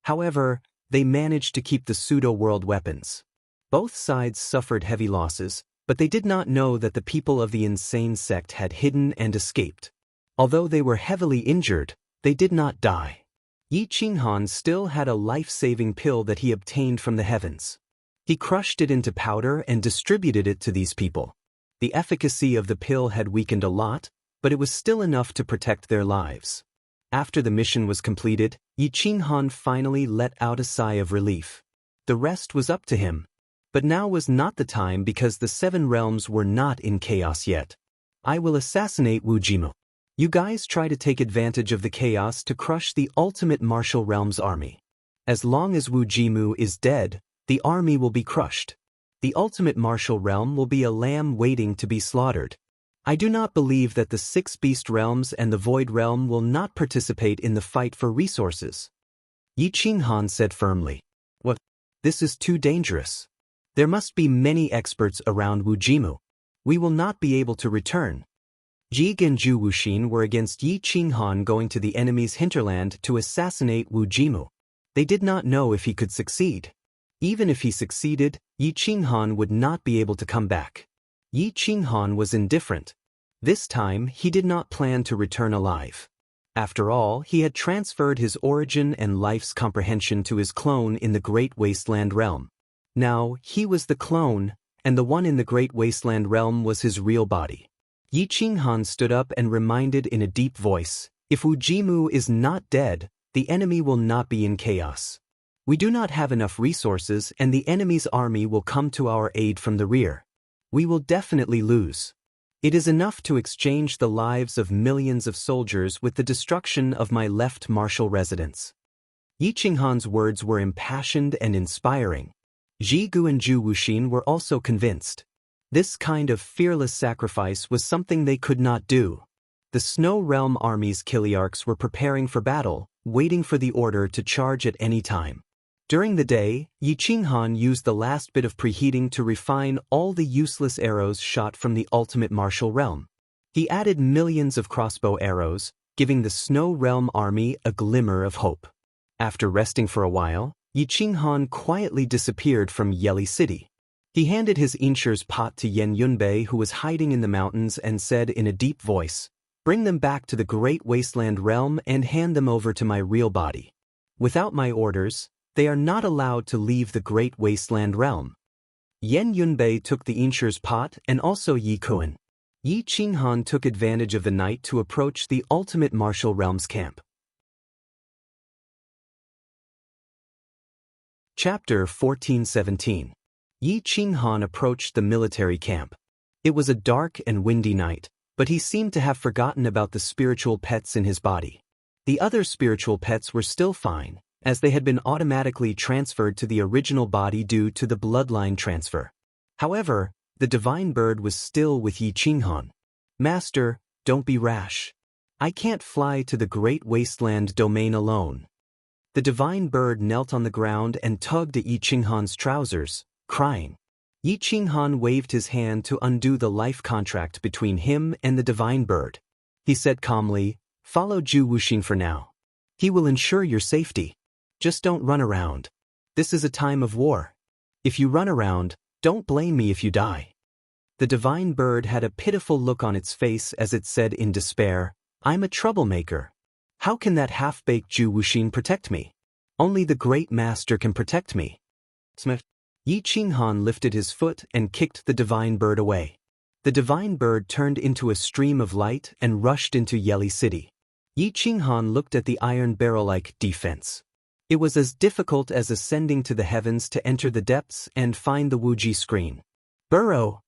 However, they managed to keep the pseudo-world weapons. Both sides suffered heavy losses, but they did not know that the people of the insane sect had hidden and escaped. Although they were heavily injured, they did not die. Yi Qinghan still had a life-saving pill that he obtained from the heavens. He crushed it into powder and distributed it to these people. The efficacy of the pill had weakened a lot, but it was still enough to protect their lives. After the mission was completed, Yi Qinghan finally let out a sigh of relief. The rest was up to him. But now was not the time because the 7 realms were not in chaos yet. I will assassinate Wu Jimu. You guys try to take advantage of the chaos to crush the ultimate martial realm's army. As long as Wu Jimu is dead, the army will be crushed. The ultimate martial realm will be a lamb waiting to be slaughtered. I do not believe that the 6 beast realms and the void realm will not participate in the fight for resources. Yi Qinghan said firmly. What? This is too dangerous. There must be many experts around Wu Jimu. We will not be able to return. Jig and Zhu Wuxin were against Yi Qinghan going to the enemy's hinterland to assassinate Wu Jimu. They did not know if he could succeed. Even if he succeeded, Yi Qinghan would not be able to come back. Yi Qinghan was indifferent. This time, he did not plan to return alive. After all, he had transferred his origin and life's comprehension to his clone in the Great Wasteland Realm. Now, he was the clone, and the one in the Great Wasteland Realm was his real body. Yi Qinghan stood up and reminded in a deep voice, if Wu Jimu is not dead, the enemy will not be in chaos. We do not have enough resources and the enemy's army will come to our aid from the rear. We will definitely lose. It is enough to exchange the lives of millions of soldiers with the destruction of my left martial residence. Yi Qinghan's words were impassioned and inspiring. Jigu and Zhu Wuxin were also convinced. This kind of fearless sacrifice was something they could not do. The Snow Realm army's Kiliarchs were preparing for battle, waiting for the order to charge at any time. During the day, Yi Qinghan used the last bit of preheating to refine all the useless arrows shot from the ultimate martial realm. He added millions of crossbow arrows, giving the Snow Realm army a glimmer of hope. After resting for a while, Yi Qinghan quietly disappeared from Yeli City. He handed his Inshur's pot to Yan Yunbei, who was hiding in the mountains, and said in a deep voice, "Bring them back to the Great Wasteland Realm and hand them over to my real body. Without my orders, they are not allowed to leave the Great Wasteland Realm." Yan Yunbei took the Inshur's pot and also Yi Kuan. Yi Qinghan took advantage of the night to approach the ultimate martial realm's camp. Chapter 14:17. Yi Qinghan approached the military camp. It was a dark and windy night, but he seemed to have forgotten about the spiritual pets in his body. The other spiritual pets were still fine, as they had been automatically transferred to the original body due to the bloodline transfer. However, the divine bird was still with Yi Qinghan. "Master, don't be rash. I can't fly to the Great Wasteland domain alone." The divine bird knelt on the ground and tugged at Yi Qinghan's trousers, crying. Yi Qinghan waved his hand to undo the life contract between him and the divine bird. He said calmly, "Follow Zhu Wuxin for now. He will ensure your safety. Just don't run around. This is a time of war. If you run around, don't blame me if you die." The divine bird had a pitiful look on its face as it said in despair, "I'm a troublemaker. How can that half-baked Zhu Wuxin protect me? Only the great master can protect me." Smith. Yi Qinghan lifted his foot and kicked the divine bird away. The divine bird turned into a stream of light and rushed into Yeli City. Yi Qinghan looked at the iron barrel-like defense. It was as difficult as ascending to the heavens to enter the depths and find the Wuji screen. Burrow!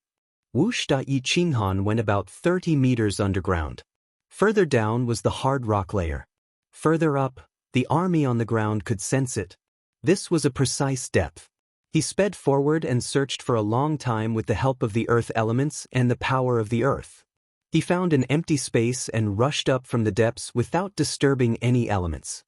Whoosh! Yi Qinghan went about 30 meters underground. Further down was the hard rock layer. Further up, the army on the ground could sense it. This was a precise depth. He sped forward and searched for a long time with the help of the earth elements and the power of the earth. He found an empty space and rushed up from the depths without disturbing any elements.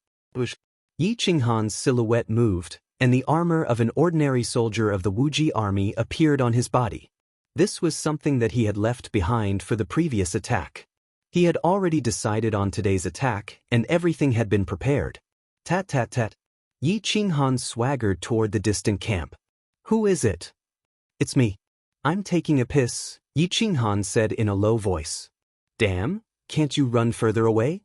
Yi Qinghan's silhouette moved, and the armor of an ordinary soldier of the Wuji army appeared on his body. This was something that he had left behind for the previous attack. He had already decided on today's attack, and everything had been prepared. Tat tat tat. Yi Qinghan swaggered toward the distant camp. "Who is it?" "It's me. I'm taking a piss," Yi Qinghan said in a low voice. "Damn, can't you run further away?"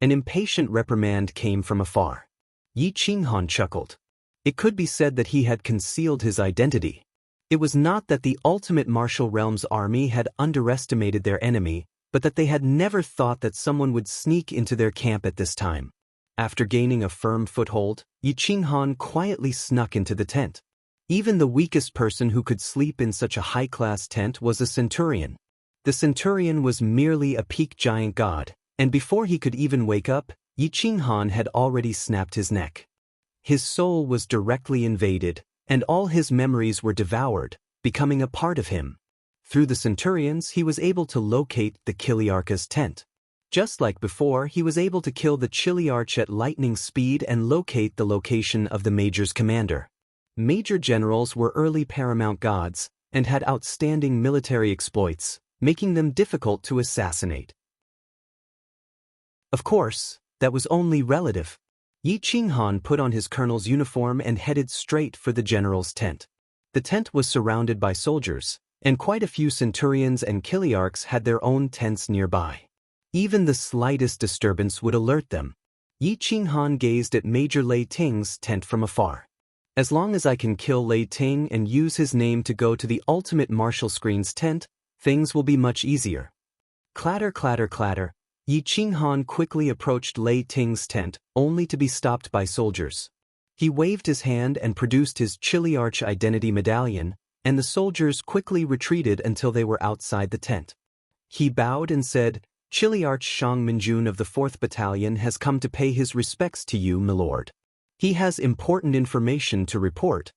An impatient reprimand came from afar. Yi Qinghan chuckled. It could be said that he had concealed his identity. It was not that the ultimate martial realm's army had underestimated their enemy, but that they had never thought that someone would sneak into their camp at this time. After gaining a firm foothold, Yi Qinghan quietly snuck into the tent. Even the weakest person who could sleep in such a high-class tent was a centurion. The centurion was merely a peak giant god, and before he could even wake up, Yi Qinghan had already snapped his neck. His soul was directly invaded, and all his memories were devoured, becoming a part of him. Through the centurions, he was able to locate the Kiliarch's tent. Just like before, he was able to kill the Chiliarch at lightning speed and locate the location of the major's commander. Major generals were early paramount gods, and had outstanding military exploits, making them difficult to assassinate. Of course, that was only relative. Yi Qinghan put on his colonel's uniform and headed straight for the general's tent. The tent was surrounded by soldiers, and quite a few centurions and Kiliarchs had their own tents nearby. Even the slightest disturbance would alert them. Yi Qinghan gazed at Major Lei Ting's tent from afar. As long as I can kill Lei Ting and use his name to go to the ultimate martial screen's tent, things will be much easier. Clatter, clatter, clatter. Yi Qinghan quickly approached Lei Ting's tent, only to be stopped by soldiers. He waved his hand and produced his Chiliarch identity medallion, and the soldiers quickly retreated until they were outside the tent. He bowed and said, "Chiliarch Shang Minjun of the 4th Battalion has come to pay his respects to you, milord. He has important information to report."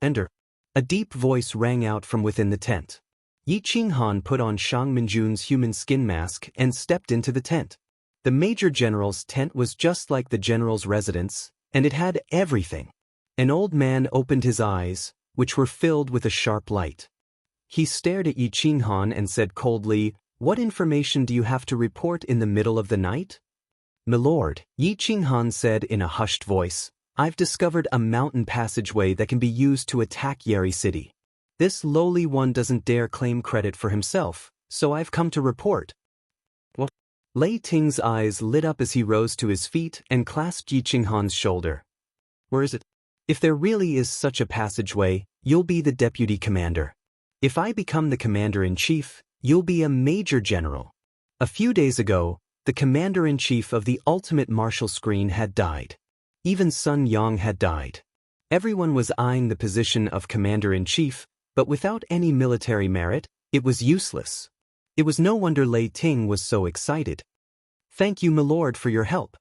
Enter. A deep voice rang out from within the tent. Yi Qinghan put on Shang Minjun's human skin mask and stepped into the tent. The major general's tent was just like the general's residence, and it had everything. An old man opened his eyes, which were filled with a sharp light. He stared at Yi Qinghan and said coldly, "What information do you have to report in the middle of the night?" "Milord," Yi Qinghan said in a hushed voice, "I've discovered a mountain passageway that can be used to attack Yeri City. This lowly one doesn't dare claim credit for himself, so I've come to report." What? Lei Ting's eyes lit up as he rose to his feet and clasped Yi Qinghan's shoulder. "Where is it? If there really is such a passageway, you'll be the deputy commander. If I become the commander-in-chief, you'll be a major general." A few days ago, the commander-in-chief of the ultimate martial screen had died. Even Sun Yang had died. Everyone was eyeing the position of commander-in-chief, but without any military merit, it was useless. It was no wonder Lei Ting was so excited. "Thank you, milord, for your help.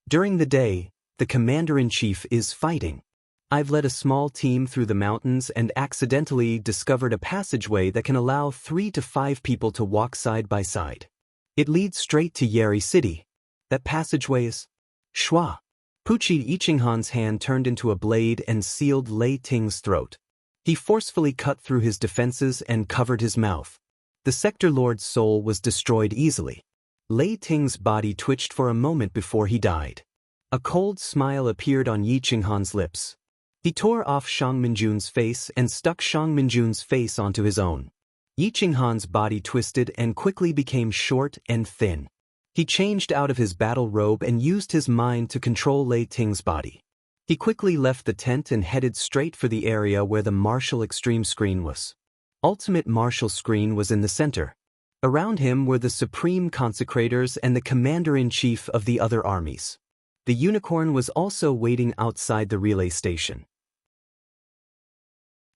During the day, the commander-in-chief is fighting. I've led a small team through the mountains and accidentally discovered a passageway that can allow 3 to 5 people to walk side by side. It leads straight to Yeri City. That passageway is..." Shua! Puchi Yi Qinghan's hand turned into a blade and sealed Lei Ting's throat. He forcefully cut through his defenses and covered his mouth. The Sector Lord's soul was destroyed easily. Lei Ting's body twitched for a moment before he died. A cold smile appeared on Yi Qinghan's lips. He tore off Shang Minjun's face and stuck Shang Minjun's face onto his own. Yi Qinghan's body twisted and quickly became short and thin. He changed out of his battle robe and used his mind to control Lei Ting's body. He quickly left the tent and headed straight for the area where the martial extreme screen was. Ultimate martial screen was in the center. Around him were the supreme consecrators and the commander-in-chief of the other armies. The unicorn was also waiting outside the relay station.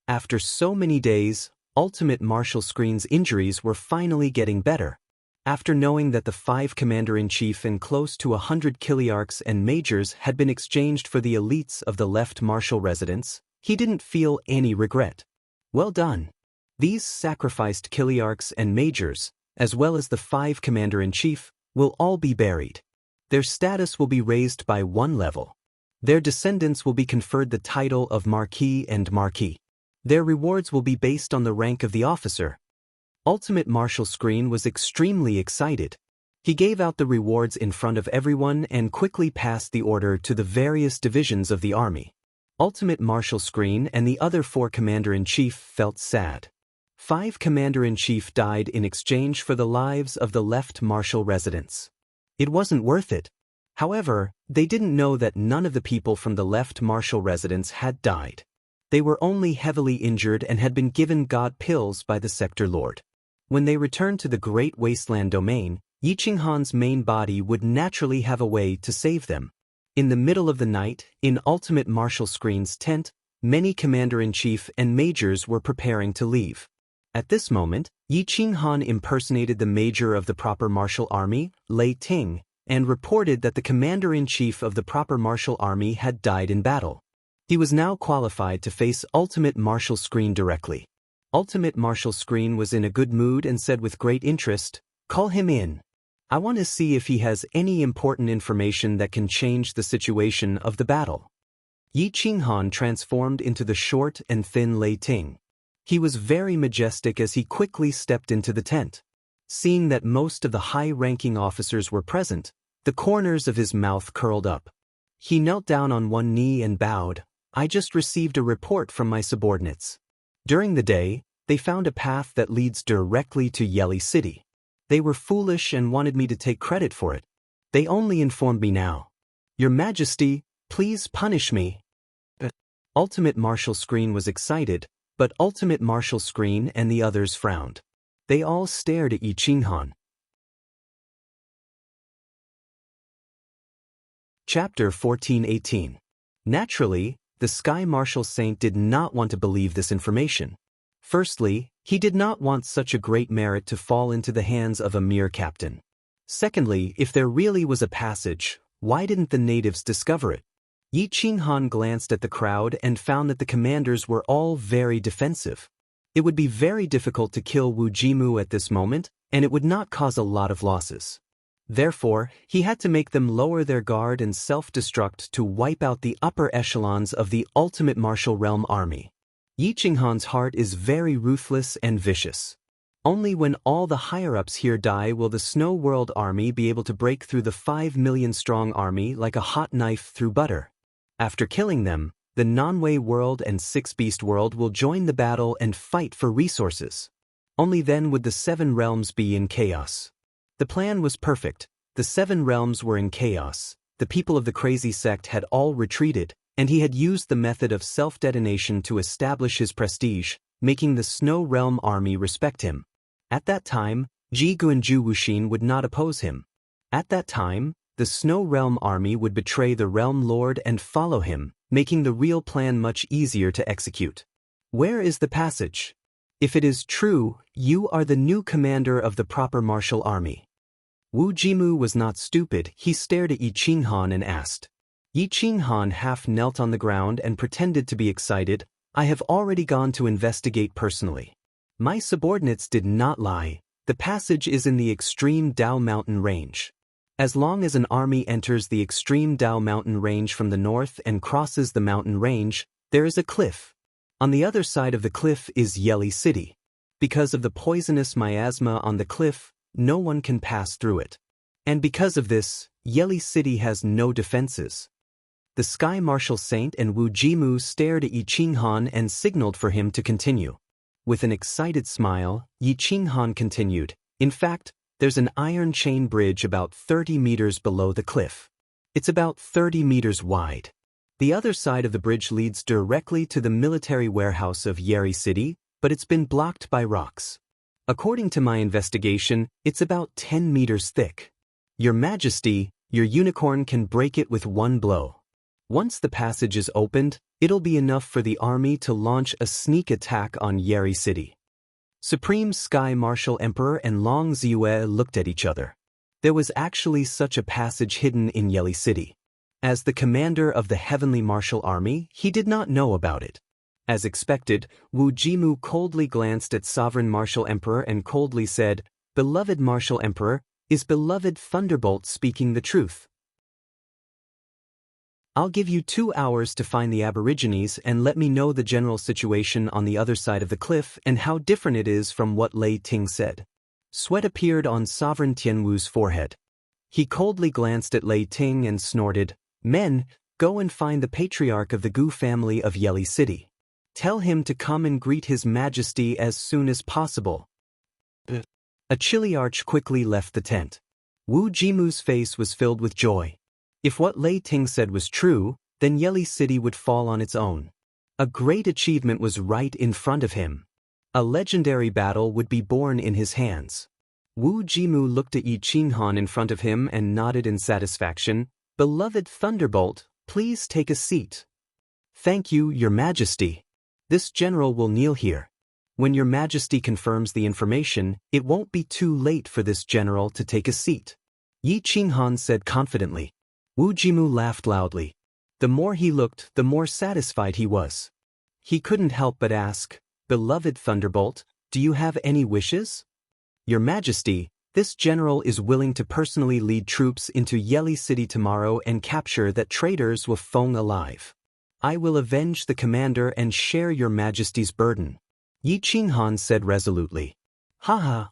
After so many days, Ultimate Martial Screen's injuries were finally getting better. After knowing that the 5 commander-in-chief and close to 100 Kiliarchs and majors had been exchanged for the elites of the left martial residence, he didn't feel any regret. Well done. These sacrificed Kiliarchs and majors, as well as the 5 commander-in-chief, will all be buried. Their status will be raised by 1 level. Their descendants will be conferred the title of Marquis and Marquis. Their rewards will be based on the rank of the officer. Ultimate Marshal Screen was extremely excited. He gave out the rewards in front of everyone and quickly passed the order to the various divisions of the army. Ultimate Marshal Screen and the other 4 commander-in-chief felt sad. 5 commander-in-chief died in exchange for the lives of the left marshal residents. It wasn't worth it. However, they didn't know that none of the people from the left marshal residents had died. They were only heavily injured and had been given god pills by the sector lord. When they returned to the Great Wasteland domain, Yi Qinghan's main body would naturally have a way to save them. In the middle of the night, in Ultimate Marshal Screen's tent, many commander-in-chief and majors were preparing to leave. At this moment, Yi Qinghan impersonated the major of the proper martial army, Lei Ting, and reported that the commander-in-chief of the proper martial army had died in battle. He was now qualified to face Ultimate Marshal Screen directly. Ultimate Marshal Screen was in a good mood and said with great interest, "Call him in. I want to see if he has any important information that can change the situation of the battle." Yi Qinghan transformed into the short and thin Lei Ting. He was very majestic as he quickly stepped into the tent. Seeing that most of the high-ranking officers were present, the corners of his mouth curled up. He knelt down on one knee and bowed. "I just received a report from my subordinates. During the day, they found a path that leads directly to Yeli City. They were foolish and wanted me to take credit for it. They only informed me now. Your Majesty, please punish me." Ultimate Marshal Screen was excited, but Ultimate Marshal Screen and the others frowned. They all stared at Yi Qinghan. Chapter 14:18. Naturally, the Sky Marshal Saint did not want to believe this information. Firstly, he did not want such a great merit to fall into the hands of a mere captain. Secondly, if there really was a passage, why didn't the natives discover it? Yi Qinghan glanced at the crowd and found that the commanders were all very defensive. It would be very difficult to kill Wu Jimu at this moment, and it would not cause a lot of losses. Therefore, he had to make them lower their guard and self-destruct to wipe out the upper echelons of the Ultimate Martial Realm army. Yi Qinghan's heart is very ruthless and vicious. Only when all the higher-ups here die will the Snow World army be able to break through the 5 million strong army like a hot knife through butter. After killing them, the Nanwei World and Six Beast World will join the battle and fight for resources. Only then would the 7 realms be in chaos. The plan was perfect. The 7 realms were in chaos. The people of the crazy sect had all retreated, and he had used the method of self-detonation to establish his prestige, making the Snow Realm army respect him. At that time, Ji Guanju Wuxin would not oppose him. At that time, the Snow Realm army would betray the Realm Lord and follow him, making the real plan much easier to execute. Where is the passage? If it is true, you are the new commander of the proper martial army. Wu Jimu was not stupid. He stared at Yi Qinghan and asked. Yi Qinghan half knelt on the ground and pretended to be excited. "I have already gone to investigate personally. My subordinates did not lie. The passage is in the extreme Dao mountain range. As long as an army enters the extreme Dao mountain range from the north and crosses the mountain range, there is a cliff. On the other side of the cliff is Yeli City. Because of the poisonous miasma on the cliff, no one can pass through it. And because of this, Yeli City has no defenses." The Sky Marshal Saint and Wu Jimu stared at Yi Qinghan and signaled for him to continue. With an excited smile, Yi Qinghan continued, "In fact, there's an iron chain bridge about 30 meters below the cliff. It's about 30 meters wide. The other side of the bridge leads directly to the military warehouse of Yeri City, but it's been blocked by rocks. According to my investigation, it's about 10 meters thick. Your Majesty, your unicorn can break it with one blow. Once the passage is opened, it'll be enough for the army to launch a sneak attack on Yeri City." Supreme Sky Marshal Emperor and Long Ziyue looked at each other. There was actually such a passage hidden in Yeli City. As the commander of the Heavenly Martial Army, he did not know about it. As expected, Wu Jimu coldly glanced at Sovereign Martial Emperor and coldly said, Beloved Martial Emperor, is beloved Thunderbolt speaking the truth? I'll give you 2 hours to find the Aborigines and let me know the general situation on the other side of the cliff and how different it is from what Lei Ting said. Sweat appeared on Sovereign Tianwu's forehead. He coldly glanced at Lei Ting and snorted, "Men, go and find the patriarch of the Gu family of Yeli City. Tell him to come and greet His Majesty as soon as possible." A chilly arch quickly left the tent. Wu Jimu's face was filled with joy. If what Lei Ting said was true, then Yeli City would fall on its own. A great achievement was right in front of him. A legendary battle would be born in his hands. Wu Jimu looked at Yi Qinghan in front of him and nodded in satisfaction. "Beloved Thunderbolt, please take a seat." "Thank you, Your Majesty. This general will kneel here. When Your Majesty confirms the information, it won't be too late for this general to take a seat," Yi Qinghan said confidently. Wu Jimu laughed loudly. The more he looked, the more satisfied he was. He couldn't help but ask, "Beloved Thunderbolt, do you have any wishes?" "Your Majesty, this general is willing to personally lead troops into Yeli City tomorrow and capture that traitors Wu Feng alive. I will avenge the commander and share Your Majesty's burden," Yi Qinghan said resolutely. "Haha."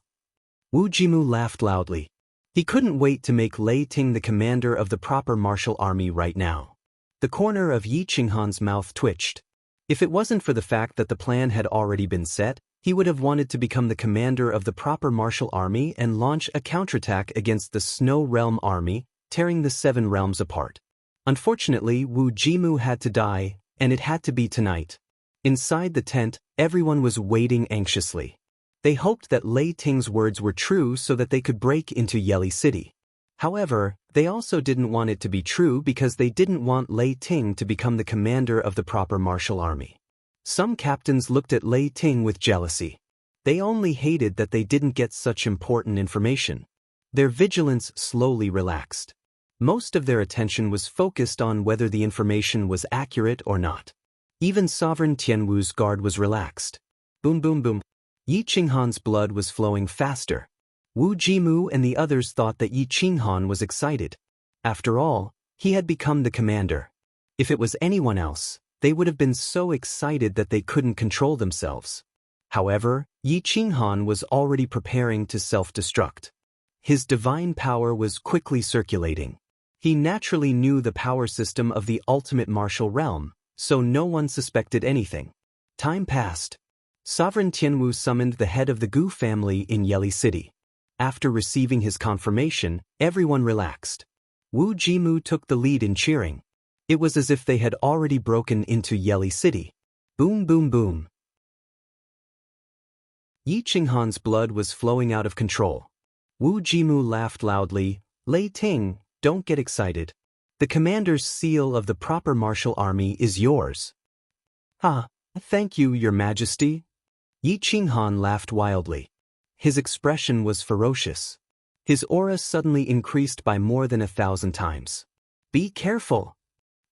Wu Jimu laughed loudly. He couldn't wait to make Lei Ting the commander of the proper martial army right now. The corner of Yi Qinghan's mouth twitched. If it wasn't for the fact that the plan had already been set, he would have wanted to become the commander of the proper martial army and launch a counterattack against the Snow Realm army, tearing the 7 realms apart. Unfortunately, Wu Jimu had to die, and it had to be tonight. Inside the tent, everyone was waiting anxiously. They hoped that Lei Ting's words were true so that they could break into Yeli City. However, they also didn't want it to be true because they didn't want Lei Ting to become the commander of the proper martial army. Some captains looked at Lei Ting with jealousy. They only hated that they didn't get such important information. Their vigilance slowly relaxed. Most of their attention was focused on whether the information was accurate or not. Even Sovereign Tianwu's guard was relaxed. Boom boom boom. Yi Qinghan's blood was flowing faster. Wu Jimu and the others thought that Yi Qinghan was excited. After all, he had become the commander. If it was anyone else, they would have been so excited that they couldn't control themselves. However, Yi Qinghan was already preparing to self-destruct. His divine power was quickly circulating. He naturally knew the power system of the ultimate martial realm, so no one suspected anything. Time passed. Sovereign Tianwu summoned the head of the Gu family in Yeli City. After receiving his confirmation, everyone relaxed. Wu Jimu took the lead in cheering. It was as if they had already broken into Yeli City. Boom boom boom. Yi Qinghan's blood was flowing out of control. Wu Jimu laughed loudly. "Lei Ting, don't get excited. The commander's seal of the proper martial army is yours." "Ah, thank you, Your Majesty." Yi Qinghan laughed wildly. His expression was ferocious. His aura suddenly increased by more than 1,000 times. "Be careful."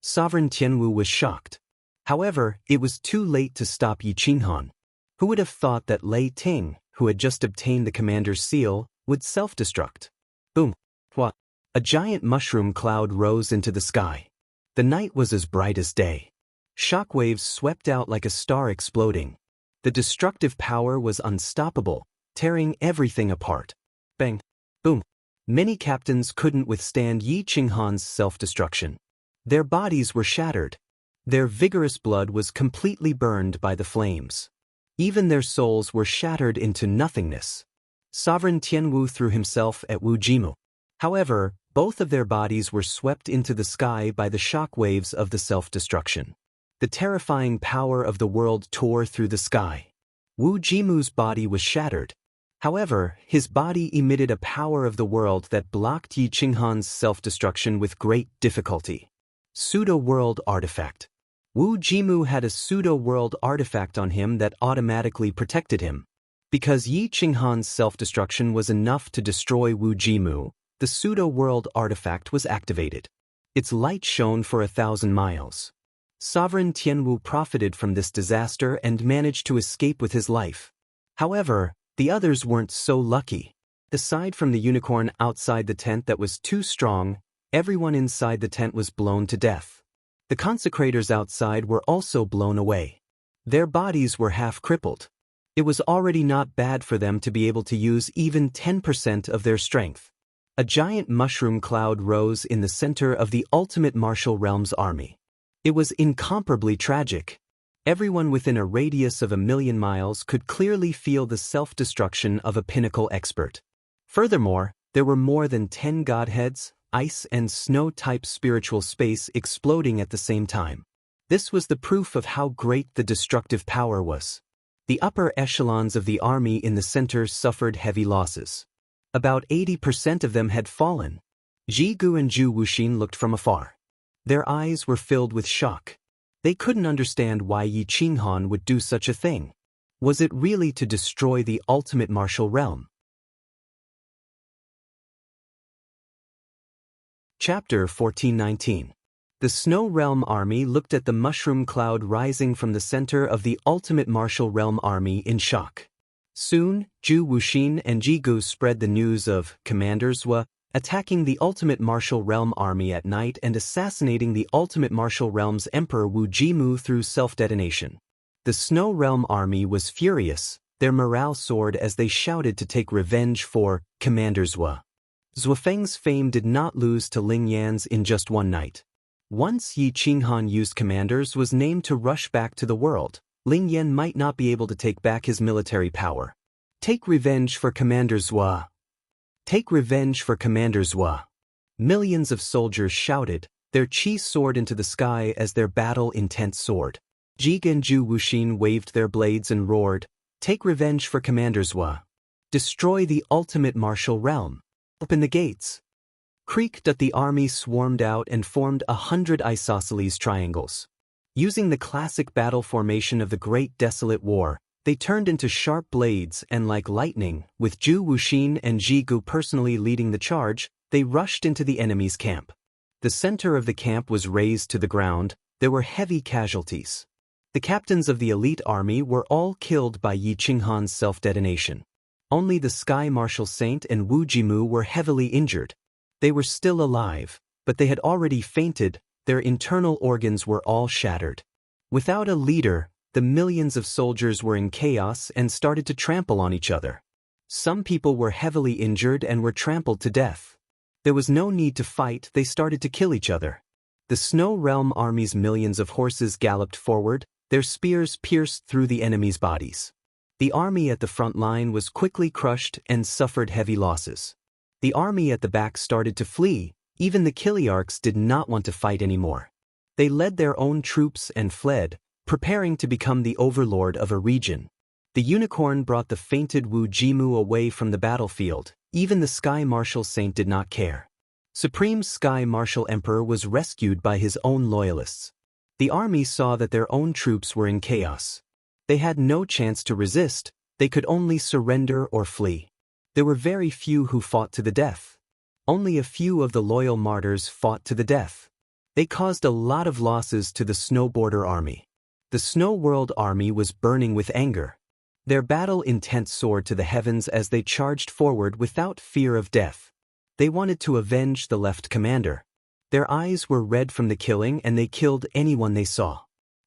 Sovereign Tianwu was shocked. However, it was too late to stop Yi Qinghan. Who would have thought that Lei Ting, who had just obtained the commander's seal, would self-destruct? Boom. What? A giant mushroom cloud rose into the sky. The night was as bright as day. Shockwaves swept out like a star exploding. The destructive power was unstoppable, tearing everything apart. Bang. Boom. Many captains couldn't withstand Yi Qinghan's self-destruction. Their bodies were shattered. Their vigorous blood was completely burned by the flames. Even their souls were shattered into nothingness. Sovereign Tianwu threw himself at Wu Jimu. However, both of their bodies were swept into the sky by the shock waves of the self-destruction. The terrifying power of the world tore through the sky. Wu Jimu's body was shattered. However, his body emitted a power of the world that blocked Yi Qinghan's self-destruction with great difficulty. Pseudo-world artifact. Wu Jimu had a pseudo-world artifact on him that automatically protected him. Because Yi Qinghan's self-destruction was enough to destroy Wu Jimu, the pseudo-world artifact was activated. Its light shone for 1,000 miles. Sovereign Tianwu profited from this disaster and managed to escape with his life. However, the others weren't so lucky. Aside from the unicorn outside the tent that was too strong, everyone inside the tent was blown to death. The consecrators outside were also blown away. Their bodies were half crippled. It was already not bad for them to be able to use even 10% of their strength. A giant mushroom cloud rose in the center of the ultimate martial realm's army. It was incomparably tragic. Everyone within a radius of 1,000,000 miles could clearly feel the self-destruction of a pinnacle expert. Furthermore, there were more than 10 godheads, ice and snow-type spiritual space exploding at the same time. This was the proof of how great the destructive power was. The upper echelons of the army in the center suffered heavy losses. About 80% of them had fallen. Jigu and Zhu Wuxin looked from afar. Their eyes were filled with shock. They couldn't understand why Yi Qinghan would do such a thing. Was it really to destroy the ultimate martial realm? Chapter 1419. The Snow Realm Army looked at the mushroom cloud rising from the center of the ultimate martial realm army in shock. Soon, Zhu Wuxin and Jigu spread the news of Commander Zhua attacking the ultimate martial realm army at night and assassinating the ultimate martial realm's emperor Wu Jimu through self-detonation. The Snow Realm Army was furious, their morale soared as they shouted to take revenge for Commander Zhua. Zhuafeng's fame did not lose to Ling Yan's in just one night. Once Yi Qinghan used commanders was named to rush back to the world, Ling Yan might not be able to take back his military power. Take revenge for Commander Zhua. Take revenge for Commander Zhua. Millions of soldiers shouted, their chi soared into the sky as their battle intent soared. Jigu and Zhu Wuxin waved their blades and roared, take revenge for Commander Zhua. Destroy the ultimate martial realm. Open the gates. Creaked that the army swarmed out and formed 100 isosceles triangles. Using the classic battle formation of the Great Desolate War, they turned into sharp blades and like lightning, with Zhu Wuxin and Jigu personally leading the charge, they rushed into the enemy's camp. The center of the camp was razed to the ground, there were heavy casualties. The captains of the elite army were all killed by Yi Qinghan's self-detonation. Only the Sky Martial Saint and Wu Jimu were heavily injured. They were still alive, but they had already fainted, their internal organs were all shattered. Without a leader, the millions of soldiers were in chaos and started to trample on each other. Some people were heavily injured and were trampled to death. There was no need to fight, they started to kill each other. The Snow Realm Army's millions of horses galloped forward, their spears pierced through the enemy's bodies. The army at the front line was quickly crushed and suffered heavy losses. The army at the back started to flee, even the Kiliarchs did not want to fight anymore. They led their own troops and fled, preparing to become the overlord of a region. The unicorn brought the fainted Wu Jimu away from the battlefield, even the Sky Martial Saint did not care. Supreme Sky Martial Emperor was rescued by his own loyalists. The army saw that their own troops were in chaos. They had no chance to resist, they could only surrender or flee. There were very few who fought to the death. Only a few of the loyal martyrs fought to the death. They caused a lot of losses to the Snow Border Army. The Snow World Army was burning with anger. Their battle intent soared to the heavens as they charged forward without fear of death. They wanted to avenge the left commander. Their eyes were red from the killing and they killed anyone they saw.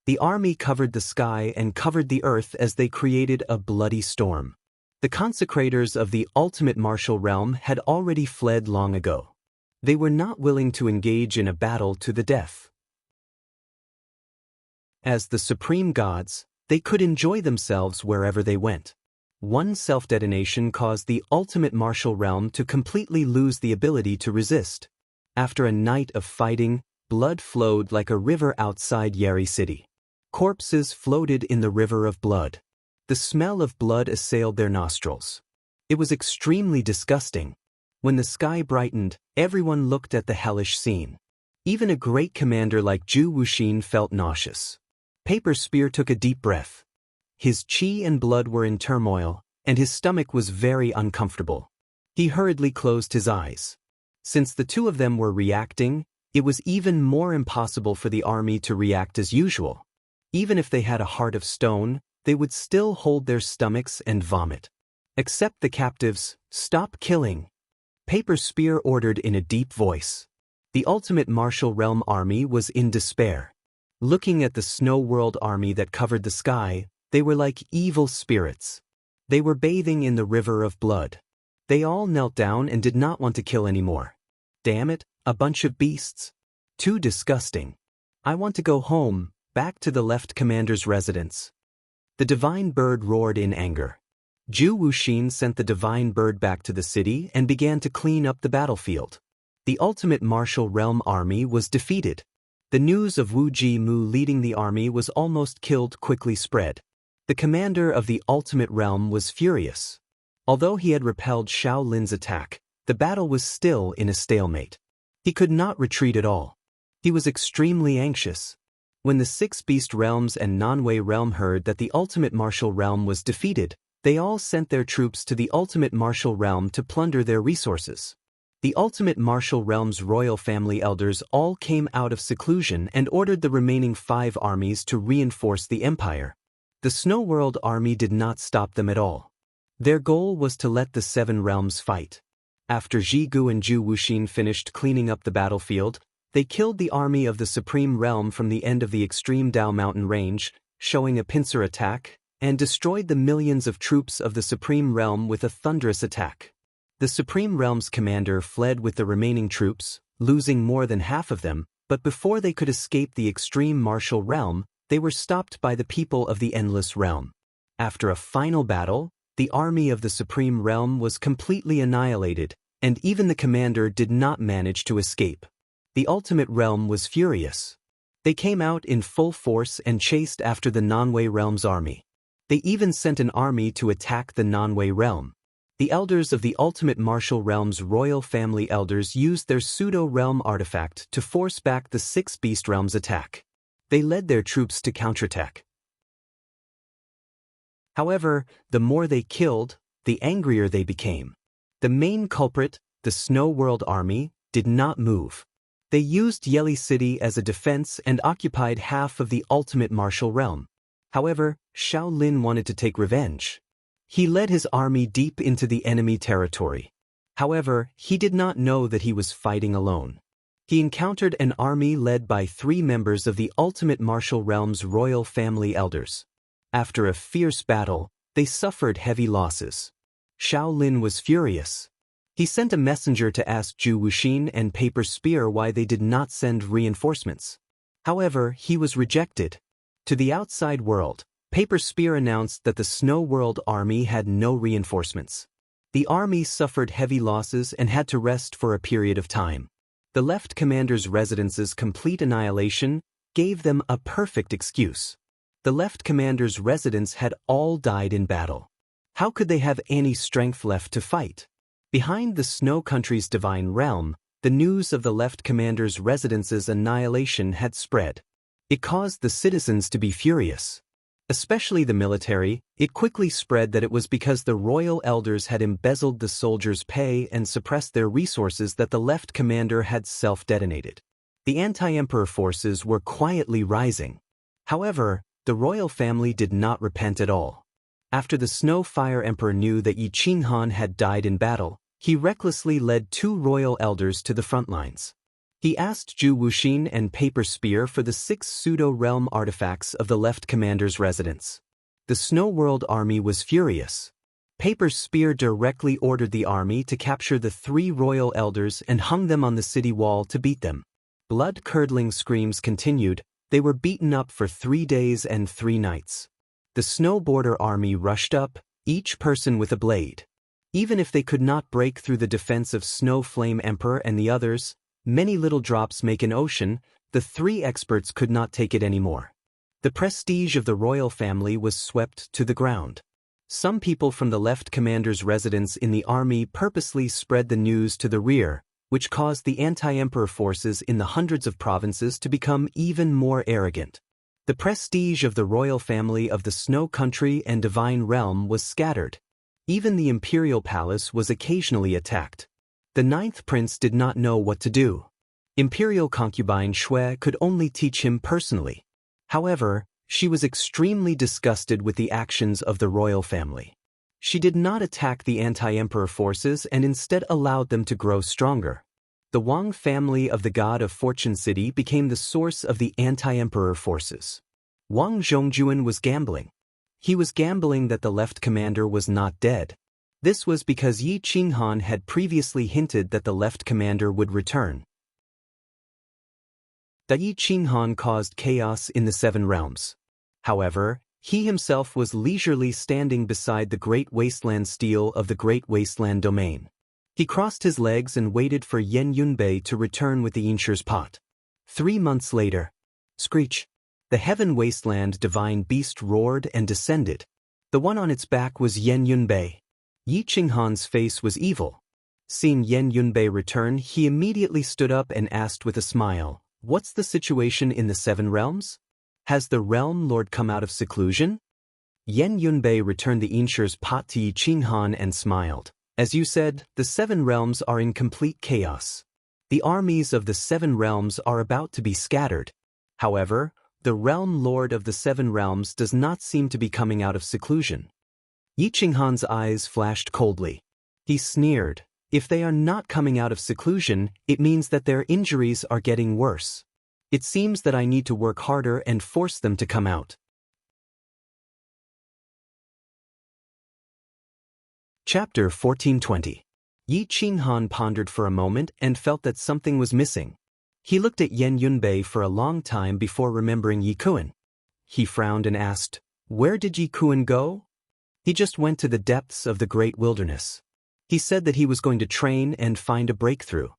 The army covered the sky and covered the earth as they created a bloody storm. The consecrators of the ultimate martial realm had already fled long ago. They were not willing to engage in a battle to the death. As the supreme gods, they could enjoy themselves wherever they went. One self-detonation caused the ultimate martial realm to completely lose the ability to resist. After a night of fighting, blood flowed like a river outside Yeri City. Corpses floated in the river of blood. The smell of blood assailed their nostrils. It was extremely disgusting. When the sky brightened, everyone looked at the hellish scene. Even a great commander like Zhu Wuxin felt nauseous. Paper Spear took a deep breath. His chi and blood were in turmoil, and his stomach was very uncomfortable. He hurriedly closed his eyes. Since the two of them were reacting, it was even more impossible for the army to react as usual. Even if they had a heart of stone, they would still hold their stomachs and vomit. Accept the captives, stop killing. Paper Spear ordered in a deep voice. The ultimate martial realm army was in despair. Looking at the snow world army that covered the sky, they were like evil spirits. They were bathing in the river of blood. They all knelt down and did not want to kill anymore. Damn it, a bunch of beasts. Too disgusting. I want to go home, back to the left commander's residence. The divine bird roared in anger. Zhu Wuxin sent the divine bird back to the city and began to clean up the battlefield. The ultimate martial realm army was defeated. The news of Wu Ji-mu leading the army was almost killed quickly spread. The commander of the ultimate realm was furious. Although he had repelled Xiao Lin's attack, the battle was still in a stalemate. He could not retreat at all. He was extremely anxious. When the six beast realms and Nanwei realm heard that the ultimate martial realm was defeated, they all sent their troops to the ultimate martial realm to plunder their resources. The ultimate martial realm's royal family elders all came out of seclusion and ordered the remaining 5 armies to reinforce the empire. The Snow World army did not stop them at all. Their goal was to let the 7 realms fight. After Ji Gu and Zhu Wuxin finished cleaning up the battlefield, they killed the army of the Supreme Realm from the end of the extreme Dao Mountain range, showing a pincer attack, and destroyed the millions of troops of the Supreme Realm with a thunderous attack. The Supreme Realm's commander fled with the remaining troops, losing more than half of them, but before they could escape the extreme martial realm, they were stopped by the people of the Endless Realm. After a final battle, the army of the Supreme Realm was completely annihilated, and even the commander did not manage to escape. The Ultimate Realm was furious. They came out in full force and chased after the Nanwei Realm's army. They even sent an army to attack the Nanwei Realm. The elders of the Ultimate Martial Realm's royal family elders used their pseudo-realm artifact to force back the 6 beast realms' attack. They led their troops to counterattack. However, the more they killed, the angrier they became. The main culprit, the Snow World army, did not move. They used Yeli City as a defense and occupied half of the Ultimate Martial Realm. However, Xiao Lin wanted to take revenge. He led his army deep into the enemy territory. However, he did not know that he was fighting alone. He encountered an army led by 3 members of the Ultimate Martial Realm's royal family elders. After a fierce battle, they suffered heavy losses. Xiao Lin was furious. He sent a messenger to ask Zhu Wuxin and Paper Spear why they did not send reinforcements. However, he was rejected. To the outside world, Paper Spear announced that the Snow World army had no reinforcements. The army suffered heavy losses and had to rest for a period of time. The left commander's residence's complete annihilation gave them a perfect excuse. The left commander's residents had all died in battle. How could they have any strength left to fight? Behind the Snow Country's divine realm, the news of the left commander's residence's annihilation had spread. It caused the citizens to be furious. Especially the military. It quickly spread that it was because the royal elders had embezzled the soldiers' pay and suppressed their resources that the left commander had self-detonated. The anti-emperor forces were quietly rising. However, the royal family did not repent at all. After the Snow Fire Emperor knew that Yi Qinghan had died in battle, he recklessly led 2 royal elders to the front lines. He asked Zhu Wuxin and Paper Spear for the 6 pseudo-realm artifacts of the left commander's residence. The Snow World army was furious. Paper Spear directly ordered the army to capture the 3 royal elders and hung them on the city wall to beat them. Blood-curdling screams continued. They were beaten up for 3 days and 3 nights. The Snow Border army rushed up, each person with a blade. Even if they could not break through the defense of Snow Flame Emperor and the others, many little drops make an ocean, the 3 experts could not take it anymore. The prestige of the royal family was swept to the ground. Some people from the left commander's residence in the army purposely spread the news to the rear, which caused the anti-emperor forces in the hundreds of provinces to become even more arrogant. The prestige of the royal family of the Snow Country and Divine Realm was scattered. Even the imperial palace was occasionally attacked. The 9th prince did not know what to do. Imperial concubine Shui could only teach him personally. However, she was extremely disgusted with the actions of the royal family. She did not attack the anti-emperor forces and instead allowed them to grow stronger. The Wang family of the god of Fortune City became the source of the anti-emperor forces. Wang Zhongjuan was gambling. He was gambling that the left commander was not dead. This was because Yi Qinghan had previously hinted that the left commander would return. That Yi Qinghan caused chaos in the Seven Realms. However, he himself was leisurely standing beside the Great Wasteland Steel of the Great Wasteland Domain. He crossed his legs and waited for Yan Yunbei to return with the Insur's pot. 3 months later. Screech. The heaven wasteland divine beast roared and descended. The one on its back was Yan Yunbei. Yi Qinghan's face was evil. Seeing Yan Yunbei return, he immediately stood up and asked with a smile, "What's the situation in the Seven Realms? Has the Realm Lord come out of seclusion?" Yan Yunbei returned the Insur's pot to Yi Qinghan and smiled. "As you said, the Seven Realms are in complete chaos. The armies of the Seven Realms are about to be scattered. However, the Realm Lord of the Seven Realms does not seem to be coming out of seclusion." Yi Qinghan's eyes flashed coldly. He sneered. "If they are not coming out of seclusion, it means that their injuries are getting worse. It seems that I need to work harder and force them to come out." Chapter 1420. Yi Qinghan pondered for a moment and felt that something was missing. He looked at Yan Yunbei for a long time before remembering Yi Kuan. He frowned and asked, "Where did Yi Kuan go?" "He just went to the depths of the great wilderness. He said that he was going to train and find a breakthrough.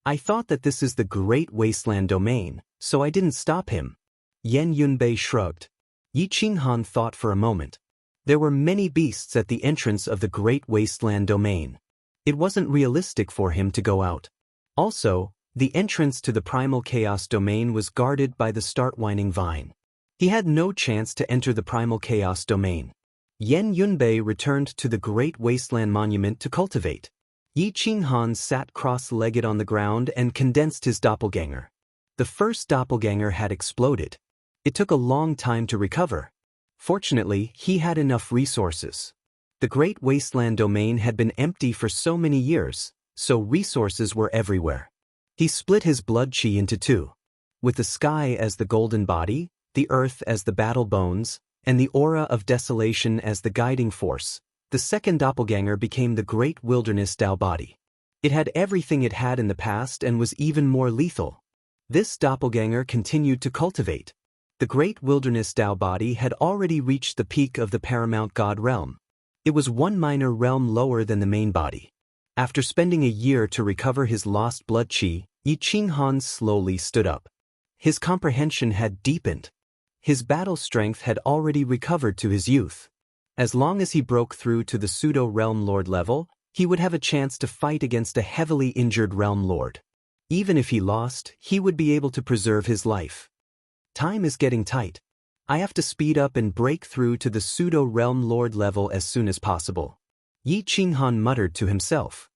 I thought that this is the Great Wasteland Domain, so I didn't stop him." Yan Yunbei shrugged. Yi Qinghan thought for a moment. There were many beasts at the entrance of the Great Wasteland Domain. It wasn't realistic for him to go out. Also, the entrance to the Primal Chaos Domain was guarded by the Start-Whining Vine. He had no chance to enter the Primal Chaos Domain. Yan Yunbei returned to the Great Wasteland Monument to cultivate. Yi Qinghan sat cross-legged on the ground and condensed his doppelganger. The first doppelganger had exploded. It took a long time to recover. Fortunately, he had enough resources. The Great Wasteland Domain had been empty for so many years, so resources were everywhere. He split his blood chi into two. With the sky as the golden body, the earth as the battle bones, and the aura of desolation as the guiding force, the second doppelganger became the Great Wilderness Tao body. It had everything it had in the past and was even more lethal. This doppelganger continued to cultivate. The Great Wilderness Tao body had already reached the peak of the Paramount God realm. It was one minor realm lower than the main body. After spending a year to recover his lost blood chi, Yi Qinghan slowly stood up. His comprehension had deepened. His battle strength had already recovered to his youth. As long as he broke through to the pseudo-realm lord level, he would have a chance to fight against a heavily injured realm lord. Even if he lost, he would be able to preserve his life. Time is getting tight. I have to speed up and break through to the pseudo-realm lord level as soon as possible. Yi Qinghan muttered to himself.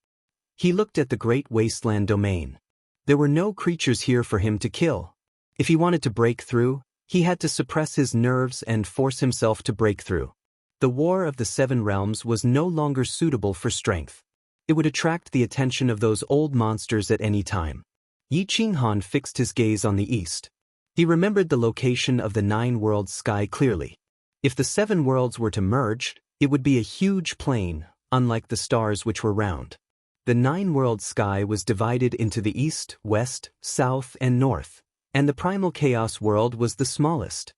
He looked at the Great Wasteland Domain. There were no creatures here for him to kill. If he wanted to break through, he had to suppress his nerves and force himself to break through. The War of the Seven Realms was no longer suitable for strength. It would attract the attention of those old monsters at any time. Yi Qinghan fixed his gaze on the east. He remembered the location of the nine-world sky clearly. If the seven worlds were to merge, it would be a huge plain, unlike the stars which were round. The nine-world sky was divided into the east, west, south, and north, and the primal chaos world was the smallest,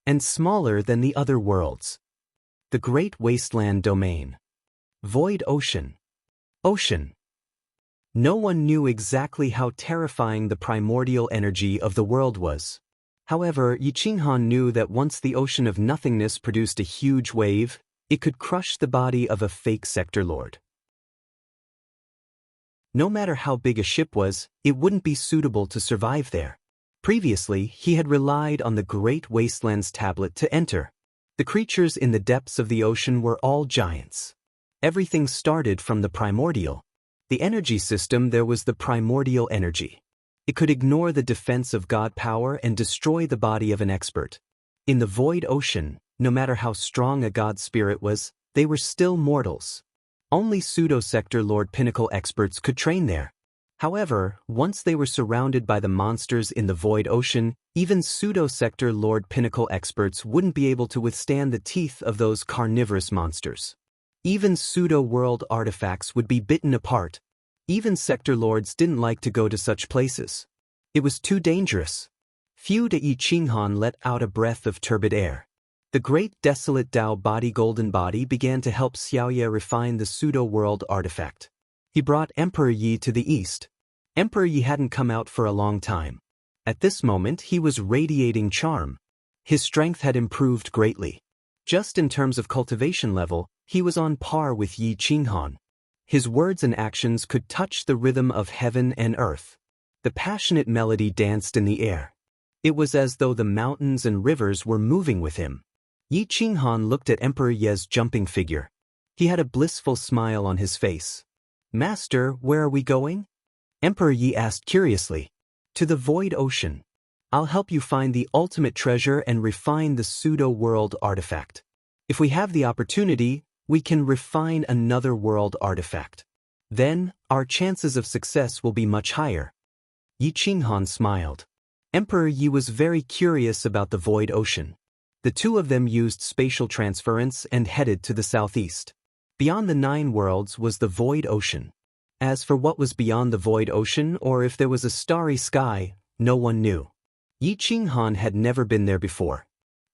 and smaller than the other worlds. The Great Wasteland Domain. Void Ocean. Ocean. No one knew exactly how terrifying the primordial energy of the world was. However, Yi Qinghan knew that once the ocean of nothingness produced a huge wave, it could crush the body of a fake sector lord. No matter how big a ship was, it wouldn't be suitable to survive there. Previously, he had relied on the Great Wasteland's tablet to enter. The creatures in the depths of the ocean were all giants. Everything started from the primordial. The energy system there was the primordial energy. It could ignore the defense of God power and destroy the body of an expert. In the void ocean, no matter how strong a God spirit was, they were still mortals. Only pseudo-sector Lord Pinnacle experts could train there. However, once they were surrounded by the monsters in the void ocean, even pseudo-sector Lord Pinnacle experts wouldn't be able to withstand the teeth of those carnivorous monsters. Even pseudo-world artifacts would be bitten apart. Even sector lords didn't like to go to such places. It was too dangerous. Fu de Yi Qinghan let out a breath of turbid air. The great desolate Dao body golden body began to help Xiaoye refine the pseudo-world artifact. He brought Emperor Yi to the east. Emperor Yi hadn't come out for a long time. At this moment he was radiating charm. His strength had improved greatly. Just in terms of cultivation level, he was on par with Yi Qinghan. His words and actions could touch the rhythm of heaven and earth. The passionate melody danced in the air. It was as though the mountains and rivers were moving with him. Yi Qinghan looked at Emperor Ye's jumping figure. He had a blissful smile on his face. "Master, where are we going?" Emperor Yi asked curiously. "To the void ocean. I'll help you find the ultimate treasure and refine the pseudo-world artifact. If we have the opportunity, we can refine another world artifact. Then, our chances of success will be much higher." Yi Qinghan smiled. Emperor Yi was very curious about the void ocean. The two of them used spatial transference and headed to the southeast. Beyond the 9 worlds was the void ocean. As for what was beyond the void ocean or if there was a starry sky, no one knew. Yi Qinghan had never been there before.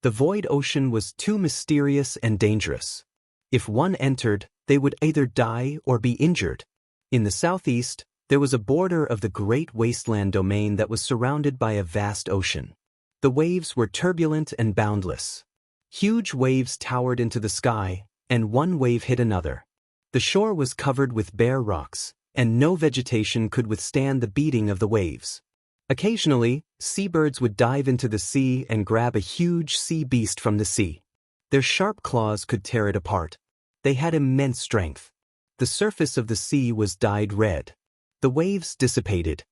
The void ocean was too mysterious and dangerous. If one entered, they would either die or be injured. In the southeast, there was a border of the great wasteland domain that was surrounded by a vast ocean. The waves were turbulent and boundless. Huge waves towered into the sky, and one wave hit another. The shore was covered with bare rocks, and no vegetation could withstand the beating of the waves. Occasionally, seabirds would dive into the sea and grab a huge sea beast from the sea. Their sharp claws could tear it apart. They had immense strength. The surface of the sea was dyed red. The waves dissipated.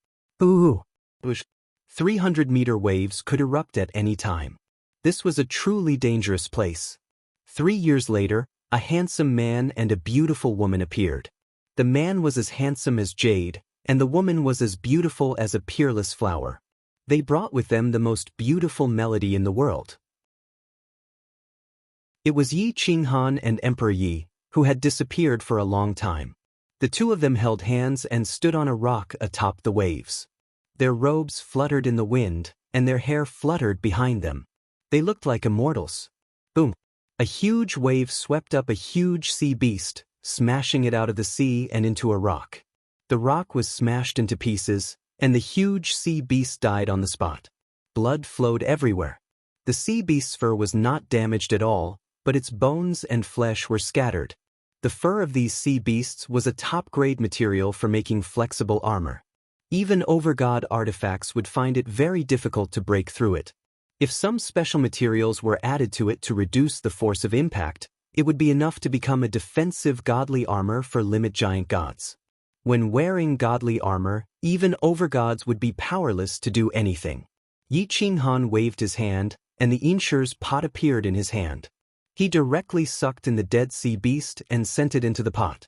300-meter waves could erupt at any time. This was a truly dangerous place. 3 years later, a handsome man and a beautiful woman appeared. The man was as handsome as jade, and the woman was as beautiful as a peerless flower. They brought with them the most beautiful melody in the world. It was Yi Qinghan and Emperor Yi, who had disappeared for a long time. The two of them held hands and stood on a rock atop the waves. Their robes fluttered in the wind, and their hair fluttered behind them. They looked like immortals. Boom! A huge wave swept up a huge sea beast, smashing it out of the sea and into a rock. The rock was smashed into pieces, and the huge sea beast died on the spot. Blood flowed everywhere. The sea beast's fur was not damaged at all, but its bones and flesh were scattered. The fur of these sea beasts was a top-grade material for making flexible armor. Even overgod artifacts would find it very difficult to break through it. If some special materials were added to it to reduce the force of impact, it would be enough to become a defensive godly armor for limit giant gods. When wearing godly armor, even overgods would be powerless to do anything. Yi Qinghan waved his hand, and the Inshur's pot appeared in his hand. He directly sucked in the dead sea beast and sent it into the pot.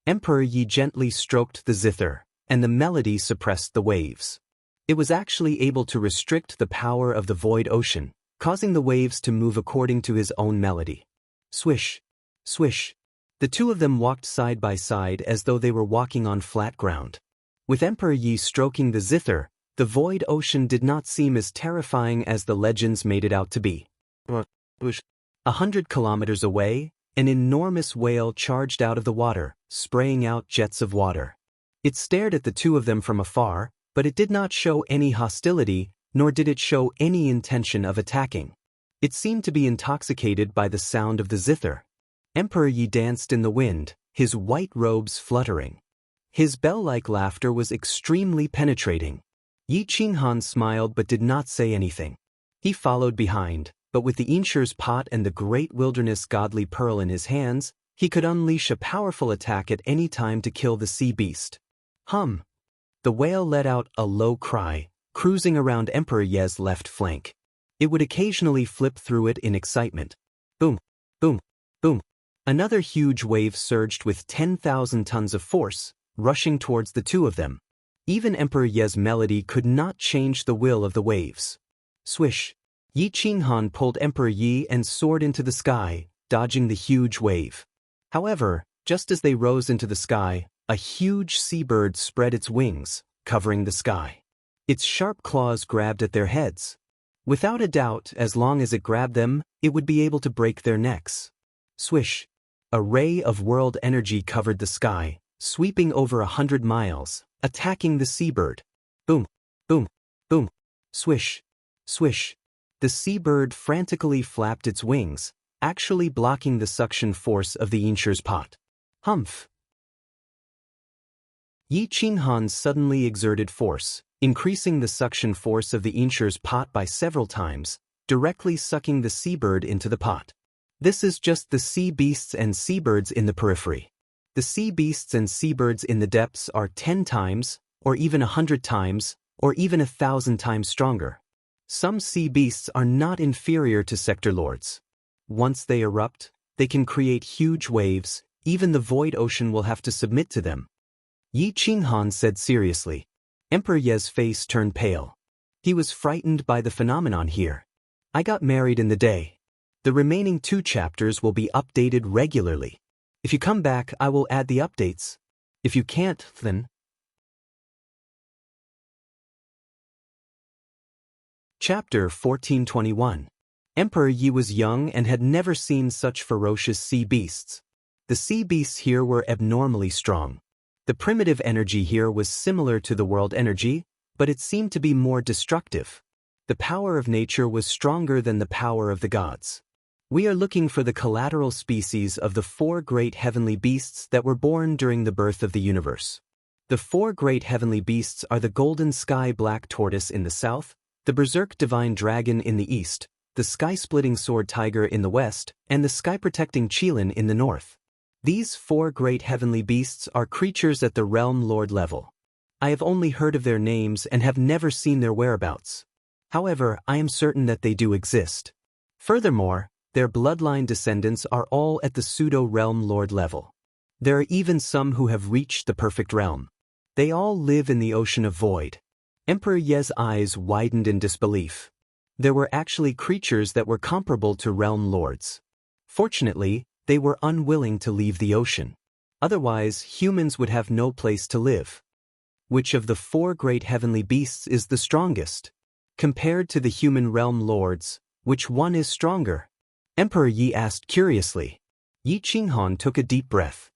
Emperor Yi gently stroked the zither, and the melody suppressed the waves. It was actually able to restrict the power of the void ocean, causing the waves to move according to his own melody. Swish, swish. The two of them walked side by side as though they were walking on flat ground. With Emperor Yi stroking the zither, the void ocean did not seem as terrifying as the legends made it out to be. 100 kilometers away, an enormous whale charged out of the water, spraying out jets of water. It stared at the two of them from afar, but it did not show any hostility, nor did it show any intention of attacking. It seemed to be intoxicated by the sound of the zither. Emperor Yi danced in the wind, his white robes fluttering. His bell-like laughter was extremely penetrating. Yi Qinghan smiled but did not say anything. He followed behind, but with the Inshur's pot and the great wilderness godly pearl in his hands, he could unleash a powerful attack at any time to kill the sea beast. The whale let out a low cry, cruising around Emperor Ye's left flank. It would occasionally flip through it in excitement. Boom, boom, boom. Another huge wave surged with 10,000 tons of force, rushing towards the two of them. Even Emperor Ye's melody could not change the will of the waves. Swish! Yi Qinghan pulled Emperor Yi and soared into the sky, dodging the huge wave. However, just as they rose into the sky, a huge seabird spread its wings, covering the sky. Its sharp claws grabbed at their heads. Without a doubt, as long as it grabbed them, it would be able to break their necks. Swish! A ray of world energy covered the sky, sweeping over 100 miles, attacking the seabird. Boom! Boom! Boom! Swish! Swish! The seabird frantically flapped its wings, actually blocking the suction force of the Yinshir's pot. Humph! Yi Qinghan suddenly exerted force, increasing the suction force of the Yinshir's pot by several times, directly sucking the seabird into the pot. This is just the sea beasts and seabirds in the periphery. The sea beasts and seabirds in the depths are 10 times, or even 100 times, or even 1,000 times stronger. Some sea beasts are not inferior to sector lords. Once they erupt, they can create huge waves, even the void ocean will have to submit to them. Yi Qinghan said seriously. Emperor Ye's face turned pale. He was frightened by the phenomenon here. I got married in the day. The remaining 2 chapters will be updated regularly. If you come back, I will add the updates. If you can't, then... Chapter 1421. Emperor Yi was young and had never seen such ferocious sea beasts. The sea beasts here were abnormally strong. The primitive energy here was similar to the world energy, but it seemed to be more destructive. The power of nature was stronger than the power of the gods. We are looking for the collateral species of the 4 great heavenly beasts that were born during the birth of the universe. The 4 great heavenly beasts are the golden sky black tortoise in the south, the berserk divine dragon in the east, the sky-splitting sword tiger in the west, and the sky-protecting qilin in the north. These 4 great heavenly beasts are creatures at the realm lord level. I have only heard of their names and have never seen their whereabouts. However, I am certain that they do exist. Furthermore, their bloodline descendants are all at the pseudo-realm lord level. There are even some who have reached the perfect realm. They all live in the ocean of void. Emperor Ye's eyes widened in disbelief. There were actually creatures that were comparable to realm lords. Fortunately, they were unwilling to leave the ocean. Otherwise, humans would have no place to live. Which of the 4 great heavenly beasts is the strongest? Compared to the human realm lords, which one is stronger? Emperor Yi asked curiously. Yi Qinghan took a deep breath.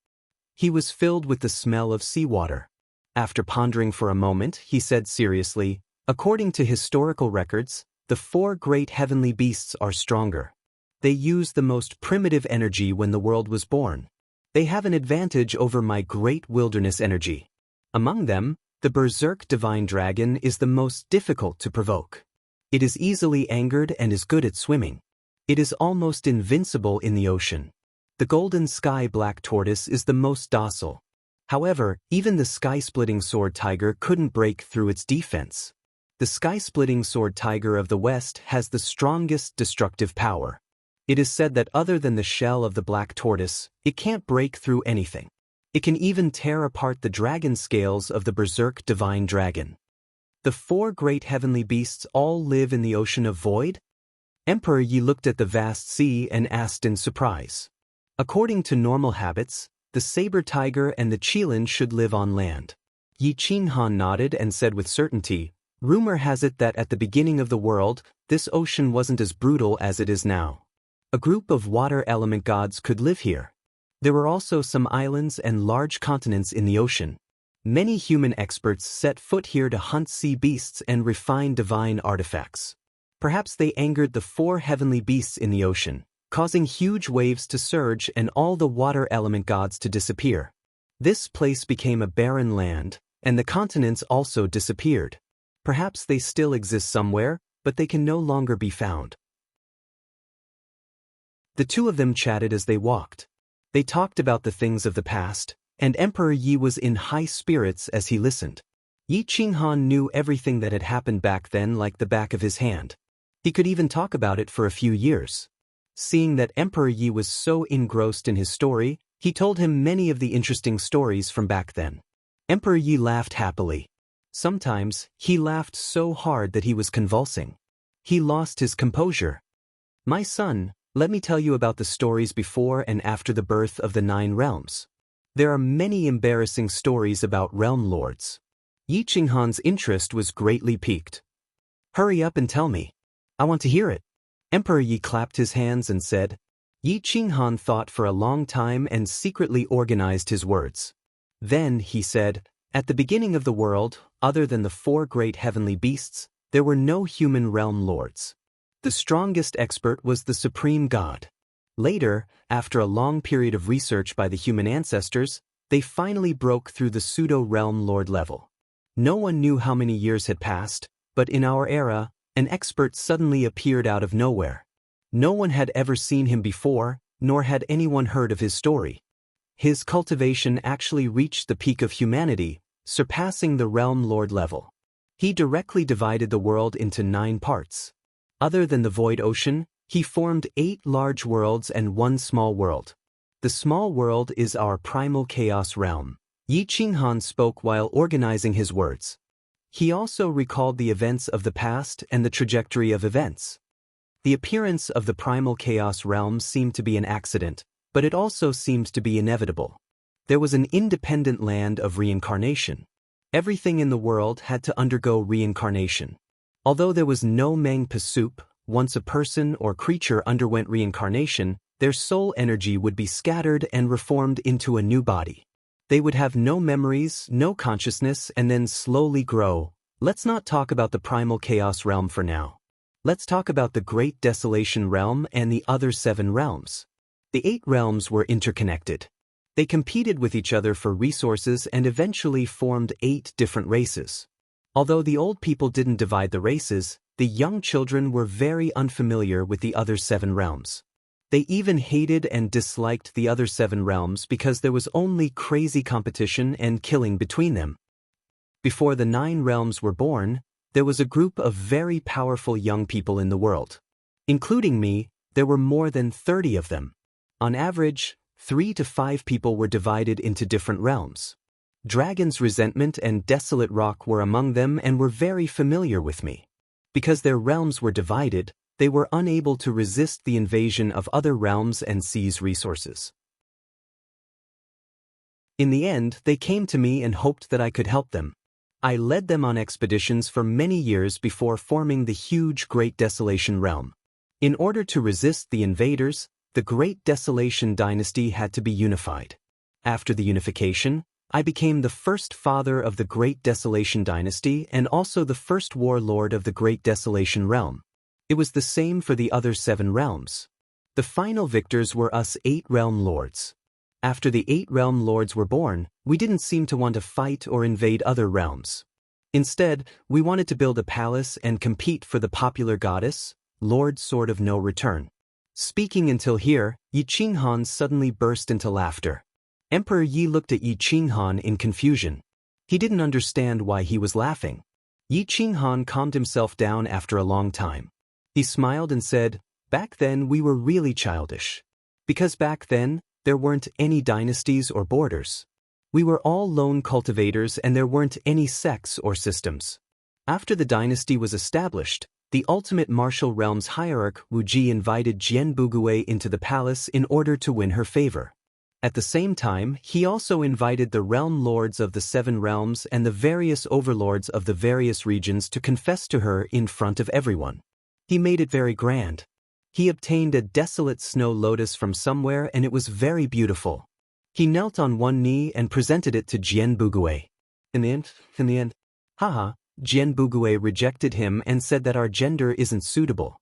He was filled with the smell of seawater. After pondering for a moment, he said seriously, according to historical records, the 4 great heavenly beasts are stronger. They used the most primitive energy when the world was born. They have an advantage over my great wilderness energy. Among them, the berserk divine dragon is the most difficult to provoke. It is easily angered and is good at swimming. It is almost invincible in the ocean. The golden sky black tortoise is the most docile. However, even the sky-splitting sword tiger couldn't break through its defense. The sky-splitting sword tiger of the west has the strongest destructive power. It is said that other than the shell of the black tortoise, it can't break through anything. It can even tear apart the dragon scales of the berserk divine dragon. The 4 great heavenly beasts all live in the ocean of void? Emperor Yi looked at the vast sea and asked in surprise. According to normal habits, the saber tiger and the qilin should live on land. Yi Qinghan nodded and said with certainty, rumor has it that at the beginning of the world, this ocean wasn't as brutal as it is now. A group of water element gods could live here. There were also some islands and large continents in the ocean. Many human experts set foot here to hunt sea beasts and refine divine artifacts. Perhaps they angered the 4 heavenly beasts in the ocean, causing huge waves to surge and all the water element gods to disappear. This place became a barren land, and the continents also disappeared. Perhaps they still exist somewhere, but they can no longer be found. The 2 of them chatted as they walked. They talked about the things of the past, and Emperor Yi was in high spirits as he listened. Yi Qinghan knew everything that had happened back then like the back of his hand. He could even talk about it for a few years. Seeing that Emperor Yi was so engrossed in his story, he told him many of the interesting stories from back then. Emperor Yi laughed happily. Sometimes, he laughed so hard that he was convulsing. He lost his composure. "My son, let me tell you about the stories before and after the birth of the 9 realms. There are many embarrassing stories about realm lords." Yi Qinghan's interest was greatly piqued. "Hurry up and tell me. I want to hear it." Emperor Yi clapped his hands and said. Yi Qinghan thought for a long time and secretly organized his words. Then, he said, "At the beginning of the world, other than the 4 great heavenly beasts, there were no human realm lords. The strongest expert was the supreme god. Later, after a long period of research by the human ancestors, they finally broke through the pseudo-realm lord level. No one knew how many years had passed, but in our era, an expert suddenly appeared out of nowhere. No one had ever seen him before, nor had anyone heard of his story. His cultivation actually reached the peak of humanity, surpassing the realm lord level. He directly divided the world into 9 parts. Other than the void ocean, he formed 8 large worlds and 1 small world. The small world is our primal chaos realm." Yi Qinghan spoke while organizing his words. He also recalled the events of the past and the trajectory of events. The appearance of the primal chaos realm seemed to be an accident, but it also seemed to be inevitable. There was an independent land of reincarnation. Everything in the world had to undergo reincarnation. Although there was no Mangpa soup, once a person or creature underwent reincarnation, their soul energy would be scattered and reformed into a new body. They would have no memories, no consciousness, and then slowly grow. Let's not talk about the primal chaos realm for now. Let's talk about the Great Desolation realm and the other 7 realms. The 8 realms were interconnected. They competed with each other for resources and eventually formed 8 different races. Although the old people didn't divide the races, the young children were very unfamiliar with the other 7 realms. They even hated and disliked the other 7 realms because there was only crazy competition and killing between them. Before the 9 realms were born, there was a group of very powerful young people in the world. Including me, there were more than 30 of them. On average, 3 to 5 people were divided into different realms. Dragon's Resentment and Desolate Rock were among them and were very familiar with me. Because their realms were divided, they were unable to resist the invasion of other realms and seize resources. In the end, they came to me and hoped that I could help them. I led them on expeditions for many years before forming the huge Great Desolation realm. In order to resist the invaders, the Great Desolation dynasty had to be unified. After the unification, I became the first father of the Great Desolation dynasty and also the first warlord of the Great Desolation realm. It was the same for the other 7 realms. The final victors were us 8 realm lords. After the 8 realm lords were born, we didn't seem to want to fight or invade other realms. Instead, we wanted to build a palace and compete for the popular goddess, Lord Sword of No Return. Speaking until here, Yi Qinghan suddenly burst into laughter. Emperor Yi looked at Yi Qinghan in confusion. He didn't understand why he was laughing. Yi Qinghan calmed himself down after a long time. He smiled and said, "Back then we were really childish. Because back then, there weren't any dynasties or borders. We were all lone cultivators and there weren't any sects or systems. After the dynasty was established, the ultimate martial realms hierarch Wu Ji invited Jian Bugui into the palace in order to win her favor. At the same time, he also invited the realm lords of the 7 realms and the various overlords of the various regions to confess to her in front of everyone. He made it very grand. He obtained a desolate snow lotus from somewhere and it was very beautiful. He knelt on one knee and presented it to Jian Bugui. In the end, haha, Jian Bugui rejected him and said that our gender isn't suitable.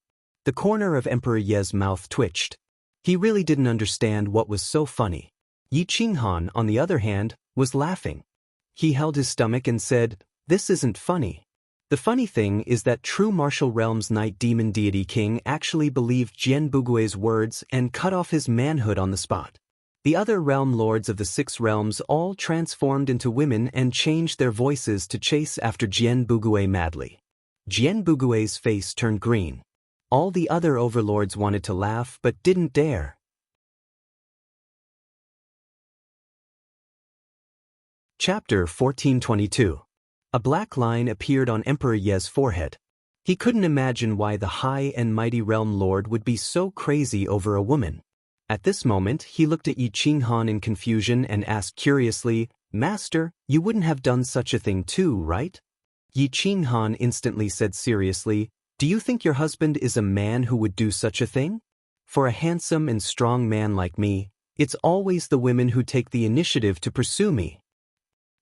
The corner of Emperor Ye's mouth twitched. He really didn't understand what was so funny. Yi Qinghan, on the other hand, was laughing. He held his stomach and said, "This isn't funny." The funny thing is that true martial realms Night Demon Deity King actually believed Jian Bugui's words and cut off his manhood on the spot. The other realm lords of the 6 realms all transformed into women and changed their voices to chase after Jian Bugui madly. Jian Bugui's face turned green. All the other overlords wanted to laugh but didn't dare. Chapter 1422. A black line appeared on Emperor Ye's forehead. He couldn't imagine why the high and mighty realm lord would be so crazy over a woman. At this moment, he looked at Yi Qinghan in confusion and asked curiously, "Master, you wouldn't have done such a thing too, right?" Yi Qinghan instantly said seriously, "Do you think your husband is a man who would do such a thing? For a handsome and strong man like me, it's always the women who take the initiative to pursue me."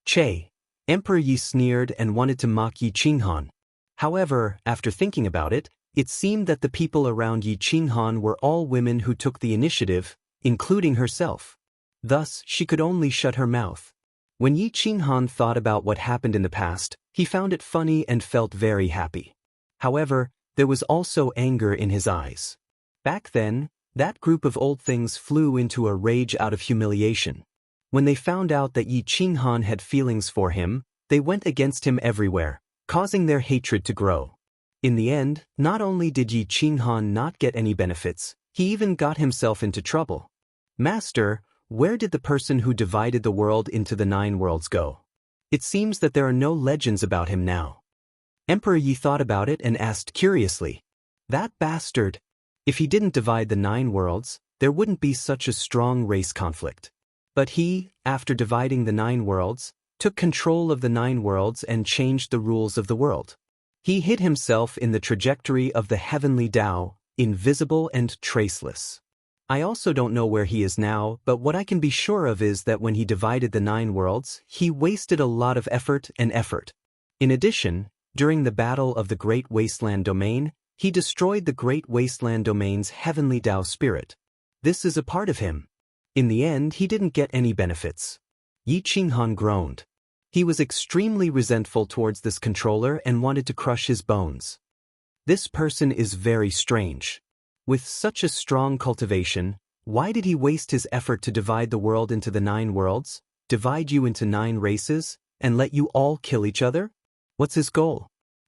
Che. Emperor Yi sneered and wanted to mock Yi Qinghan. However, after thinking about it, it seemed that the people around Yi Qinghan were all women who took the initiative, including herself. Thus, she could only shut her mouth. When Yi Qinghan thought about what happened in the past, he found it funny and felt very happy. However, there was also anger in his eyes. Back then, that group of old things flew into a rage out of humiliation. When they found out that Yi Qinghan had feelings for him, they went against him everywhere, causing their hatred to grow. In the end, not only did Yi Qinghan not get any benefits, he even got himself into trouble. "Master, where did the person who divided the world into the 9 worlds go? It seems that there are no legends about him now." Emperor Yi thought about it and asked curiously, "That bastard. If he didn't divide the 9 worlds, there wouldn't be such a strong race conflict. But he, after dividing the 9 worlds, took control of the 9 worlds and changed the rules of the world. He hid himself in the trajectory of the heavenly Tao, invisible and traceless. I also don't know where he is now, but what I can be sure of is that when he divided the 9 worlds, he wasted a lot of effort. In addition, during the battle of the Great Wasteland Domain, he destroyed the Great Wasteland Domain's heavenly Tao spirit. This is a part of him. In the end, he didn't get any benefits." Yi Qinghan groaned. He was extremely resentful towards this controller and wanted to crush his bones. This person is very strange. With such a strong cultivation, why did he waste his effort to divide the world into the 9 worlds, divide you into 9 races, and let you all kill each other? What's his goal?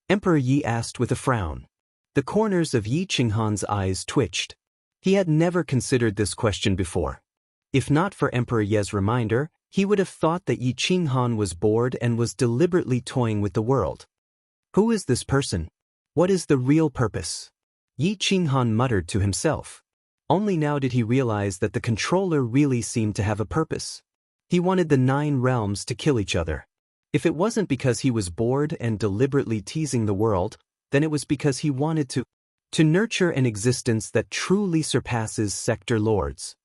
Emperor Yi asked with a frown. The corners of Yi Qinghan's eyes twitched. He had never considered this question before. If not for Emperor Ye's reminder, he would have thought that Yi Qinghan was bored and was deliberately toying with the world. Who is this person? What is the real purpose? Yi Qinghan muttered to himself. Only now did he realize that the controller really seemed to have a purpose. He wanted the 9 realms to kill each other. If it wasn't because he was bored and deliberately teasing the world, then it was because he wanted to nurture an existence that truly surpasses sector lords.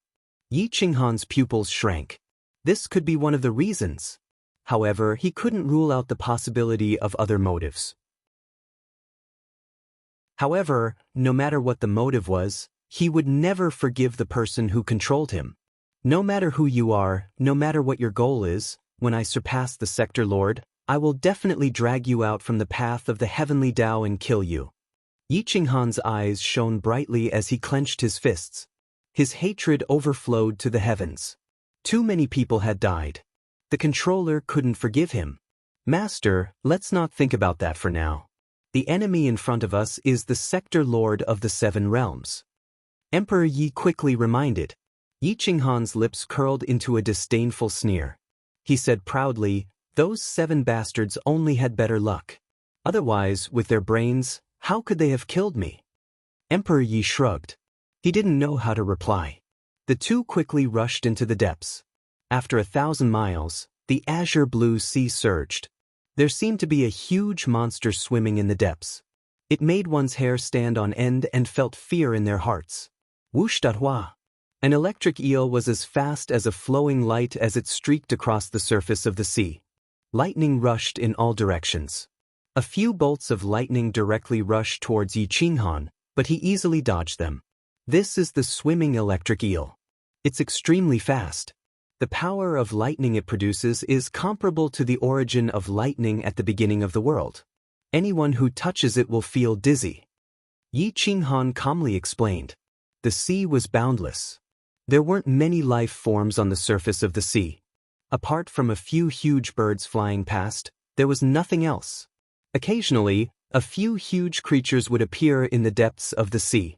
Yi Qinghan's pupils shrank. This could be one of the reasons. However, he couldn't rule out the possibility of other motives. However, no matter what the motive was, he would never forgive the person who controlled him. No matter who you are, no matter what your goal is, when I surpass the Sector Lord, I will definitely drag you out from the path of the heavenly Tao and kill you. Yi Qinghan's eyes shone brightly as he clenched his fists. His hatred overflowed to the heavens. Too many people had died. The controller couldn't forgive him. "Master, let's not think about that for now. The enemy in front of us is the Sector Lord of the 7 realms." Emperor Yi quickly reminded. Yi Qinghan's lips curled into a disdainful sneer. He said proudly, "Those 7 bastards only had better luck. Otherwise, with their brains, how could they have killed me?" Emperor Yi shrugged. He didn't know how to reply. The two quickly rushed into the depths. After 1,000 miles, the azure blue sea surged. There seemed to be a huge monster swimming in the depths. It made one's hair stand on end and felt fear in their hearts. Whoosh-da-hua. An electric eel was as fast as a flowing light as it streaked across the surface of the sea. Lightning rushed in all directions. A few bolts of lightning directly rushed towards Yi Qinghan, but he easily dodged them. This is the swimming electric eel. It's extremely fast. The power of lightning it produces is comparable to the origin of lightning at the beginning of the world. Anyone who touches it will feel dizzy. Yi Qinghan calmly explained. The sea was boundless. There weren't many life forms on the surface of the sea. Apart from a few huge birds flying past, there was nothing else. Occasionally, A few huge creatures would appear in the depths of the sea.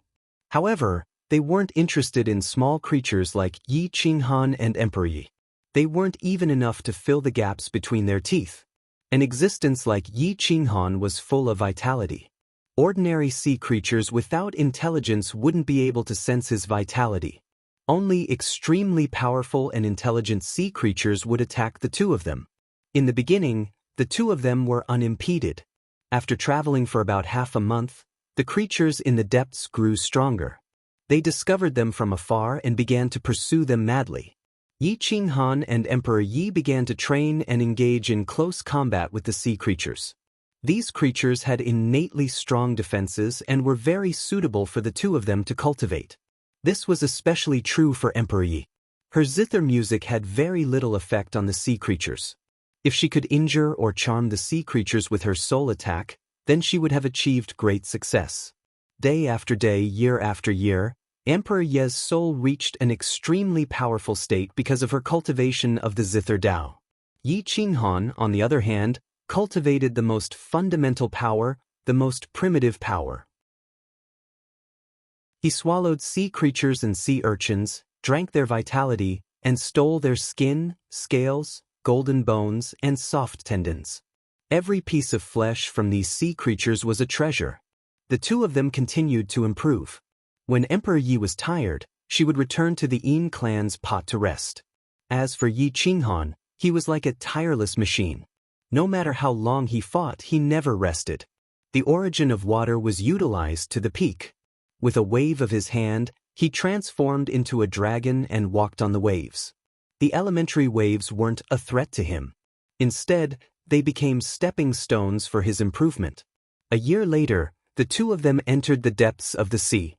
However, they weren't interested in small creatures like Yi Qinghan and Emperor Yi. They weren't even enough to fill the gaps between their teeth. An existence like Yi Qinghan was full of vitality. Ordinary sea creatures without intelligence wouldn't be able to sense his vitality. Only extremely powerful and intelligent sea creatures would attack the two of them. In the beginning, the two of them were unimpeded. After traveling for about half a month, the creatures in the depths grew stronger. They discovered them from afar and began to pursue them madly. Yi Qinghan and Emperor Yi began to train and engage in close combat with the sea creatures. These creatures had innately strong defenses and were very suitable for the two of them to cultivate. This was especially true for Emperor Yi. Her zither music had very little effect on the sea creatures. If she could injure or charm the sea creatures with her soul attack, then she would have achieved great success. Day after day, year after year, Emperor Ye's soul reached an extremely powerful state because of her cultivation of the zither Dao. Yi Qinghan, on the other hand, cultivated the most fundamental power, the most primitive power. He swallowed sea creatures and sea urchins, drank their vitality, and stole their skin, scales, golden bones, and soft tendons. Every piece of flesh from these sea creatures was a treasure. The two of them continued to improve. When Emperor Yi was tired, she would return to the Yin clan's pot to rest. As for Yi Qinghan, he was like a tireless machine. No matter how long he fought, he never rested. The origin of water was utilized to the peak. With a wave of his hand, he transformed into a dragon and walked on the waves. The elementary waves weren't a threat to him. Instead, they became stepping stones for his improvement. A year later, the two of them entered the depths of the sea.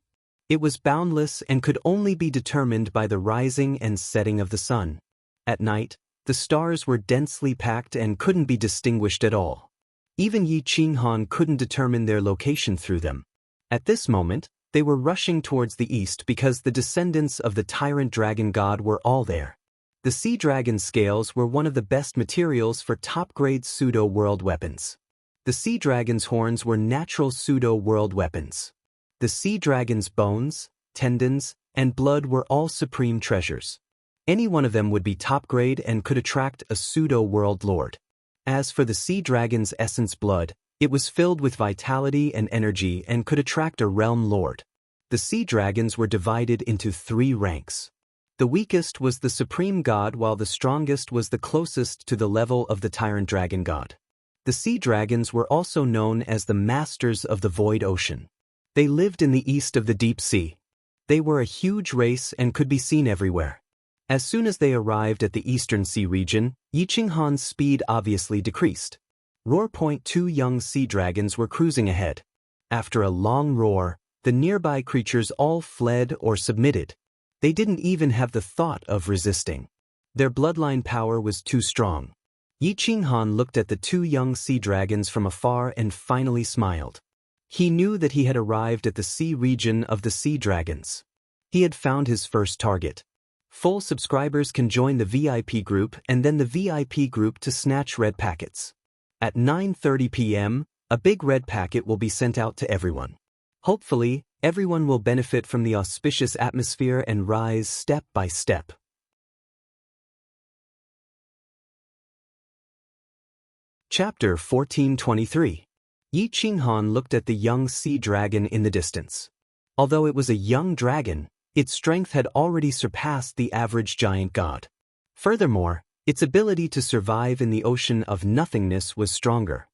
It was boundless and could only be determined by the rising and setting of the sun. At night, the stars were densely packed and couldn't be distinguished at all. Even Yi Qinghan couldn't determine their location through them. At this moment, they were rushing towards the east because the descendants of the tyrant dragon god were all there. The sea dragon scales were one of the best materials for top-grade pseudo-world weapons. The sea dragon's horns were natural pseudo-world weapons. The sea dragon's bones, tendons, and blood were all supreme treasures. Any one of them would be top-grade and could attract a pseudo-world lord. As for the sea dragon's essence blood, it was filled with vitality and energy and could attract a realm lord. The sea dragons were divided into 3 ranks. The weakest was the supreme god while the strongest was the closest to the level of the tyrant dragon god. The sea dragons were also known as the masters of the void ocean. They lived in the east of the deep sea. They were a huge race and could be seen everywhere. As soon as they arrived at the eastern sea region, Yi Qinghan's speed obviously decreased. Two young sea dragons were cruising ahead. After a long roar, the nearby creatures all fled or submitted. They didn't even have the thought of resisting. Their bloodline power was too strong. Yi Qinghan looked at the 2 young sea dragons from afar and finally smiled. He knew that he had arrived at the sea region of the sea dragons. He had found his first target. Full subscribers can join the VIP group and then the VIP group to snatch red packets. At 9:30 p.m., a big red packet will be sent out to everyone. Hopefully, everyone will benefit from the auspicious atmosphere and rise step by step. Chapter 1423. Yi Qinghan looked at the young sea dragon in the distance. Although it was a young dragon, its strength had already surpassed the average giant god. Furthermore, its ability to survive in the ocean of nothingness was stronger.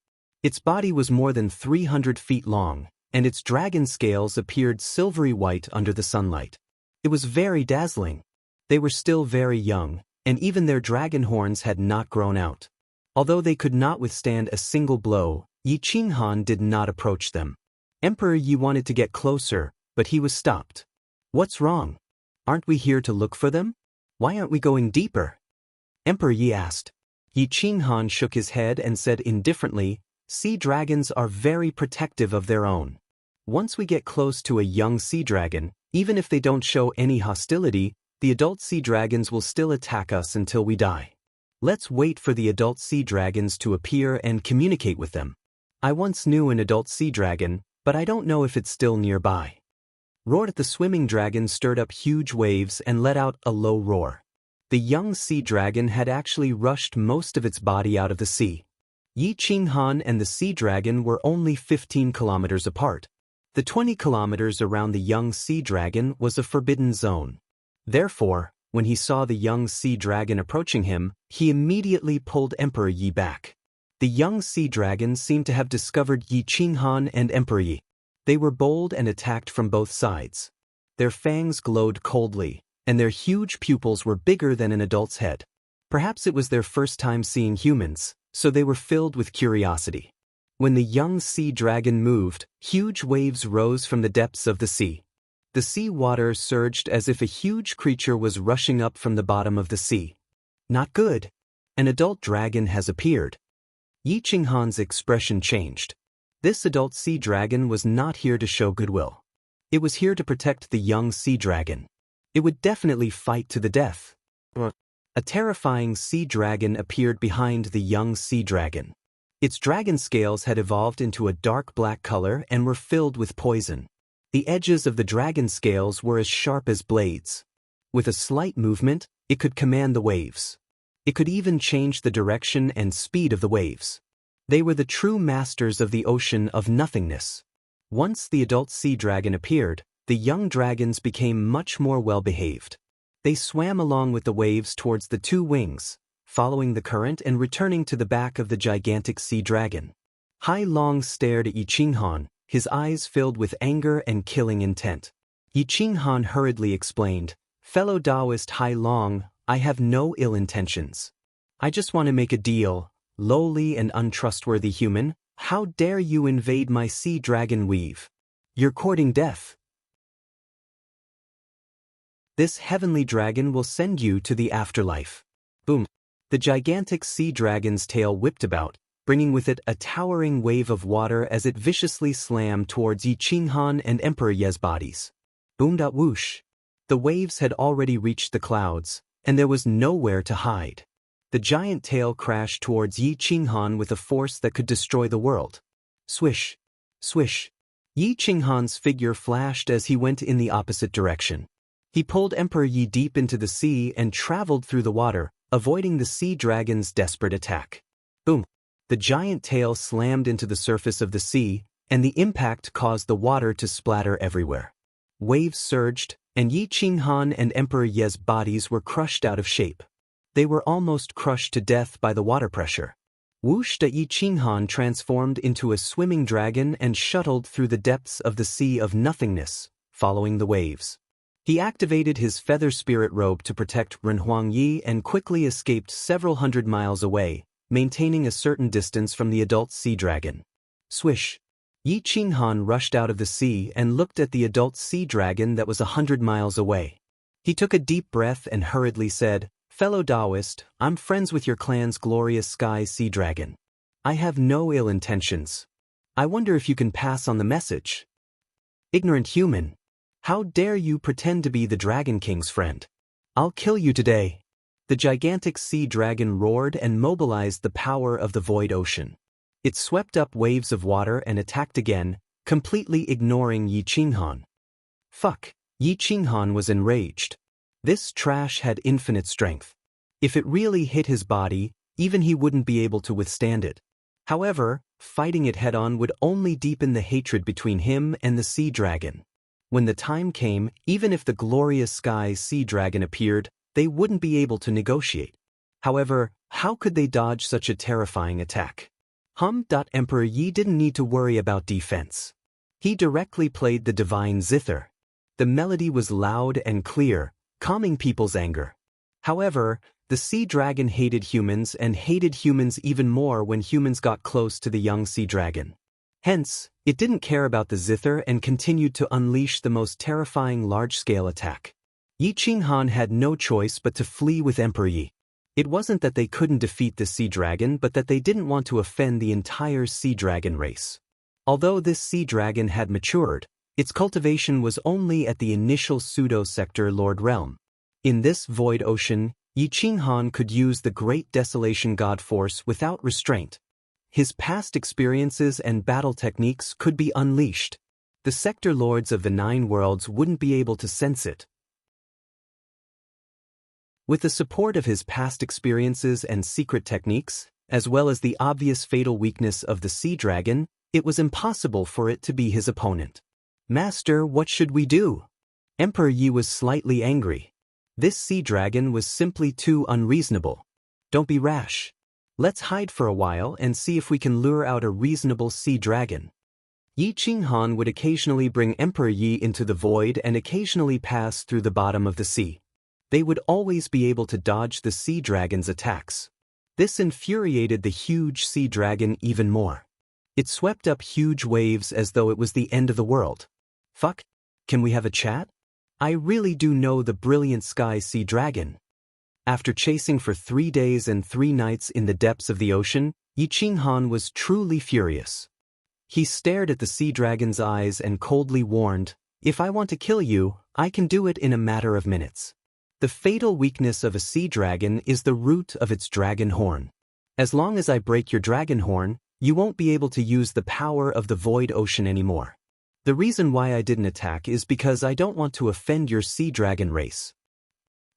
Its body was more than 300 feet long, and its dragon scales appeared silvery white under the sunlight. It was very dazzling. They were still very young, and even their dragon horns had not grown out. Although they could not withstand a single blow, Yi Qinghan did not approach them. Emperor Yi wanted to get closer, but he was stopped. What's wrong? Aren't we here to look for them? Why aren't we going deeper? Emperor Yi asked. Yi Qinghan shook his head and said indifferently, sea dragons are very protective of their own. Once we get close to a young sea dragon, even if they don't show any hostility, the adult sea dragons will still attack us until we die. Let's wait for the adult sea dragons to appear and communicate with them. I once knew an adult sea dragon, but I don't know if it's still nearby. Roared. The swimming dragon stirred up huge waves and let out a low roar. The young sea dragon had actually rushed most of its body out of the sea. Yi Qinghan and the sea dragon were only 15 kilometers apart. The 20 kilometers around the young sea dragon was a forbidden zone. Therefore, when he saw the young sea dragon approaching him, he immediately pulled Emperor Yi back. The young sea dragon seemed to have discovered Yi Qinghan and Emperor Yi. They were bold and attacked from both sides. Their fangs glowed coldly, and their huge pupils were bigger than an adult's head. Perhaps it was their first time seeing humans, so they were filled with curiosity. When the young sea dragon moved, huge waves rose from the depths of the sea. The sea water surged as if a huge creature was rushing up from the bottom of the sea. Not good. An adult dragon has appeared. Yi Qinghan's expression changed. This adult sea dragon was not here to show goodwill. It was here to protect the young sea dragon. It would definitely fight to the death. A terrifying sea dragon appeared behind the young sea dragon. Its dragon scales had evolved into a dark black color and were filled with poison. The edges of the dragon scales were as sharp as blades. With a slight movement, it could command the waves. It could even change the direction and speed of the waves. They were the true masters of the ocean of nothingness. Once the adult sea dragon appeared, the young dragons became much more well-behaved. They swam along with the waves towards the two wings, following the current and returning to the back of the gigantic sea dragon. Hai Long stared at Yi Qinghan, his eyes filled with anger and killing intent. Yi Qinghan hurriedly explained, "Fellow Taoist Hai Long, I have no ill intentions. I just want to make a deal. Lowly and untrustworthy human, how dare you invade my sea dragon weave? You're courting death. This heavenly dragon will send you to the afterlife." Boom. The gigantic sea dragon's tail whipped about, bringing with it a towering wave of water as it viciously slammed towards Yi Qinghan and Emperor Ye's bodies. Boom. Whoosh. The waves had already reached the clouds, and there was nowhere to hide. The giant tail crashed towards Yi Qinghan with a force that could destroy the world. Swish. Swish. Yi Qinghan's figure flashed as he went in the opposite direction. He pulled Emperor Yi deep into the sea and traveled through the water, avoiding the sea dragon's desperate attack. Boom. The giant tail slammed into the surface of the sea, and the impact caused the water to splatter everywhere. Waves surged, and Yi Qinghan and Emperor Ye's bodies were crushed out of shape. They were almost crushed to death by the water pressure. Whoosh. Yi Qinghan transformed into a swimming dragon and shuttled through the depths of the sea of nothingness, following the waves. He activated his feather spirit robe to protect Renhuang Yi and quickly escaped several hundred miles away, maintaining a certain distance from the adult sea dragon. Swish. Yi Qinghan rushed out of the sea and looked at the adult sea dragon that was 100 miles away. He took a deep breath and hurriedly said, "Fellow Taoist, I'm friends with your clan's glorious sky sea dragon. I have no ill intentions. I wonder if you can pass on the message." Ignorant human. How dare you pretend to be the Dragon King's friend? I'll kill you today. The gigantic sea dragon roared and mobilized the power of the void ocean. It swept up waves of water and attacked again, completely ignoring Yi Qinghan. Fuck. Yi Qinghan was enraged. This trash had infinite strength. If it really hit his body, even he wouldn't be able to withstand it. However, fighting it head-on would only deepen the hatred between him and the sea dragon. When the time came, even if the glorious sky sea dragon appeared, they wouldn't be able to negotiate. However, how could they dodge such a terrifying attack? Emperor Yi didn't need to worry about defense. He directly played the divine zither. The melody was loud and clear, calming people's anger. However, the sea dragon hated humans and hated humans even more when humans got close to the young sea dragon. Hence, it didn't care about the zither and continued to unleash the most terrifying large-scale attack. Yi Qinghan had no choice but to flee with Emperor Yi. It wasn't that they couldn't defeat the sea dragon but that they didn't want to offend the entire sea dragon race. Although this sea dragon had matured, its cultivation was only at the initial pseudo-sector Lord Realm. In this void ocean, Yi Qinghan could use the great desolation god force without restraint. His past experiences and battle techniques could be unleashed. The sector lords of the 9 worlds wouldn't be able to sense it. With the support of his past experiences and secret techniques, as well as the obvious fatal weakness of the sea dragon, it was impossible for it to be his opponent. Master, what should we do? Emperor Yi was slightly angry. This sea dragon was simply too unreasonable. Don't be rash. Let's hide for a while and see if we can lure out a reasonable sea dragon. Yi Qinghan would occasionally bring Emperor Yi into the void and occasionally pass through the bottom of the sea. They would always be able to dodge the sea dragon's attacks. This infuriated the huge sea dragon even more. It swept up huge waves as though it was the end of the world. Fuck, can we have a chat? I really do know the brilliant sky sea dragon. After chasing for 3 days and 3 nights in the depths of the ocean, Yi Qinghan was truly furious. He stared at the sea dragon's eyes and coldly warned, "If I want to kill you, I can do it in a matter of minutes." The fatal weakness of a sea dragon is the root of its dragon horn. As long as I break your dragon horn, you won't be able to use the power of the void ocean anymore. The reason why I didn't attack is because I don't want to offend your sea dragon race.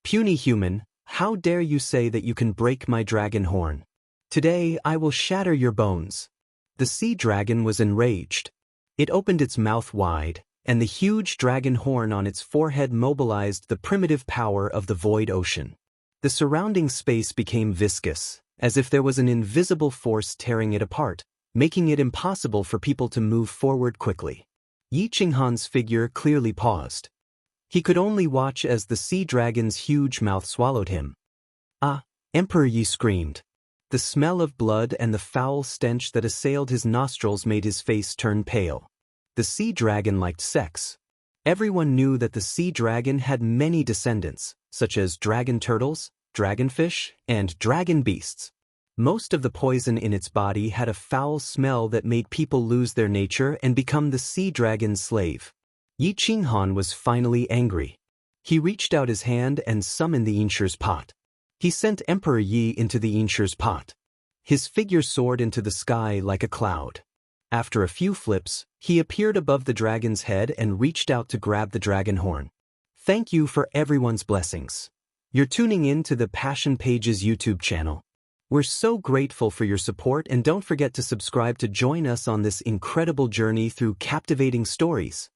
Puny human, how dare you say that you can break my dragon horn? Today I will shatter your bones. The sea dragon was enraged. It opened its mouth wide, and the huge dragon horn on its forehead mobilized the primitive power of the void ocean. The surrounding space became viscous, as if there was an invisible force tearing it apart, making it impossible for people to move forward quickly. Yi Qinghan's figure clearly paused. He could only watch as the sea dragon's huge mouth swallowed him. Ah! Emperor Yi screamed. The smell of blood and the foul stench that assailed his nostrils made his face turn pale. The sea dragon liked sex. Everyone knew that the sea dragon had many descendants, such as dragon turtles, dragonfish, and dragon beasts. Most of the poison in its body had a foul smell that made people lose their nature and become the sea dragon's slave. Yi Qinghan was finally angry. He reached out his hand and summoned the Yinshir's pot. He sent Emperor Yi into the Yinshir's pot. His figure soared into the sky like a cloud. After a few flips, he appeared above the dragon's head and reached out to grab the dragon horn. Thank you for everyone's blessings. You're tuning in to the Passion Pages YouTube channel. We're so grateful for your support, and don't forget to subscribe to join us on this incredible journey through captivating stories.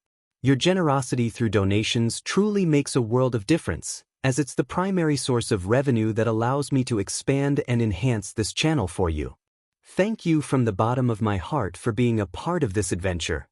Your generosity through donations truly makes a world of difference, as it's the primary source of revenue that allows me to expand and enhance this channel for you. Thank you from the bottom of my heart for being a part of this adventure.